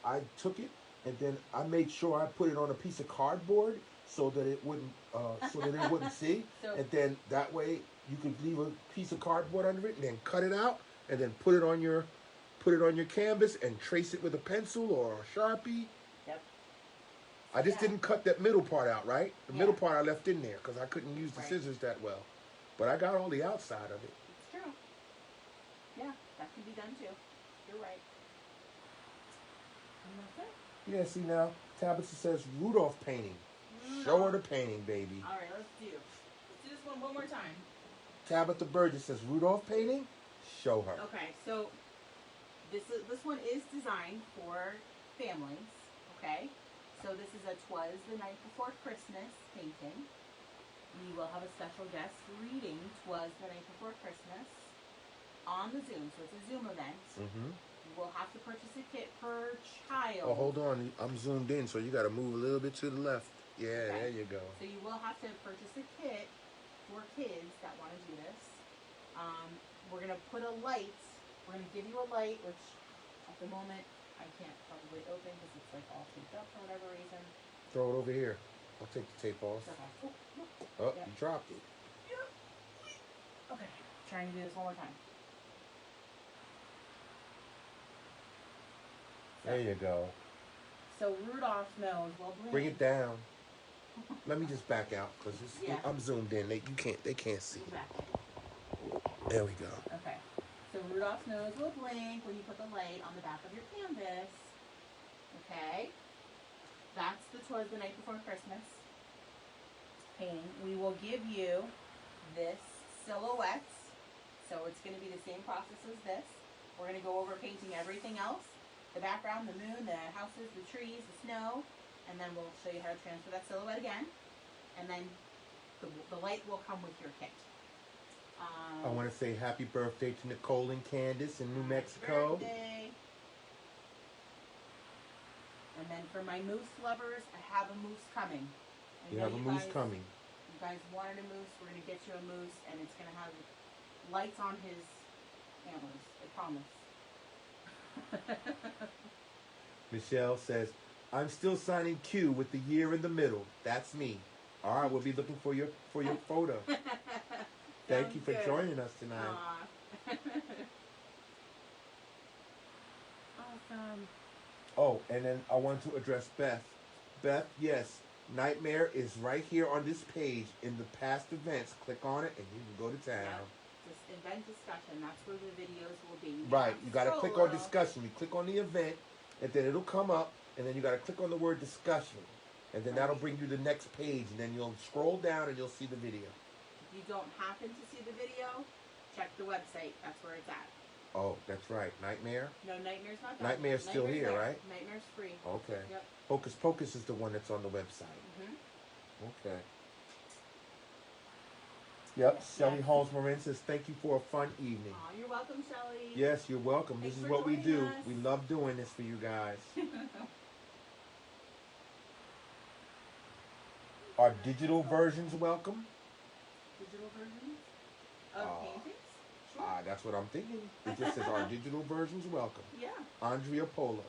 I took it, and then I made sure I put it on a piece of cardboard so that it wouldn't see. And then that way you could leave a piece of cardboard under it and then cut it out and then put it on your canvas and trace it with a pencil or a Sharpie.
Yep.
I just didn't cut that middle part out, right? The middle part I left in there because I couldn't use the scissors that well. But I got all the outside of it.
It's true. Yeah, that can be done too. You're right. And that's it.
Yeah, see now, Tabitha says Rudolph painting. Show her the painting, baby.
All right, let's do this one more time.
Tabitha Burgess says Rudolph painting. Show her.
Okay, so this one is designed for families. Okay, so this is a "Twas the Night Before Christmas" painting. We will have a special guest reading "Twas the Night Before Christmas" on the Zoom. So it's a Zoom event. We'll have to purchase a kit per child.
Oh, hold on. I'm zoomed in, so you got to move a little bit to the left. Yeah, there you go.
So you will have to purchase a kit for kids that want to do this. We're going to put a light. We're going to give you a light, which at the moment I can't probably open because it's like all taped up for whatever reason.
Throw it over here. I'll take the tape off.
Okay.
Oh, you dropped it.
Okay, trying to do this one more time.
There you go.
So Rudolph's nose will blink.
Bring it down. Let me just back out because I'm zoomed in. They can't see. There we go.
Okay. So Rudolph's nose will blink when you put the light on the back of your canvas. Okay. That's the "Twas the Night Before Christmas" painting. We will give you this silhouette. So it's going to be the same process as this. We're going to go over painting everything else. The background, the moon, the houses, the trees, the snow. And then we'll show you how to transfer that silhouette again. And then the light will come with your kit.
I want to say happy birthday to Nicole and Candace in New Mexico.
Birthday. And then for my moose lovers, I have a moose coming.
You have a moose coming.
You guys wanted a moose, we're going to get you a moose, and it's going to have lights on his antlers. I promise.
Michelle says, I'm still signing Q with the year in the middle. That's me. All right, we'll be looking for your photo. Thank you for joining us tonight.
Awesome.
Oh, and then I want to address Beth. Beth, yes, Nightmare is right here on this page in the past events. Click on it and you can go to town.
Yep. Just event discussion. That's where the videos will be.
Right. You got to click on discussion. You click on the event, and then it'll come up, and then you got to click on the word discussion, and then that'll bring you to the next page, and then you'll scroll down and you'll see the video.
If you don't happen to see the video, check the website. That's where it's at.
Oh, that's right. Nightmare?
No, Nightmare's not done.
Nightmare's still here,
there.
right?
Nightmare's free.
Okay.
Yep.
Hocus Pocus is the one that's on the website.
Mm-hmm.
Okay. Yep.
Yes,
Shelly
yes.
Holmes Morin says, thank you for a fun evening.
Aw, you're welcome, Shelly.
Yes, you're welcome.
Thanks
This is
for
what we
joining
do.
us.
We love doing this for you guys. Are digital versions welcome?
Digital versions of paintings? Sure.
That's what I'm thinking. It just says, are digital versions welcome?
Yeah,
Andrea Polo.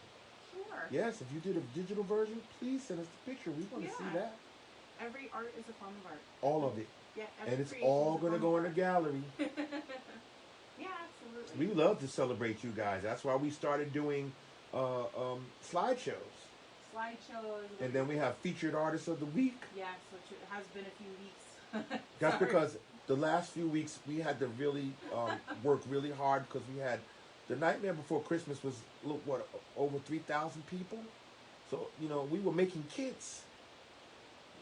sure.
Yes, if you did a digital version, please send us the picture. We want to see
Yeah.
that.
Every art is a form of art.
All of it.
Yeah, every
And it's
creation
all
is
going to
form
go
of
in the
art.
gallery.
Yeah, absolutely.
We love to celebrate you guys. That's why we started doing slideshows.
Slideshows.
And then we have featured artists of the week.
Yes, which has been a few weeks.
That's
Sorry.
because the last few weeks we had to really work really hard because we had the Nightmare Before Christmas was over 3,000 people. So we were making kits.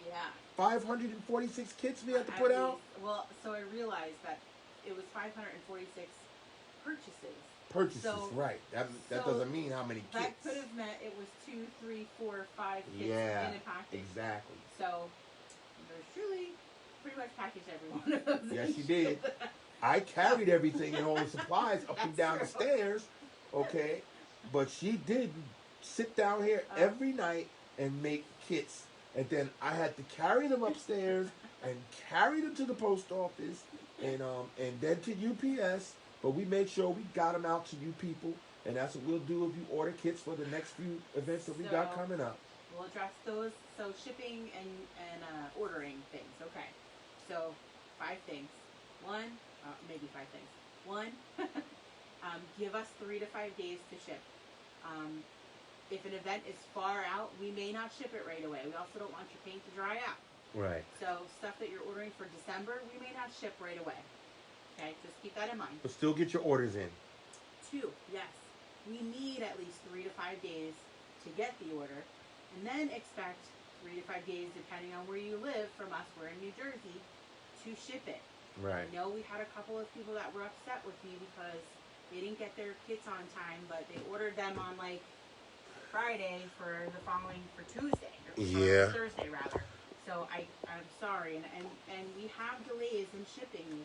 Yeah.
546 kits we had to
At
put
least.
out.
Well, so I realized that it was 546 purchases.
Purchases,
So-
right? That
so
doesn't mean how many
That
kits.
could have meant it was 2, 3, 4, 5 kits
Yeah,
in a package.
exactly.
So there's truly pretty much packaged every one of those.
Yes, you did. I carried everything and all the supplies up and
That's
down the
true.
stairs, okay? But she did sit down here every night and make kits. And then I had to carry them upstairs and carry them to the post office and then to UPS. But we made sure we got them out to you people. And that's what we'll do if you order kits for the next few events that we got
So-
coming up.
We'll address those. So shipping and ordering things. Okay. So 5 things. One, maybe 5 things. One, give us 3 to 5 days to ship. If an event is far out, we may not ship it right away. We also don't want your paint to dry out.
Right.
So stuff that you're ordering for December, we may not ship right away. Okay, just keep that in mind.
But still get your orders in.
2, yes. We need at least 3 to 5 days to get the order, and then expect 3 to 5 days, depending on where you live, from us, we're in New Jersey, to ship it.
Right.
I know we had a couple of people that were upset with me because they didn't get their kits on time, but they ordered them on like Friday for Tuesday, or Thursday rather. So I'm sorry, and we have delays in shipping.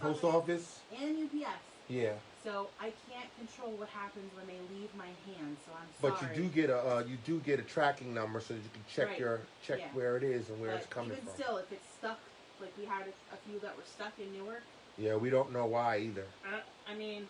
Post office?
and UPS.
Yeah.
So I can't control what happens when they leave my hands. So I'm sorry.
But you do get a tracking number so that you can check
Right.
where it is and where
But
it's coming
even
from.
still, if it's stuck, like we had a few that were stuck in Newark.
Yeah, we don't know why either.
I mean,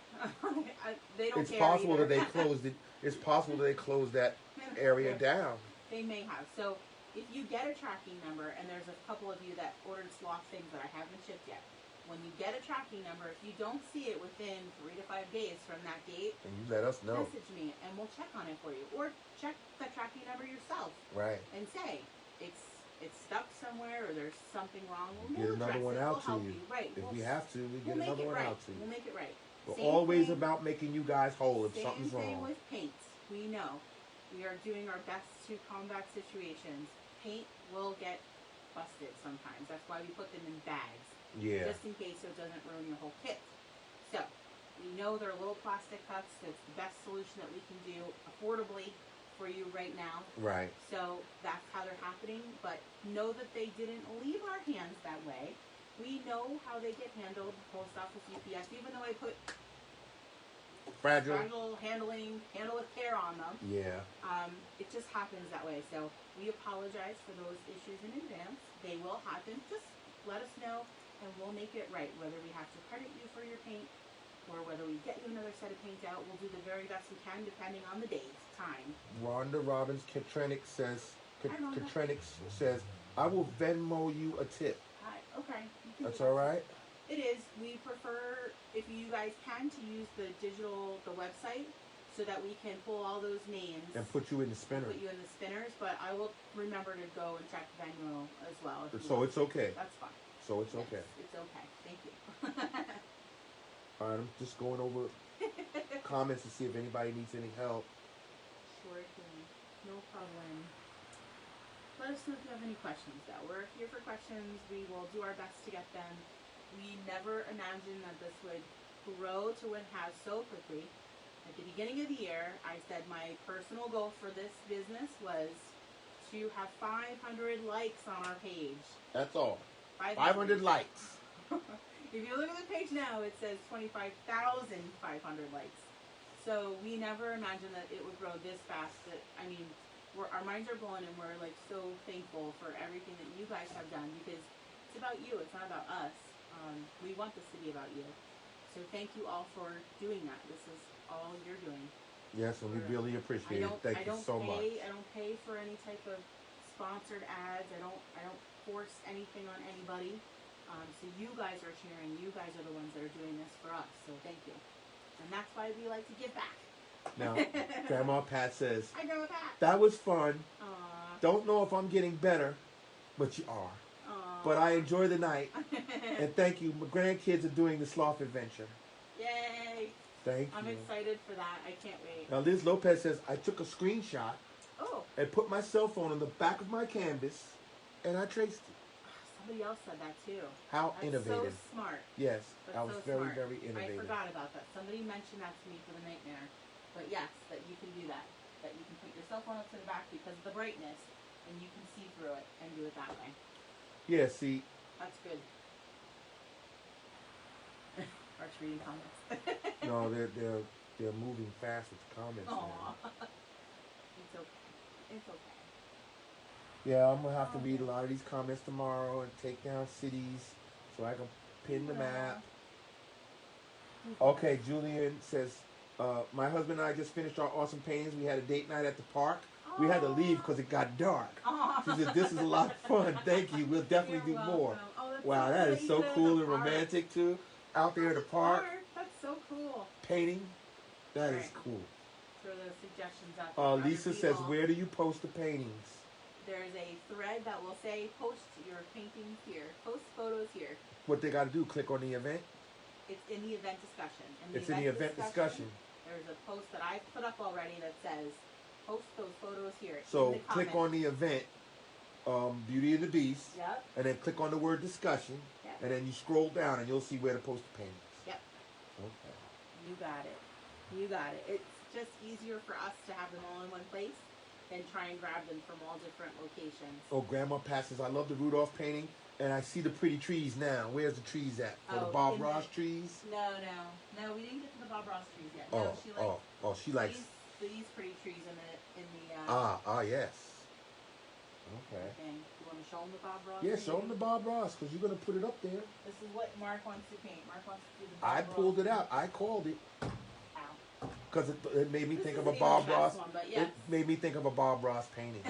they don't
It's
care
possible
either.
that they closed it. It's possible that they closed that area down.
They may have. So if you get a tracking number, and there's a couple of you that ordered sloth things that I haven't shipped yet. When you get a tracking number, if you don't see it within 3 to 5 days from that date,
And you let us know.
message me and we'll check on it for you. Or check the tracking number yourself
Right.
and say it's stuck somewhere or there's something wrong.
We'll get another
address
one
it.
out
We'll
to
help
you.
Right.
If
we'll,
we have to, we
we'll
get
make
another
it
one
right.
out to you.
We'll make it right.
We're
Same
always
thing-
about making you guys whole if
Same
something's
thing
wrong.
with paint. We know. We are doing our best to combat situations. Paint will get busted sometimes. That's why we put them in bags.
Yeah.
Just in case so it doesn't ruin your whole kit. So, we know they're little plastic cuts. It's the best solution that we can do affordably for you right now.
Right.
So, that's how they're happening. But know that they didn't leave our hands that way. We know how they get handled, post office, UPS, even though I put fragile, handle with care on them.
Yeah.
It just happens that way. So we apologize for those issues in advance. They will happen. Just let us know, and we'll make it right. Whether we have to credit you for your paint, or whether we get you another set of paint out, we'll do the very best we can, depending on the date, time.
Rhonda Robbins Katrenix says, I will Venmo you a tip.
Hi. Okay.
That's all right?
It is. We prefer, if you guys can, to use the website, so that we can pull all those names.
And put you in the spinner.
Put you in the spinners, but I will remember to go and check Venmo as well.
So it's okay.
That's fine.
So it's okay.
It's okay. Thank you.
All right, I'm just going over comments to see if anybody needs any help.
Sure thing. No problem. Let us know if you have any questions, though. We're here for questions. We will do our best to get them. We never imagined that this would grow to what it has so quickly. At the beginning of the year, I said my personal goal for this business was to have 500 likes on our page.
That's all. 500 likes.
If you look at the page now, it says 25,500 likes. So we never imagined that it would grow this fast. Our minds are blown, and we're like so thankful for everything that you guys have done, because it's about you. It's not about us. We want this to be about you. So thank you all for doing that. This is all you're doing.
Yes, and we really appreciate it. Thank you so much.
I don't pay for any type of sponsored ads. I don't force anything on anybody. So you guys are cheering. You guys are the ones that are doing this for us. So thank you. And that's why we like to give back.
Now, Grandma Pat says,
Hi, Grandma Pat.
That was fun.
Aww.
Don't know if I'm getting better, but you are.
Aww.
But I enjoy the night. And thank you. My grandkids are doing the sloth adventure.
Yay.
Thank you.
I'm excited for that. I can't wait.
Now, Liz Lopez says, I took a screenshot and put my cell phone on the back of my canvas, and I traced it.
Somebody else said that too.
How
That's
innovative.
So smart.
Yes,
That's
that was
so
very,
smart.
very innovative.
I forgot about that. Somebody mentioned that to me for the nightmare. But yes, that you can do that. That you can put your cell phone up to the back because of the brightness, and you can see through it and do it that way.
Yeah, see.
That's good. Arch reading comments.
No, they're moving fast with the comments.
Aww. It's okay. It's okay.
Yeah, I'm gonna have to read a lot of these comments tomorrow and take down cities so I can pin the map. Okay, Julian says, my husband and I just finished our awesome paintings. We had a date night at the park. We had to leave because it got dark. She said, this is a lot of fun. Thank you. We'll definitely do more. Wow, that is so cool and romantic too. Out there in the park.
That's so cool.
Painting. That is cool.
Throw those suggestions out there.
Lisa says, where do you post the paintings?
There's a thread that will say, post your paintings here. Post photos here.
What they got to do, click on the event?
It's in the event discussion.
It's in the event discussion.
There's a post that I put up already that says, post those photos here.
So click on the event, Beauty and the Beast.
Yep.
And then click on the word discussion.
Yep.
And then you scroll down and you'll see where to post the paintings.
Yep.
Okay.
You got it. You got it. It's just easier for us to have them all in one place than try and grab them from all different locations.
Oh, Grandma passes. I love the Rudolph painting, and I see the pretty trees now. Where's the trees at? For the Bob Ross trees?
No, we didn't get to the Bob Ross trees yet. No,
she likes
these pretty trees in the
yes. Okay.
Thing. You want to show them the Bob Ross?
Yeah, show them the Bob Ross because you're gonna put it up there.
This is what Mark wants to paint. Mark wants to do the Bob
I
Ross.
pulled it out. I called it. Because it made me think of a
Bob
Bob Ross.
One, yes.
It made me think of a Bob Ross painting.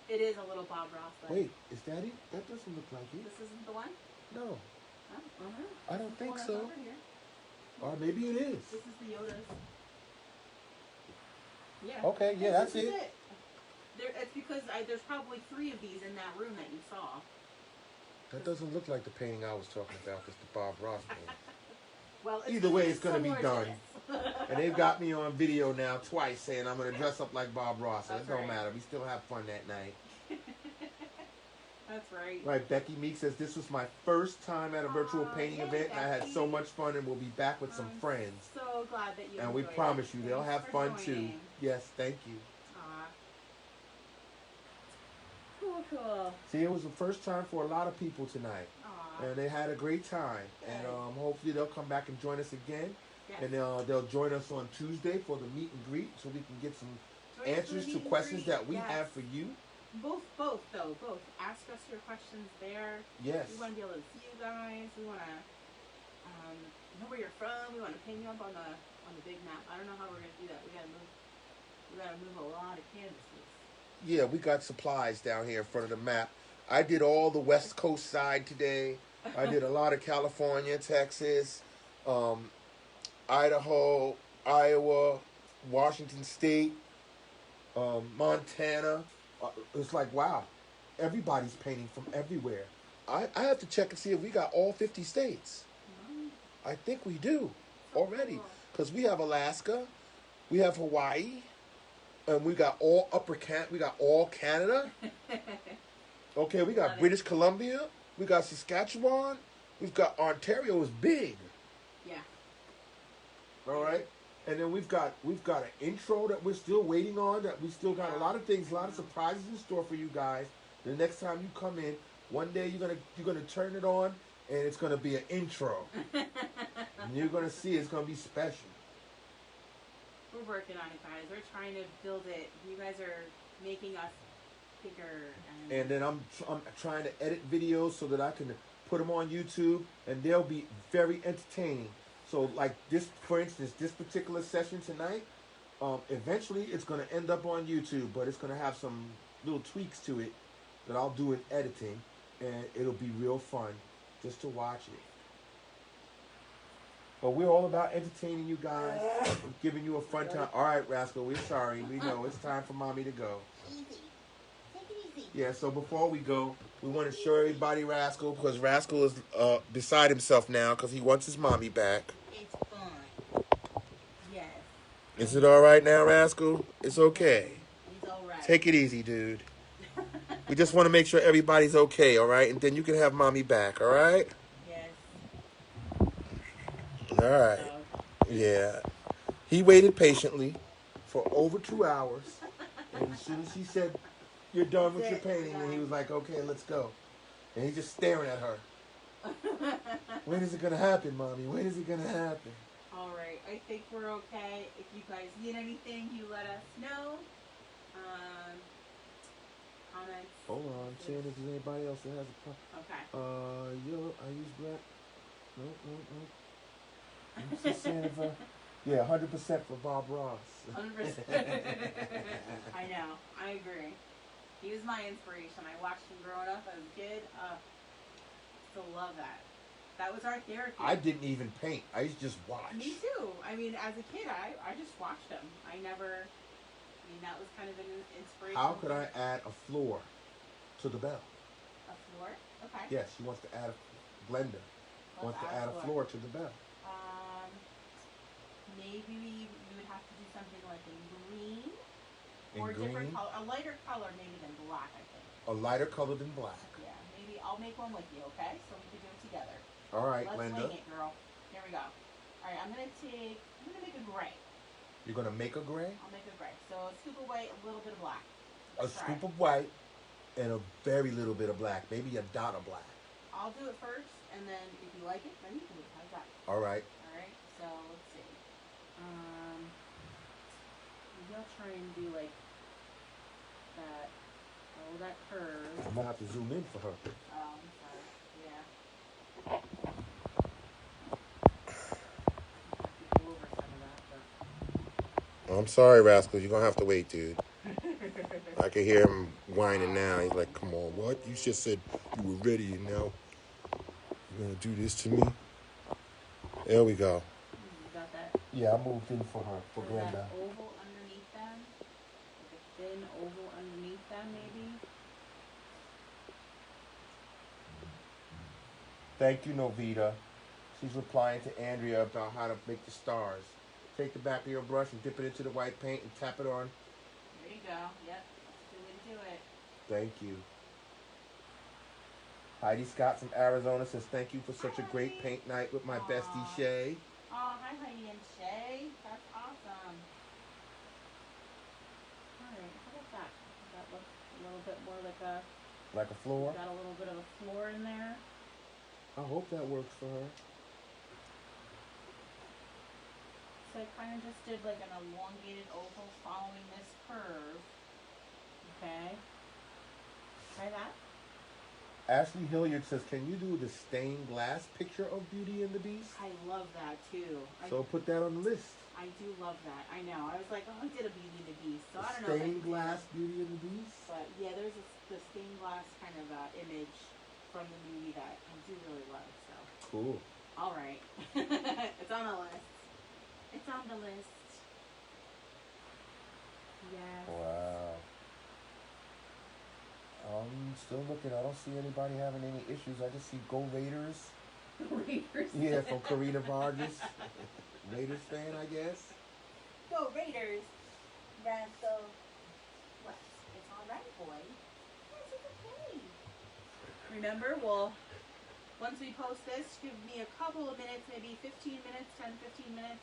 It is a little Bob Ross.
Wait, is that it? That doesn't look like it.
This isn't the one?
No.
Oh,
I don't think so. Or maybe it is.
This is the Yodas. Yeah.
Okay, yeah, that's
it.
it.
It's because there's probably 3 of these in that room that you saw.
That doesn't look like the painting I was talking about. It's the Bob Ross painting.
Well,
either way, it's going to be done. And they've got me on video now twice saying I'm going to dress up like Bob Ross. So it don't matter. We still have fun that night.
That's right.
Right, Becky Meek says, this was my first time at a virtual painting event. And I had so much fun and we'll be back with some friends.
So glad that you
And we promise you they'll have fun too. Yes, thank you.
Cool.
See, it was the first time for a lot of people tonight. And they had a great time. And hopefully they'll come back and join us again.
Yes.
And they'll join us on Tuesday for the meet and greet so we can get some
Join us for
answers
the
to
meet and
questions
greet.
that we
Yes.
have for you.
Both. Ask us your questions there.
Yes.
We want to be able to see you guys. We want to know where you're from. We want to pin you up on the big map. I don't know how we're gonna do that. We gotta move a lot of canvases.
Yeah, we got supplies down here in front of the map. I did all the West Coast side today. I did a lot of California, Texas, Idaho, Iowa, Washington State, Montana. It's like, wow, everybody's painting from everywhere. I have to check and see if we got all 50 states. I think we do already, because we have Alaska, we have Hawaii, and we got all we got all Canada. Okay, we got British Columbia, we got Saskatchewan, we've got Ontario is big.
Yeah.
All right, and then we've got an intro that we're still waiting on. That we still got a lot of things, a lot of surprises in store for you guys. The next time you come in, one day you're gonna turn it on, and it's gonna be an intro. And you're gonna see it's gonna be special.
We're working on it, guys. We're trying to build it. You guys are making us bigger.
And then I'm trying to edit videos so that I can put them on YouTube, and they'll be very entertaining. So like this, for instance, this particular session tonight, eventually it's gonna end up on YouTube, but it's gonna have some little tweaks to it that I'll do in editing, and it'll be real fun just to watch it. But we're all about entertaining you guys, giving you a fun time. All right, Rascal, we're sorry. We know it's time for Mommy to go.
Easy. Take it easy.
Yeah, so before we go, we want to show everybody Rascal, because Rascal is beside himself now because he wants his mommy back.
It's fun. Yes.
Is it all right now, Rascal? It's okay.
It's all right.
Take it easy, dude. We just want to make sure everybody's okay, all right? And then you can have Mommy back, all right? All right. Yeah. He waited patiently for over 2 hours. And as soon as she said, you're done with your painting, and he was like, okay, let's go. And he's just staring at her. When is it going to happen, Mommy? When is it going to happen?
All right. I think we're okay. If you guys need anything, you let us know. Comments.
Hold on. Seeing if there's anybody else that has a problem.
Okay.
Yellow. I use black. No. I'm just saying if yeah, 100% for Bob Ross.
100%. I know. I agree. He was my inspiration. I watched him growing up as a kid. Still love that. That was our therapy.
I didn't even paint. I used to just watch.
Me too. I mean, as a kid, I just watched him. That was kind of an inspiration.
How could I add a floor to the bell?
A floor? Okay.
Yes, she wants to add a blender. Wants to add a floor to the bell.
Maybe we would have to do something like in green.
Or
different color. A lighter color maybe than black, I think.
A lighter color than black.
Yeah, maybe I'll make one with you, okay? So we can do it together.
All right,
Let's
Linda.
wing it, girl. Here we go. All right, I'm gonna make a gray.
You're gonna make a gray?
I'll make a gray. So a scoop of white, a little bit of black.
A scoop of white and a very little bit of black. Maybe a dot of black.
I'll do it first, and then if you like it, then you can do it. How's that?
All right.
All right. So let's see. Maybe I'll try and do like that. Oh, that curve.
I'm gonna have to zoom in for her.
Oh, I'm sorry. Yeah. Go over some of that, but...
I'm sorry, Rascal. You're gonna have to wait, dude. I can hear him whining now. He's like, come on, what? You just said you were ready, and now you're gonna do this to me? There we go.
You got that?
Yeah, I moved in for her, for Glenda.
That oval underneath them? Like a thin oval underneath them, maybe?
Thank you, Novita. She's replying to Andrea about how to make the stars. Take the back of your brush and dip it into the white paint and tap it on.
There you go. Yep. That's the way to do it.
Thank you. Heidi Scott from Arizona says, thank you for such a great paint night with my bestie, Shay.
Oh, hi, Heidi and Shay. That's awesome. All right. How about that? Does that look a little bit more like a...
Like a floor?
Got a little bit of a floor in there.
I hope that works for her.
So I kind of just did like an elongated oval following this curve. Okay. Try that.
Ashley Hilliard says, can you do the stained glass picture of Beauty and the Beast?
I love that too.
So put that on the list.
I do love that. I know. I was like, oh, I did a Beauty and the Beast. So I don't know.
Stained glass Beauty and the Beast?
But yeah, there's the stained glass kind of image from the movie that I do really love. So
Cool.
all right. It's on the list. It's on the list. Yes.
Wow. I'm still looking. I don't see anybody having any issues. I just see Go Raiders.
Raiders.
Yeah, from Karina Vargas. Raiders fan, I guess.
Go Raiders. Russell. What? It's all right, boy. Yes, it's okay. Remember, once we post this, give me a couple of minutes, maybe 15 minutes, 10, 15 minutes.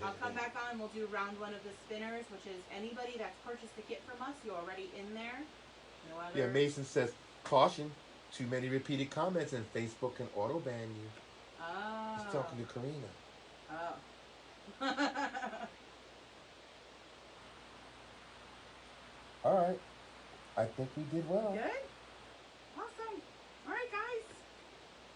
I'll come back on. We'll do round one of the spinners, which is anybody that's purchased the kit from us. You're already in there. No other.
Yeah, Mason says, caution, too many repeated comments and Facebook can auto ban you.
Oh.
He's talking to Karina.
Oh.
All right. I think we did well.
Good? Awesome. All right, guys.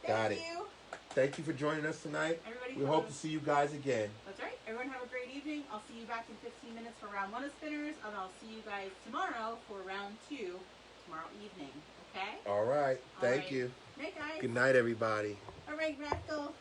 Got it.
Thank you.
Thank you for joining us tonight.
Everybody
We hope to see you guys again.
That's right. Everyone have a great evening. I'll see you back in 15 minutes for round one of spinners, and I'll see you guys tomorrow for round two, tomorrow evening. Okay?
All right. Thank
right.
you.
Night, guys.
Good night, everybody.
All right, Rascal.